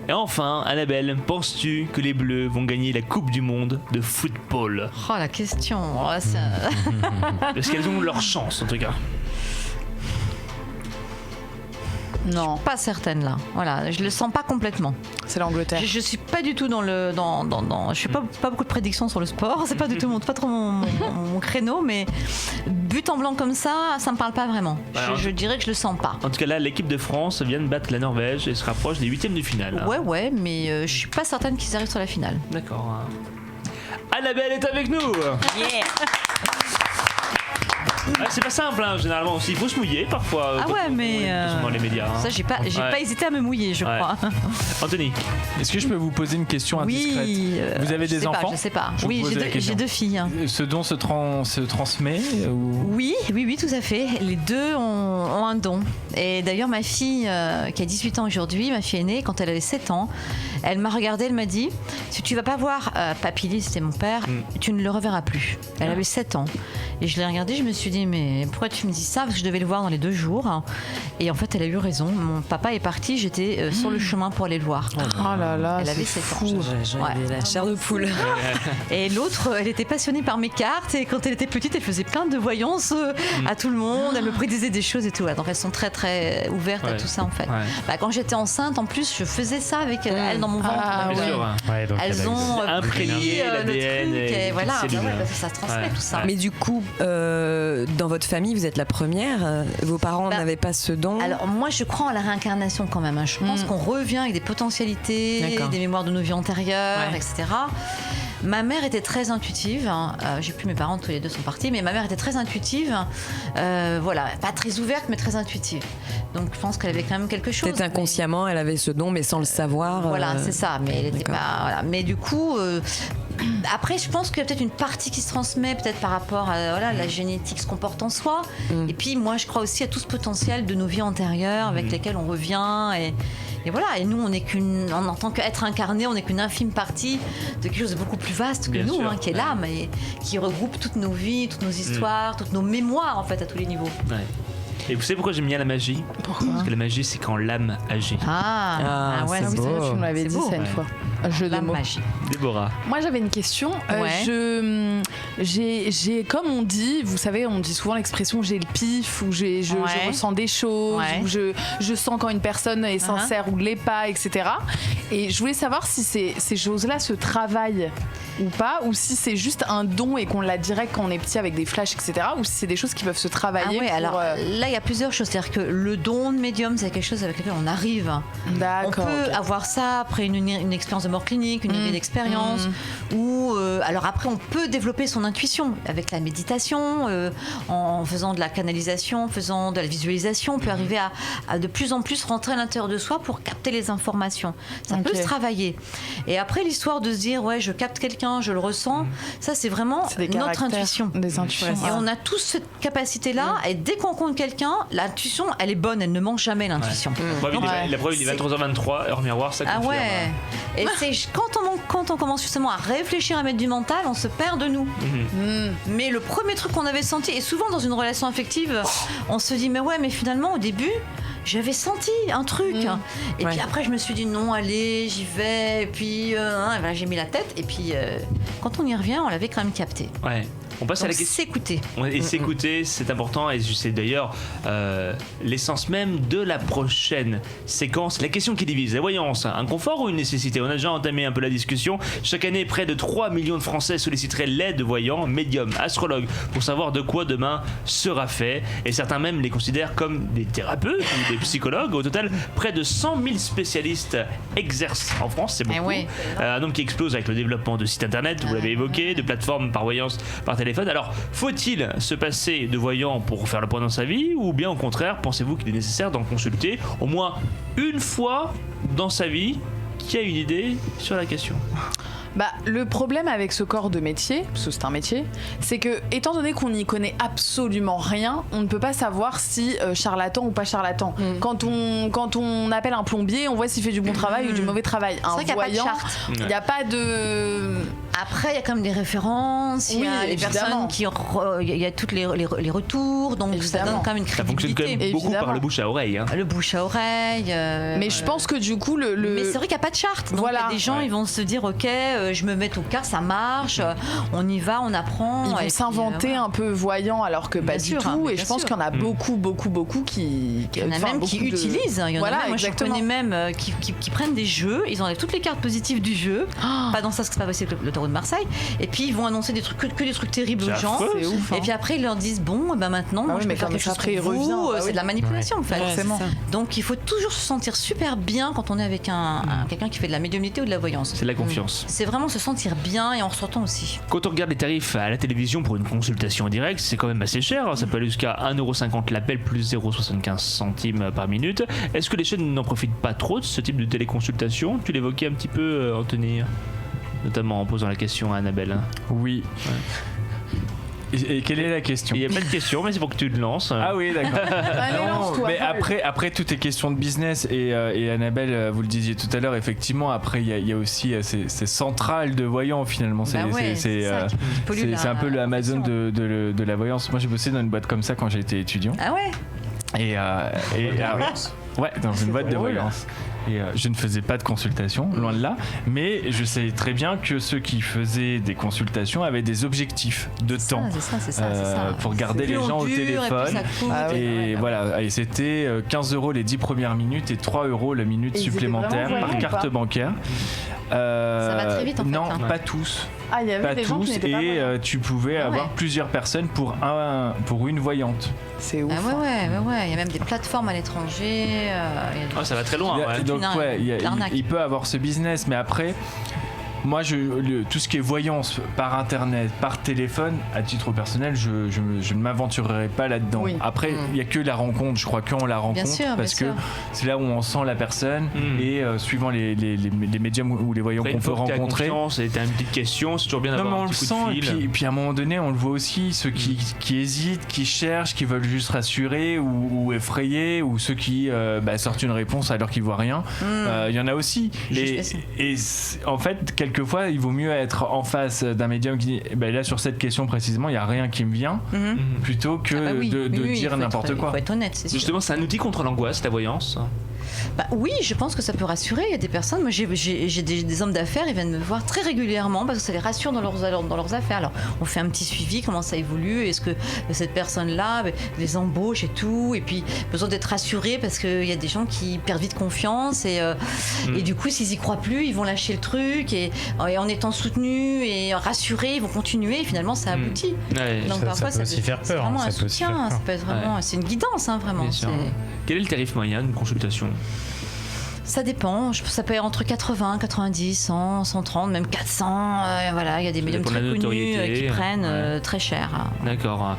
Speaker 2: Et enfin, Annabelle, penses-tu que les Bleus vont gagner la Coupe du Monde de football?
Speaker 7: Oh, la question.
Speaker 2: Est-ce qu'elles ont leur chance en tout cas?
Speaker 3: Non.
Speaker 7: Pas certaine là. Voilà, je le sens pas complètement.
Speaker 3: C'est l'Angleterre.
Speaker 7: Je suis pas du tout je fais pas beaucoup de prédictions sur le sport. C'est pas du tout pas trop mon créneau, mais but en blanc comme ça me parle pas vraiment. Je dirais que je le sens pas.
Speaker 2: En tout cas là, l'équipe de France vient de battre la Norvège et se rapproche des 8e de finale.
Speaker 7: Ouais, mais je suis pas certaine qu'ils arrivent sur la finale.
Speaker 2: D'accord. Annabelle est avec nous.
Speaker 7: Yeah.
Speaker 2: C'est pas simple, généralement aussi. Il faut se mouiller parfois.
Speaker 7: Mais
Speaker 2: dans les médias.
Speaker 7: Ça, j'ai pas hésité à me mouiller, je crois.
Speaker 2: Anthony,
Speaker 4: est-ce que je peux vous poser une question indiscrète? Vous avez des enfants?
Speaker 7: Je sais pas. Oui, j'ai 2 filles.
Speaker 4: Ce don se transmet
Speaker 7: Oui, tout à fait. Les deux ont un don. Et d'ailleurs, ma fille, qui a 18 ans aujourd'hui, ma fille aînée, quand elle avait 7 ans, elle m'a regardée, elle m'a dit, si tu vas pas voir Papy, c'était mon père, tu ne le reverras plus. Elle avait 7 ans. Et je l'ai regardée, je me suis dit, mais pourquoi tu me dis ça? Parce que je devais le voir dans les 2 jours. Et en fait, elle a eu raison. Mon papa est parti, j'étais sur le chemin pour aller le voir.
Speaker 3: Oh là là,
Speaker 7: elle avait 7 ans.
Speaker 5: J'avais la chair de poule.
Speaker 7: Et l'autre, elle était passionnée par mes cartes. Et quand elle était petite, elle faisait plein de voyances à tout le monde. Elle me prédisait des choses et tout. Donc elles sont très très ouvertes à tout ça en fait. Quand j'étais enceinte, en plus, je faisais ça avec elle dans mon ventre.
Speaker 2: Donc
Speaker 7: elles ont
Speaker 2: imprégné l'ADN
Speaker 7: et voilà, ça se transmet tout ça.
Speaker 5: Mais du coup, dans votre famille, vous êtes la première. Vos parents n'avaient pas ce don.
Speaker 7: Alors moi, je crois en la réincarnation quand même. Je pense qu'on revient avec des potentialités, des mémoires de nos vies antérieures, etc. Ma mère était très intuitive. J'ai plus mes parents, tous les deux sont partis, mais ma mère était très intuitive. Pas très ouverte, mais très intuitive. Donc je pense qu'elle avait quand même quelque chose.
Speaker 5: Peut-être inconsciemment, elle avait ce don, mais sans le savoir.
Speaker 7: Voilà, c'est ça. Mais elle était pas. Voilà. Mais du coup. Après, je pense qu'il y a peut-être une partie qui se transmet, peut-être par rapport à la génétique, ce qu'on porte en soi. Et puis, moi, je crois aussi à tout ce potentiel de nos vies antérieures avec lesquelles on revient. Et voilà. Et nous, en tant qu'être incarné, on n'est qu'une infime partie de quelque chose de beaucoup plus vaste que nous, qui est l'âme et qui regroupe toutes nos vies, toutes nos histoires, toutes nos mémoires, en fait, à tous les niveaux.
Speaker 2: Et vous savez pourquoi j'aime bien la magie?
Speaker 3: Pourquoi?
Speaker 2: Parce que la magie, c'est quand l'âme agit.
Speaker 3: C'est beau. Tu me l'avais dit ça une fois. Jeu de mots.
Speaker 7: Magie.
Speaker 2: Déborah.
Speaker 3: Moi, j'avais une question. J'ai, comme on dit, vous savez, on dit souvent l'expression j'ai le pif, ou je ressens des choses, ou je sens quand une personne est sincère ou l'est pas, etc. Et je voulais savoir si ces choses-là se travaillent ou pas, ou si c'est juste un don et qu'on l'a direct quand on est petit avec des flashs, etc. Ou si c'est des choses qui peuvent se travailler.
Speaker 7: Alors là, il y a plusieurs choses. C'est-à-dire que le don de médium, c'est quelque chose avec lequel on arrive.
Speaker 3: D'accord.
Speaker 7: On peut avoir ça après une expérience de mort clinique, une vie d'expérience, ou alors après, on peut développer son intuition avec la méditation, en faisant de la canalisation, en faisant de la visualisation. On peut arriver à de plus en plus rentrer à l'intérieur de soi pour capter les informations. Ça peut se travailler. Et après, l'histoire de se dire, je capte quelqu'un, je le ressens, ça c'est vraiment notre intuition.
Speaker 3: Des intuitions.
Speaker 7: Et on a tous cette capacité-là, et dès qu'on compte quelqu'un, l'intuition, elle est bonne, elle ne manque jamais, l'intuition.
Speaker 2: La preuve, il est 23h23, heure miroir, ça confirme.
Speaker 7: Et c'est quand on commence justement à réfléchir, à mettre du mental, on se perd de nous. Mais le premier truc qu'on avait senti, et souvent dans une relation affective, on se dit, mais finalement, au début, j'avais senti un truc. Et puis après, je me suis dit, non, allez, j'y vais. Et puis, j'ai mis la tête. Et puis, quand on y revient, on l'avait quand même capté.
Speaker 2: On passe à la question.
Speaker 7: S'écouter.
Speaker 2: Et s'écouter, c'est important. Et c'est d'ailleurs l'essence même de la prochaine séquence. La question qui divise. La voyance, un confort ou une nécessité? On a déjà entamé un peu la discussion. Chaque année, près de 3 millions de Français solliciteraient l'aide de voyants, médiums, astrologues, pour savoir de quoi demain sera fait. Et certains même les considèrent comme des thérapeutes ou des psychologues. Au total, près de 100 000 spécialistes exercent en France. C'est beaucoup. Un nombre qui explose avec le développement de sites internet, vous l'avez évoqué, de plateformes par voyance, par téléphone. Alors, faut-il se passer de voyant pour faire le point dans sa vie, ou bien au contraire, pensez-vous qu'il est nécessaire d'en consulter au moins une fois dans sa vie? Qui a une idée sur la question?
Speaker 3: Le problème avec ce corps de métier, parce que c'est un métier, c'est que étant donné qu'on n'y connaît absolument rien, on ne peut pas savoir si charlatan ou pas charlatan. Quand on appelle un plombier, on voit s'il fait du bon travail ou du mauvais travail. Un voyant, il n'y a pas de...
Speaker 7: Après, il y a quand même des références, il y a les personnes qui... Il y a tous les retours, donc ça donne quand même une crédibilité.
Speaker 2: Ça fonctionne quand même beaucoup par le bouche à oreille. Hein.
Speaker 7: Le bouche à oreille.
Speaker 3: Mais je pense que du coup,
Speaker 7: Mais c'est vrai qu'il n'y a pas de charte. Donc il y a des gens, ils vont se dire, ok, je me mets au quart, ça marche, on y va, on apprend.
Speaker 3: Ils vont s'inventer un peu voyant alors que pas du tout. Et je pense qu'il y en a beaucoup qui...
Speaker 7: Il y en a même qui utilisent. Il y en a même, moi je connais même qui prennent des jeux, ils enlèvent toutes les cartes positives du jeu. Pas dans ça, c'est pas possible le Tarot de Marseille. Et puis ils vont annoncer des trucs que des trucs terribles aux gens. Et puis après ils leur disent bon, maintenant moi je peux faire quelque chose pour vous. C'est de la manipulation en fait. Donc il faut toujours se sentir super bien quand on est avec quelqu'un qui fait de la médiumnité ou de la voyance.
Speaker 2: C'est de la confiance.
Speaker 7: C'est vraiment se sentir bien et en ressortant aussi.
Speaker 2: Quand on regarde les tarifs à la télévision pour une consultation en direct, c'est quand même assez cher. Ça peut aller jusqu'à 1,50€ l'appel plus 0,75 centimes par minute. Est-ce que les chaînes n'en profitent pas trop de ce type de téléconsultation? Tu l'évoquais un petit peu, Anthony, notamment en posant la question à Annabelle.
Speaker 4: Oui. Ouais. Et quelle est la question?
Speaker 2: Il n'y a pas de question, mais c'est pour que tu te lances.
Speaker 4: Ah oui, d'accord. Mais après, tout est question de business. Et Annabelle, vous le disiez tout à l'heure, effectivement, après, il y a aussi ces centrales de voyants, finalement. C'est un peu le Amazon de la voyance. Moi, j'ai bossé dans une boîte comme ça quand j'étais étudiant.
Speaker 7: Ah ouais?
Speaker 4: Ouais, dans une boîte de voyance. Et je ne faisais pas de consultation, loin de là, mais je savais très bien que ceux qui faisaient des consultations avaient des objectifs de temps pour garder les gens au téléphone. Et voilà, et c'était 15€ les 10 premières minutes et 3€ la minute supplémentaire par carte bancaire.
Speaker 7: Ça va très vite en fait.
Speaker 4: Non, pas tous.
Speaker 3: Il y avait des gens qui n'étaient pas voyants.
Speaker 4: Et tu pouvais avoir plusieurs personnes pour une voyante.
Speaker 3: C'est ouf.
Speaker 7: Il y a même des plateformes à l'étranger.
Speaker 2: Ça va très loin.
Speaker 4: Donc il peut avoir ce business, mais après, moi, tout ce qui est voyance par internet, par téléphone, à titre personnel, je ne m'aventurerai pas là-dedans. Oui. Après, il n'y a que la rencontre, je crois qu'on la rencontre, parce que c'est là où on sent la personne et suivant les médiums ou les voyants qu'on peut rencontrer.
Speaker 2: C'était une petite question, c'est toujours bien d'avoir un petit coup de fil.
Speaker 4: Et puis à un moment donné, on le voit aussi, ceux qui hésitent, qui cherchent, qui veulent juste rassurer ou effrayer, ou ceux qui sortent une réponse alors qu'ils ne voient rien. Il y en a aussi. Et en fait, quelquefois, il vaut mieux être en face d'un médium qui dit là, sur cette question précisément, il n'y a rien qui me vient, plutôt que de dire n'importe quoi.
Speaker 7: Il faut être honnête, c'est sûr.
Speaker 2: Justement, c'est un outil contre l'angoisse, la voyance.
Speaker 7: Oui, je pense que ça peut rassurer. Il y a des personnes, moi j'ai des hommes d'affaires, ils viennent me voir très régulièrement parce que ça les rassure dans leurs affaires. Alors on fait un petit suivi, comment ça évolue, est-ce que cette personne-là les embauche et tout, et puis besoin d'être rassuré parce qu'il y a des gens qui perdent vite confiance et du coup s'ils y croient plus, ils vont lâcher le truc et en étant soutenus et rassurés, ils vont continuer et finalement ça aboutit.
Speaker 6: Donc parfois ça peut aussi faire peur.
Speaker 7: C'est vraiment un soutien, ça peut être vraiment, c'est une guidance vraiment.
Speaker 2: Quel est le tarif moyen d'une consultation?
Speaker 7: Ça dépend, ça peut être entre 80, 90, 100, 130, même 400. Il y a des médiums très connus qui prennent très cher.
Speaker 2: D'accord.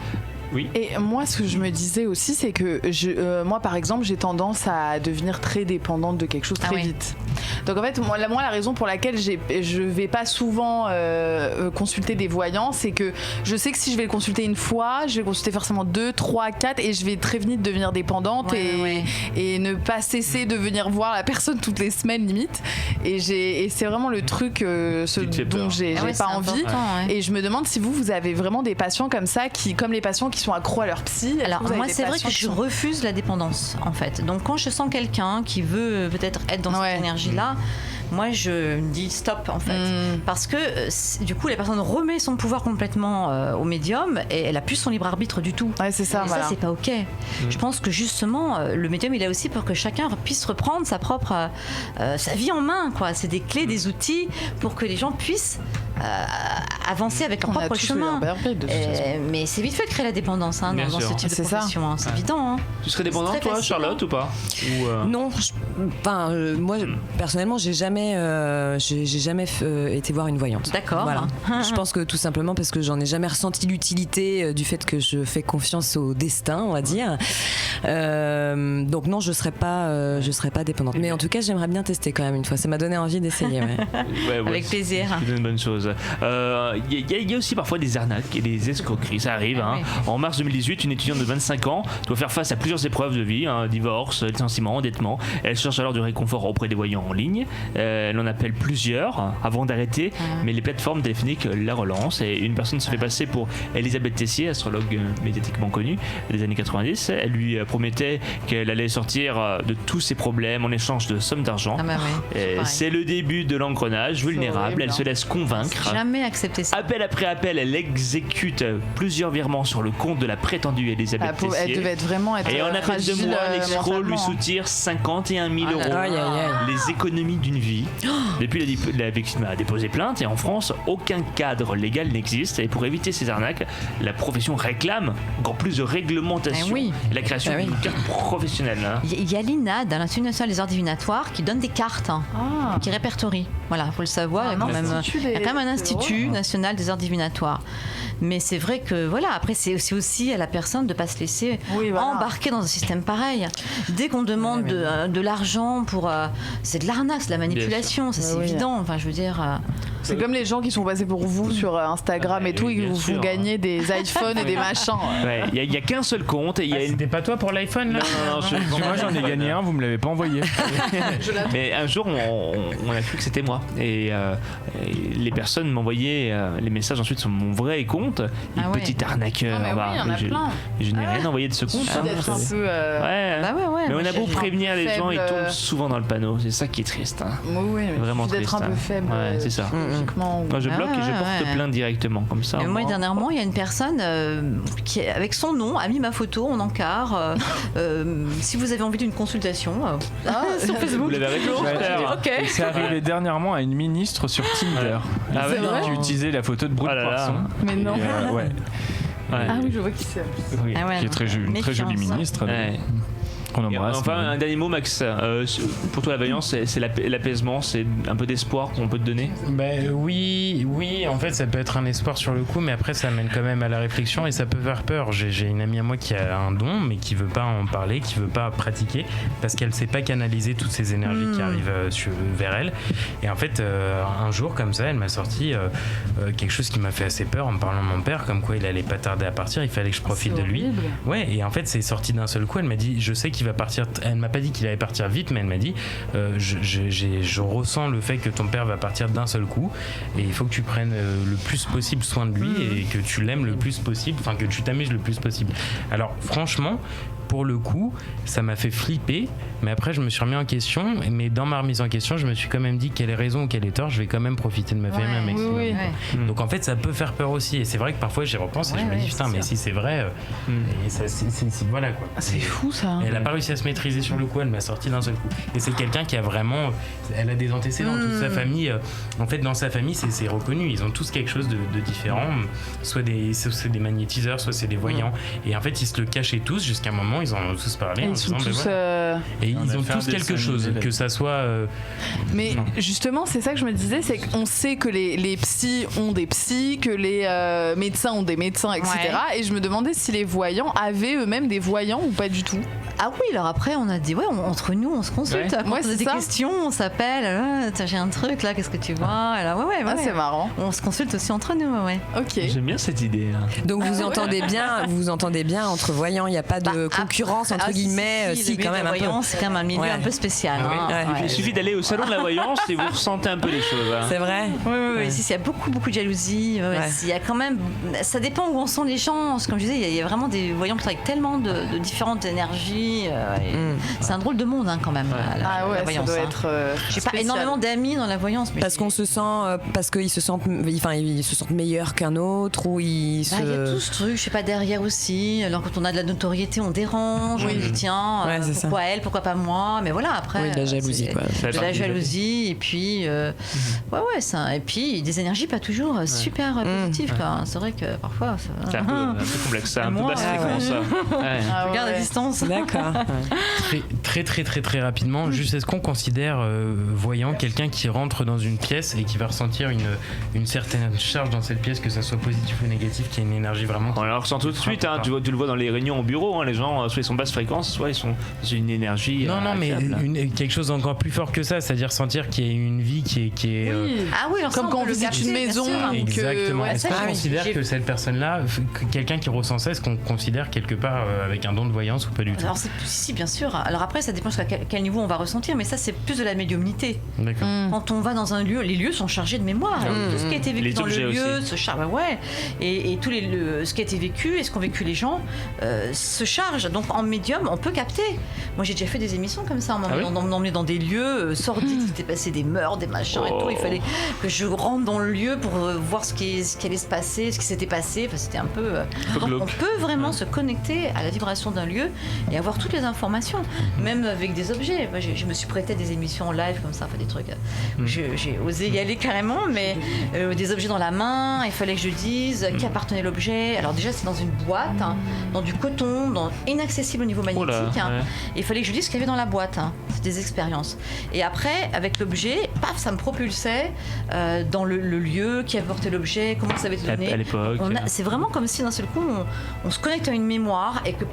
Speaker 2: Oui.
Speaker 3: Et moi, ce que je me disais aussi, c'est que moi, par exemple, j'ai tendance à devenir très dépendante de quelque chose très vite. Donc en fait, moi, la raison pour laquelle je vais pas souvent consulter des voyants, c'est que je sais que si je vais le consulter une fois, je vais consulter forcément 2, 3, 4 et je vais très vite devenir dépendante et ne pas cesser de venir voir la personne toutes les semaines limite. Et c'est vraiment le truc dont j'ai pas envie. Et je me demande si vous avez vraiment des patients comme ça, comme les patients qui sont accros à leur psy.
Speaker 7: Alors moi c'est vrai que je refuse la dépendance en fait. Donc quand je sens quelqu'un qui veut peut-être être dans cette énergie là, moi je me dis stop en fait. Parce que du coup la personne remet son pouvoir complètement au médium et elle a plus son libre arbitre du tout.
Speaker 3: C'est ça.
Speaker 7: Et ça c'est pas ok. Je pense que justement le médium il est là aussi pour que chacun puisse reprendre sa propre sa vie en main quoi. C'est des clés, des outils pour que les gens puissent avancer avec leur
Speaker 3: On a
Speaker 7: propre
Speaker 3: tous
Speaker 7: chemin.
Speaker 3: eu leur BRP, de toute façon.
Speaker 7: Mais c'est vite fait de créer la dépendance dans
Speaker 2: Bien
Speaker 7: ce
Speaker 2: sûr.
Speaker 7: type de
Speaker 3: C'est ça.
Speaker 7: profession. C'est évident. Hein.
Speaker 2: Tu serais dépendante,
Speaker 7: C'est très
Speaker 2: toi,
Speaker 7: facile,
Speaker 2: Charlotte, ou pas
Speaker 5: Non, moi personnellement, j'ai jamais été voir une voyante.
Speaker 7: D'accord.
Speaker 5: Voilà. Je pense que tout simplement parce que j'en ai jamais ressenti l'utilité du fait que je fais confiance au destin, on va dire. Donc non, je serais pas dépendante. Mais en tout cas, j'aimerais bien tester quand même une fois. Ça m'a donné envie d'essayer. Ouais.
Speaker 7: Avec plaisir.
Speaker 2: C'est une bonne chose. Il y a aussi parfois des arnaques et des escroqueries. Ça arrive.
Speaker 7: Ah,
Speaker 2: hein.
Speaker 7: oui.
Speaker 2: En mars 2018, une étudiante de 25 ans doit faire face à plusieurs épreuves de vie, divorce, licenciement, endettement. Elle cherche alors du réconfort auprès des voyants en ligne. Elle en appelle plusieurs avant d'arrêter, mais les plateformes téléphoniques la relancent. Et une personne se fait passer pour Elisabeth Tessier, astrologue médiatiquement connue des années 90. Elle lui promettait qu'elle allait sortir de tous ses problèmes en échange de sommes d'argent.
Speaker 7: Ah bah oui,
Speaker 2: C'est le début de l'engrenage vulnérable.
Speaker 3: horrible,
Speaker 2: Elle se laisse convaincre.
Speaker 7: Jamais accepter ça.
Speaker 2: Appel après appel, elle exécute plusieurs virements sur le compte de la prétendue Elisabeth
Speaker 3: Elle
Speaker 2: Tessier.
Speaker 3: devait vraiment être
Speaker 2: Et en à peine
Speaker 3: fragile,
Speaker 2: 2 mois, l'escroc lui
Speaker 3: mentalement.
Speaker 2: soutire 51 000 euros.
Speaker 5: Aïe, aïe, aïe.
Speaker 2: Les économies d'une vie. Depuis, la victime a déposé plainte et en France, aucun cadre légal n'existe. Et pour éviter ces arnaques, la profession réclame encore plus de réglementation
Speaker 7: Eh oui.
Speaker 2: et la création
Speaker 5: Eh oui.
Speaker 2: d'une carte professionnelle. hein.
Speaker 7: Il y a l'INAD, l'Institut national des arts divinatoires, qui donne des cartes, qui répertorient. Voilà, faut le savoir. Il y a quand même un institut national des arts divinatoires. Mais c'est vrai que voilà, après c'est aussi à la personne de pas se laisser embarquer dans un système pareil. Dès qu'on demande de l'argent pour, c'est de l'arnaque, c'est de la manipulation, ça c'est évident. Enfin, je veux dire.
Speaker 3: C'est comme les gens qui sont passés pour vous sur Instagram et tout, et qui vous font gagner des iPhones et des machins.
Speaker 2: Ouais, il n'y a qu'un seul compte. Et il y a
Speaker 6: C'était pas toi pour l'iPhone là
Speaker 2: Non,
Speaker 4: Moi j'en ai gagné un, vous me l'avez pas envoyé.
Speaker 2: Mais un jour, on a cru que c'était moi. Et les personnes m'envoyaient les messages ensuite sur mon vrai compte.
Speaker 7: Ah ouais.
Speaker 2: Petit arnaqueur.
Speaker 3: Ah, mais oui, il y en a plein.
Speaker 2: Je n'ai rien envoyé de ce compte.
Speaker 3: Suffit d'être un peu.
Speaker 2: Ouais.
Speaker 7: Bah ouais,
Speaker 2: Mais on a beau
Speaker 3: j'ai
Speaker 2: prévenir les gens, ils
Speaker 3: faible,
Speaker 2: tombent souvent dans le panneau. C'est ça qui est triste. hein.
Speaker 3: Oui, mais
Speaker 2: Vraiment
Speaker 3: d'être
Speaker 2: triste.
Speaker 3: un peu
Speaker 2: hein.
Speaker 3: faible.
Speaker 2: Ouais, c'est ça.
Speaker 3: Psychiquement.
Speaker 2: Moi, je bloque et je porte
Speaker 7: ouais.
Speaker 2: plainte directement, comme ça.
Speaker 7: Et
Speaker 2: au
Speaker 7: moi,
Speaker 2: moins.
Speaker 7: dernièrement, il y a une personne qui, avec son nom, a mis ma photo en encart. Si vous avez envie d'une consultation, sur Facebook.
Speaker 2: Vous l'avez arrêté, j'espère.
Speaker 7: Ok.
Speaker 4: Et c'est arrivé dernièrement à une ministre sur Tinder.
Speaker 2: Ah ouais,
Speaker 3: vrai
Speaker 4: qui utilisait la photo de Brou de
Speaker 2: Oh là là.
Speaker 4: Poisson.
Speaker 3: Mais non.
Speaker 4: Et, ouais,
Speaker 2: Ouais.
Speaker 3: Ah oui, je vois qui c'est.
Speaker 2: Oui.
Speaker 7: Ah ouais,
Speaker 4: qui est
Speaker 7: non.
Speaker 4: une très jolie
Speaker 7: Méfiance.
Speaker 4: ministre.
Speaker 2: Ouais.
Speaker 4: Qu'on
Speaker 2: Et
Speaker 4: embrasse.
Speaker 2: enfin, un dernier mot, Max. Pour toi, la vaillance, c'est l'apaisement, c'est un peu d'espoir qu'on peut te donner.
Speaker 6: Oui, en fait ça peut être un espoir sur le coup, mais après ça mène quand même à la réflexion et ça peut faire peur. J'ai une amie à moi qui a un don mais qui veut pas en parler, qui veut pas pratiquer parce qu'elle sait pas canaliser toutes ces énergies qui arrivent vers elle. Et en fait un jour comme ça elle m'a sorti quelque chose qui m'a fait assez peur en me parlant de mon père, comme quoi il allait pas tarder à partir, il fallait que je profite de lui. Ouais, et en fait c'est sorti d'un seul coup. Elle m'a dit je sais qu'il va partir, elle m'a pas dit qu'il allait partir vite, mais elle m'a dit je ressens le fait que ton père va partir d'un seul coup et il faut que tu prennes le plus possible soin de lui et que tu l'aimes le plus possible, enfin que tu t'amuses le plus possible. Alors franchement pour le coup, ça m'a fait flipper, mais après je me suis remis en question, mais dans ma remise en question, je me suis quand même dit quelle est raison ou quel est tort, je vais quand même profiter de ma famille un maximum.
Speaker 3: oui.
Speaker 6: Donc en fait, ça peut faire peur aussi, et c'est vrai que parfois j'y repense et je me dis putain, mais si c'est vrai, et ça, c'est- voilà quoi.
Speaker 3: C'est fou ça.
Speaker 6: Elle a pas réussi à se maîtriser sur le coup, elle m'a sorti d'un seul coup. Et c'est quelqu'un qui a vraiment, elle a des antécédents, toute sa famille. En fait, dans sa famille, c'est reconnu. Ils ont tous quelque chose de différent, soit c'est des magnétiseurs, soit c'est des voyants. Et en fait, ils se le cachaient tous jusqu'à un moment, ils en ont tous parlé.
Speaker 3: Et
Speaker 6: en
Speaker 3: ils sont
Speaker 6: disant,
Speaker 3: tous.
Speaker 6: voilà. Et
Speaker 4: On
Speaker 6: ils
Speaker 4: a
Speaker 6: ont
Speaker 4: fait un
Speaker 6: tous quelque
Speaker 4: dessin
Speaker 6: chose,
Speaker 4: animé
Speaker 6: que ça soit.
Speaker 3: Mais justement, c'est ça que je me disais, c'est qu'on sait que les psys ont des psys, que les médecins ont des médecins, etc.
Speaker 7: Ouais.
Speaker 3: Et je me demandais si les voyants avaient eux-mêmes des voyants ou pas du tout.
Speaker 7: Ah oui, alors après, on a dit, entre nous, on se consulte.
Speaker 2: Ouais.
Speaker 7: Quand
Speaker 3: Ouais,
Speaker 7: on a
Speaker 3: c'est
Speaker 7: des
Speaker 3: ça.
Speaker 7: questions, on s'appelle. Tiens, j'ai un truc là, qu'est-ce que tu vois? Alors, ouais.
Speaker 3: Ah, c'est marrant.
Speaker 7: On se consulte aussi entre nous, ouais.
Speaker 3: Ok.
Speaker 2: J'aime bien cette idée. hein.
Speaker 5: Donc vous entendez bien entre voyants, il n'y a pas de concurrence entre guillemets, si
Speaker 7: le
Speaker 5: quand
Speaker 7: milieu
Speaker 5: même
Speaker 7: de
Speaker 5: un
Speaker 7: la
Speaker 5: peu.
Speaker 7: voyance, c'est quand même un milieu
Speaker 5: Ouais.
Speaker 7: un peu spécial.
Speaker 2: Ah oui.
Speaker 7: hein.
Speaker 5: Ouais.
Speaker 2: Il suffit d'aller au salon de la voyance et vous ressentez un peu les choses. hein.
Speaker 5: C'est vrai.
Speaker 7: Oui, il y a beaucoup de jalousie. Il y a quand même, ça dépend où en sont les gens. Parce que, comme je disais, il y a vraiment des voyants avec tellement de différentes énergies. C'est un drôle de monde quand même.
Speaker 3: Ah ouais,
Speaker 7: la
Speaker 3: ça
Speaker 7: voyance,
Speaker 3: doit
Speaker 7: hein.
Speaker 3: être.
Speaker 7: J'ai pas
Speaker 3: spécial.
Speaker 7: énormément d'amis dans la voyance, mais
Speaker 5: Parce qu'on se sent, parce qu'ils se sentent meilleurs qu'un autre ou ils
Speaker 7: il y a tout ce truc, je sais pas, derrière aussi. Alors quand on a de la notoriété, on dérange. étrange. On dit tiens, pourquoi elle, pourquoi pas moi? Mais voilà, après.
Speaker 5: Oui, de la jalousie, quoi.
Speaker 7: De la jalousie, et puis. Ouais, ça. Et puis des énergies pas toujours super positives, quoi. C'est vrai que parfois.
Speaker 2: C'est un peu complexe, ça, un peu basse fréquence.
Speaker 7: Je regarde à distance.
Speaker 5: D'accord.
Speaker 6: Très rapidement, juste est-ce qu'on considère voyant quelqu'un qui rentre dans une pièce et qui va ressentir une certaine charge dans cette pièce, que ça soit positif ou négatif, qui a une énergie vraiment.
Speaker 2: On le ressent tout de suite, hein, tu le vois dans les réunions au bureau, hein, les gens soit ils sont basse fréquence, soit ils sont dans une énergie.
Speaker 6: Non, mais quelque chose d'encore plus fort que ça, c'est-à-dire sentir qu'il y a une vie qui est.
Speaker 7: Ah oui,
Speaker 3: comme quand on visite une maison.
Speaker 6: Exactement. Est-ce qu'on considère que cette personne-là, quelqu'un qui ressent ça, est-ce qu'on considère quelque part avec un don de voyance ou pas du tout?
Speaker 7: Alors si, bien sûr. Alors après, ça dépend à quel niveau on va ressentir, mais ça c'est plus de la médiumnité.
Speaker 6: D'accord.
Speaker 7: Quand on va dans un lieu, les lieux sont chargés de mémoire. Tout ce qui a été vécu dans le lieu se charge. Et tout ce qui a été vécu et ce qu'ont vécu les gens se charge. Donc en médium, on peut capter. Moi j'ai déjà fait des émissions comme ça. On m'emmenait dans des lieux sordides, il s'était passé des meurtres, des machins et tout. Il fallait que je rentre dans le lieu pour voir ce qui allait se passer, ce qui s'était passé. Enfin, c'était un peu. Donc on peut vraiment se connecter à la vibration d'un lieu et avoir toutes les informations, même avec des objets. Moi, je me suis prêtée à des émissions en live comme ça, des trucs. J'ai osé y aller carrément, mais des objets dans la main, il fallait que je dise qui appartenait l'objet. Alors déjà, c'est dans une boîte, dans du coton, inaccessible au niveau magnétique. Il fallait que je dise ce qu'il y avait dans la boîte. C'est des expériences. Et après, avec l'objet, paf, ça me propulsait dans le lieu qui apportait l'objet, comment ça avait été donné.
Speaker 2: À l'époque.
Speaker 7: C'est vraiment comme si d'un seul coup, on se connecte à une mémoire et que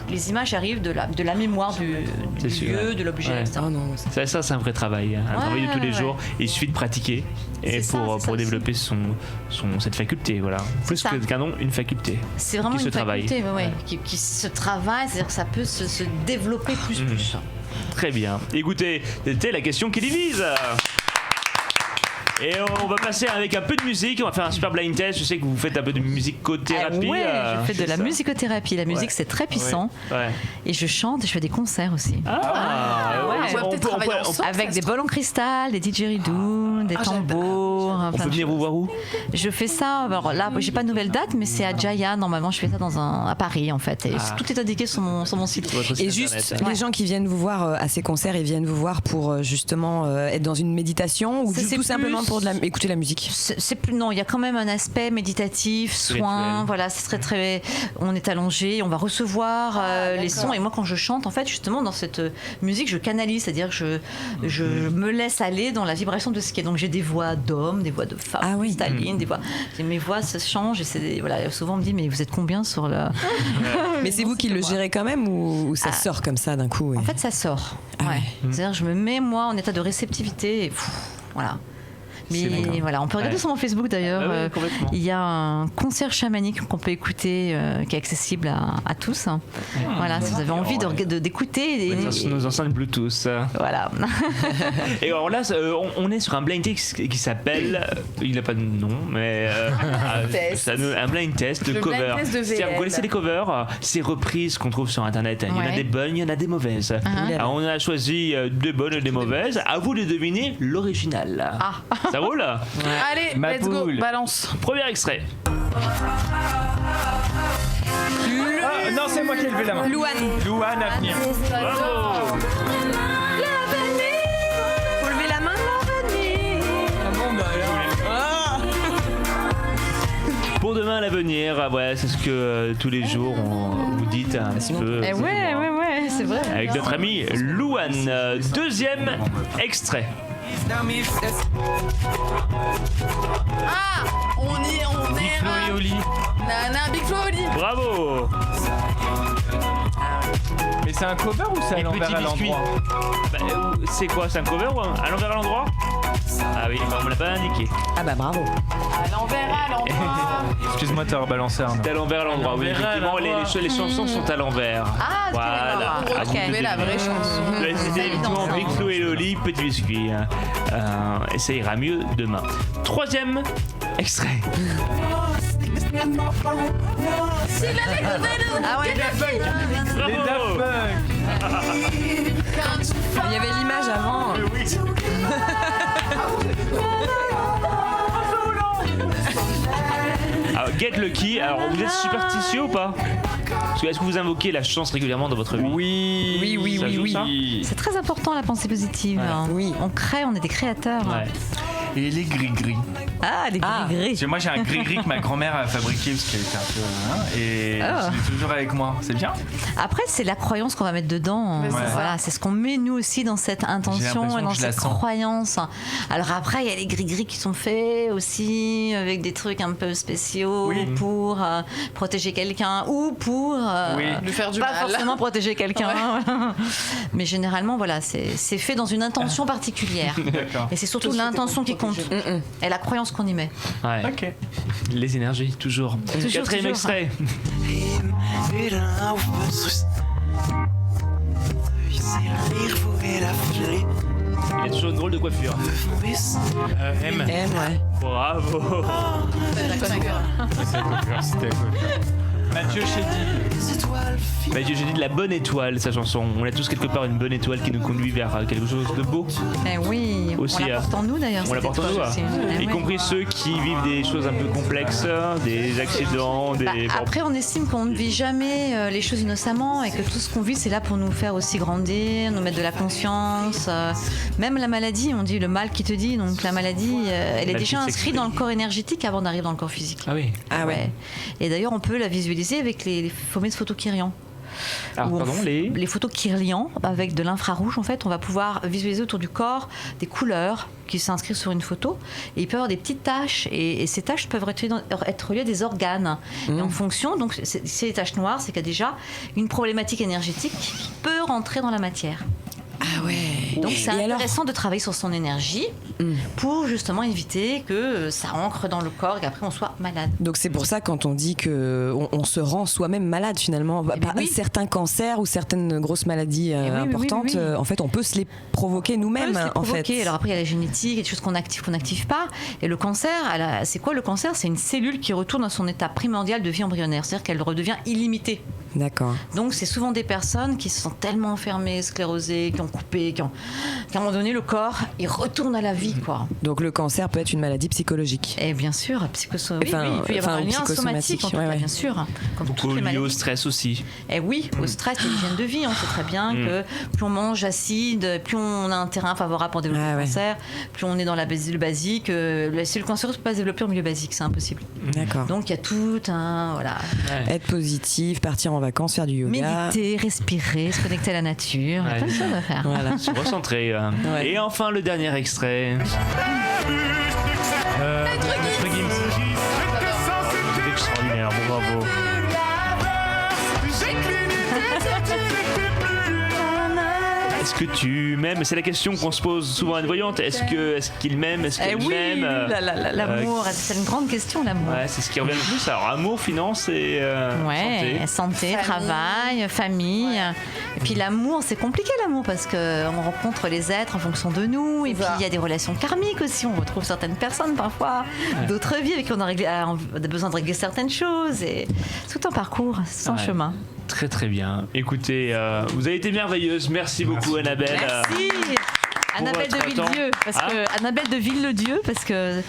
Speaker 7: les images arrivent de la mémoire du lieu, de l'objet.
Speaker 2: Ça, c'est un vrai travail. Un travail de tous les jours. Il suffit de pratiquer et pour développer cette faculté. Voilà. Plus qu'un nom, une faculté.
Speaker 7: C'est vraiment une faculté qui se travaille, c'est-à-dire que ça peut se développer plus.
Speaker 2: Très bien. Écoutez, c'était la question qui divise. Et on va passer avec un peu de musique, on va faire un super blind test. Je sais que vous faites un peu de musicothérapie.
Speaker 7: Je fais de la musicothérapie. La musique, c'est très puissant. Et je chante et je fais des concerts aussi.
Speaker 3: On peut travailler ensemble.
Speaker 7: Avec des bols en cristal, des didgeridoo, des tambours.
Speaker 2: On peut venir vous voir où?
Speaker 7: Je fais ça, alors là, j'ai pas de nouvelle date, mais c'est à Jaya. Normalement, je fais ça à Paris, en fait. Et tout est indiqué sur mon site.
Speaker 5: Et juste, les gens qui viennent vous voir à ces concerts, ils viennent vous voir pour justement être dans une méditation ou tout simplement pour écouter la musique?
Speaker 7: C'est plus, non, il y a quand même un aspect méditatif, soin, voilà, c'est très, on est allongé, on va recevoir les sons, et moi quand je chante, en fait, justement, dans cette musique, je canalise, c'est-à-dire que je me laisse aller dans la vibration de ce qui est, donc j'ai des voix d'hommes, des voix de femmes, cristallines, des voix, mes voix se changent, et voilà, souvent on me dit, mais vous êtes combien sur le...
Speaker 5: Mais c'est vous qui le gérez quand même, ou ça sort comme ça d'un coup?
Speaker 7: En fait, ça sort, c'est-à-dire que je me mets, moi, en état de réceptivité, et voilà. Mais voilà, on peut regarder sur mon Facebook d'ailleurs. Il y a un concert chamanique qu'on peut écouter, qui est accessible à tous. Voilà, si vous avez envie d'écouter.
Speaker 2: Nos enceintes Bluetooth.
Speaker 7: Voilà.
Speaker 2: Et alors là, on est sur un blind test qui s'appelle. Il n'a pas de nom, mais. un blind test de cover. Vous connaissez les covers? Ces reprises qu'on trouve sur internet. Il y en a des bonnes, il y en a des mauvaises. Alors on a choisi des bonnes et des mauvaises. À vous de deviner l'original. Ça roule?
Speaker 3: Allez, let's go, balance.
Speaker 2: Premier extrait.
Speaker 4: Non, c'est moi qui ai levé la main. Louane à venir.
Speaker 2: Bravo.
Speaker 5: Faut lever la main,
Speaker 2: Pour demain à l'avenir, c'est ce que tous les jours vous dites un petit peu.
Speaker 7: Ouais, c'est vrai.
Speaker 2: Avec notre ami Louane. Deuxième extrait.
Speaker 3: On est.
Speaker 6: Big Flo et Oli.
Speaker 3: Nana, Big Flo et Oli.
Speaker 2: Bravo.
Speaker 4: Mais c'est un cover ou c'est à l'envers à l'endroit?
Speaker 2: C'est quoi? C'est un cover ou à l'envers à l'endroit? Ah oui, on me l'a pas indiqué.
Speaker 5: Ah bah bravo.
Speaker 3: À l'envers à l'endroit.
Speaker 4: Excuse-moi de te rebalancé.
Speaker 2: C'est à l'envers à l'endroit. Oui, effectivement, les chansons sont à l'envers.
Speaker 7: Ah,
Speaker 2: voilà.
Speaker 3: On retrouvait la vraie chanson.
Speaker 2: C'était évidemment Big Flo et Oli, Petit Biscuit. Et ça ira mieux demain. Troisième extrait.
Speaker 3: Ah ouais,
Speaker 4: Les Daft Punk.
Speaker 5: Il y avait l'image avant.
Speaker 2: Alors, Get Lucky, alors vous êtes superstitieux ou pas? Parce Est-ce que vous invoquez la chance régulièrement dans votre vie?
Speaker 4: Oui.
Speaker 2: Ça joue, ça
Speaker 7: C'est très important la pensée positive.
Speaker 5: Oui.
Speaker 7: On crée, on est des créateurs.
Speaker 2: Ouais.
Speaker 4: Et les gris-gris.
Speaker 7: Ah, les gris-gris.
Speaker 4: Parce que moi j'ai un gris-gris que ma grand-mère a fabriqué parce qu'elle était un peu. Et je l'ai toujours avec moi. C'est bien.
Speaker 7: Après, c'est la croyance qu'on va mettre dedans. Voilà, c'est ce qu'on met nous aussi dans cette intention et dans cette croyance. Alors après, il y a les gris-gris qui sont faits aussi avec des trucs un peu spéciaux pour protéger quelqu'un ou pour
Speaker 3: lui faire du
Speaker 7: pas
Speaker 3: mal.
Speaker 7: forcément protéger quelqu'un. Mais généralement, voilà, c'est fait dans une intention particulière. Et c'est surtout l'intention qui compte. Et la croyance qu'on y met.
Speaker 2: Ouais.
Speaker 4: Ok.
Speaker 2: Les énergies, toujours. Quatrième extrait. Il a toujours une drôle de coiffure.
Speaker 6: M.
Speaker 5: Ouais.
Speaker 2: Bravo.
Speaker 4: Mathieu Chédid.
Speaker 2: Mathieu Chédid, la bonne étoile, sa chanson. On a tous quelque part une bonne étoile qui nous conduit vers quelque chose de beau.
Speaker 7: Eh oui,
Speaker 2: Aussi,
Speaker 7: on la porte en nous d'ailleurs.
Speaker 2: On la porte en nous, y compris ceux qui vivent des choses un peu complexes, des accidents, des...
Speaker 7: Après, on estime qu'on ne vit jamais les choses innocemment et que tout ce qu'on vit, c'est là pour nous faire aussi grandir, nous mettre de la conscience. Même la maladie, on dit le mal qui te dit. Donc la maladie, elle est déjà inscrite dans le corps énergétique avant d'arriver dans le corps physique.
Speaker 2: Ah oui.
Speaker 5: Ah ouais.
Speaker 7: Et d'ailleurs, on peut la visualiser avec les fameuses photos Kirlian.
Speaker 2: Alors, pardon,
Speaker 7: les photos Kirlian avec de l'infrarouge, en fait, on va pouvoir visualiser autour du corps des couleurs qui s'inscrivent sur une photo. Et il peut y avoir des petites taches, et ces taches peuvent être reliées à des organes. Et en fonction, donc, ces taches noires, c'est qu'il y a déjà une problématique énergétique qui peut rentrer dans la matière.
Speaker 5: Ah ouais.
Speaker 7: Donc c'est intéressant de travailler sur son énergie pour justement éviter que ça ancre dans le corps et qu'après on soit malade.
Speaker 5: Donc c'est pour ça quand on dit que on se rend soi-même malade finalement, par certains cancers ou certaines grosses maladies importantes, en fait on peut se les provoquer nous-mêmes en fait.
Speaker 7: Alors après il y a la génétique, il y a des choses qu'on n'active pas. Et le cancer, c'est quoi le cancer? C'est une cellule qui retourne dans son état primordial de vie embryonnaire, c'est-à-dire qu'elle redevient illimitée.
Speaker 5: D'accord.
Speaker 7: Donc c'est souvent des personnes qui se sont tellement enfermées, sclérosées, qui ont coupé, qu'à un moment donné le corps il retourne à la vie quoi.
Speaker 5: Donc le cancer peut être une maladie psychologique.
Speaker 7: Et bien sûr, il peut y avoir un lien somatique en tout cas, bien sûr. Comme
Speaker 2: beaucoup lié au stress aussi.
Speaker 7: Et oui, au stress, et l'hygiène de vie. On sait très bien que plus on mange acide, plus on a un terrain favorable pour développer le cancer, plus on est dans le basique. Si le cancer ne peut pas se développer en milieu basique, c'est impossible.
Speaker 5: D'accord.
Speaker 7: Donc il y a tout un
Speaker 5: être positif, partir en vacances, faire du yoga,
Speaker 7: méditer, respirer, se connecter à la nature, plein de choses à faire.
Speaker 5: Voilà.
Speaker 2: Se recentrer. Et enfin le dernier extrait. Maître Gims. C'est extraordinaire, bravo. Est-ce que tu m'aimes? C'est la question qu'on se pose souvent à une voyante. Est-ce qu'il m'aime? Est-ce qu'elle m'aime?
Speaker 7: L'amour, c'est une grande question, l'amour.
Speaker 2: Ouais, c'est ce qui revient le plus. Alors, amour, finance et
Speaker 7: santé, travail, famille. Et puis l'amour, c'est compliqué l'amour parce qu'on rencontre les êtres en fonction de nous. Et puis il y a des relations karmiques aussi. On retrouve certaines personnes parfois, d'autres vies avec qui on a besoin de régler certaines choses. Et c'est tout un parcours, c'est un chemin.
Speaker 2: Très très bien. Écoutez, vous avez été merveilleuse. Merci beaucoup Annabelle.
Speaker 7: Merci. Annabelle de Villedieu, parce que Annabelle de Villedieu, parce que
Speaker 2: de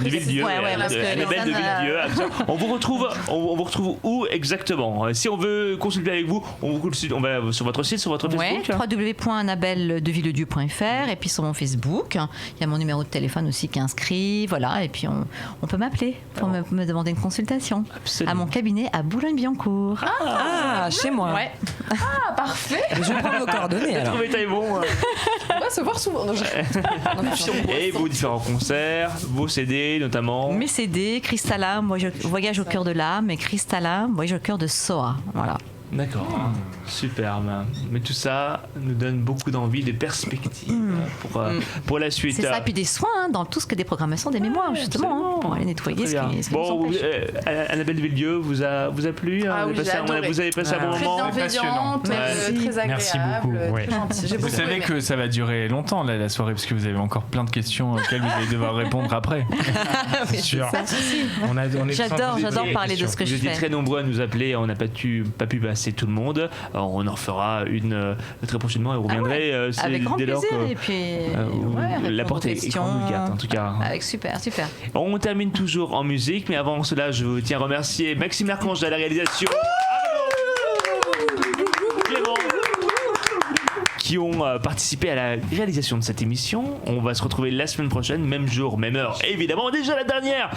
Speaker 2: Villedieu. Annabelle de Villedieu. On vous retrouve où exactement? Si on veut consulter avec vous, on va sur votre site, sur votre Facebook.
Speaker 7: www.annabelledevilledieu.fr et puis sur mon Facebook, il y a mon numéro de téléphone aussi qui est inscrit, voilà, et puis on peut m'appeler pour me demander une consultation. Absolument. À mon cabinet à Boulogne-Billancourt.
Speaker 5: Chez moi.
Speaker 7: Ouais.
Speaker 3: Ah, parfait.
Speaker 5: Je prends vos coordonnées alors.
Speaker 2: Trouvé taille bon.
Speaker 3: On va se voir souvent.
Speaker 2: Et vos différents concerts, vos CD notamment.
Speaker 7: Mes CD, Cristalla, Voyage au cœur de l'âme, et Cristalla, Voyage au cœur de Soa. Voilà.
Speaker 2: D'accord, superbe. Mais tout ça nous donne beaucoup d'envie, des perspectives pour la suite.
Speaker 7: C'est ça, et puis des soins dans tout ce que des programmations des mémoires, justement, pour aller nettoyer ce qui nous empêche.
Speaker 2: Annabelle de Villedieu vous a plu? Vous avez passé un bon moment?
Speaker 3: Très bienveillante, très agréable.
Speaker 6: Merci beaucoup.
Speaker 4: Vous savez que ça va durer longtemps la soirée, parce que vous avez encore plein de questions auxquelles vous allez devoir répondre après.
Speaker 6: C'est sûr.
Speaker 7: J'adore parler de ce que je fais.
Speaker 2: Vous étiez très nombreux à nous appeler, on n'a pas pu passer tout le monde. Alors, on en fera une très prochainement et vous reviendrez
Speaker 7: avec grand plaisir.
Speaker 2: Que,
Speaker 7: et puis
Speaker 2: la porte est grande ouverte en tout cas.
Speaker 7: Avec super.
Speaker 2: On termine toujours en musique, mais avant cela je tiens à remercier Maxime Larchange à la réalisation. qui ont participé à la réalisation de cette émission. On va se retrouver la semaine prochaine, même jour, même heure. Évidemment, déjà la dernière.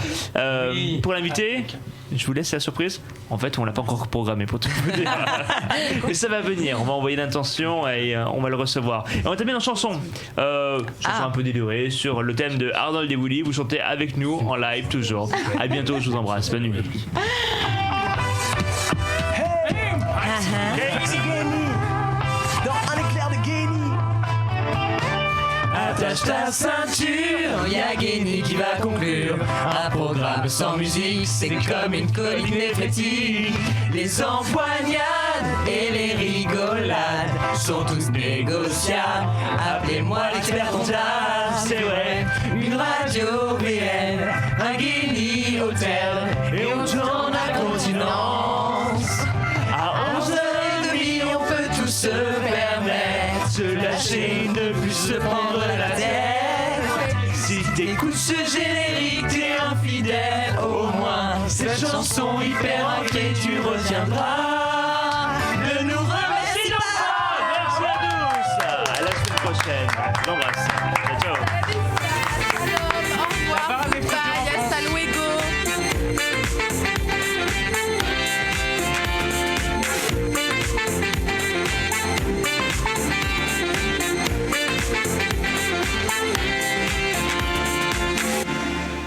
Speaker 2: Pour l'invité, je vous laisse la surprise. En fait, on l'a pas encore programmé pour tout vous dire. Mais ça va venir. On va envoyer l'intention et on va le recevoir. Et on va terminer en chanson. Chanson un peu délurée sur le thème de Arnold et Willy. Vous chantez avec nous en live toujours. À bientôt, je vous embrasse. Bonne nuit.
Speaker 9: Attache ta ceinture, y'a Guény qui va conclure. Un programme sans musique, c'est comme une colique néphrétique. Les empoignades et les rigolades sont tous négociables. Appelez-moi l'expert comptable, c'est vrai. Une radio VN, un Guény hôtel, et on tourne à continence. À 11h30, on peut tous se permettre se lâcher, ne plus se prendre la tête. Si t'écoutes ce générique, t'es infidèle. Au moins, cette chanson hyper ancrée, tu retiendras. Ne nous remercie pas.
Speaker 2: Merci à tous. À la semaine prochaine. Je l'embrasse.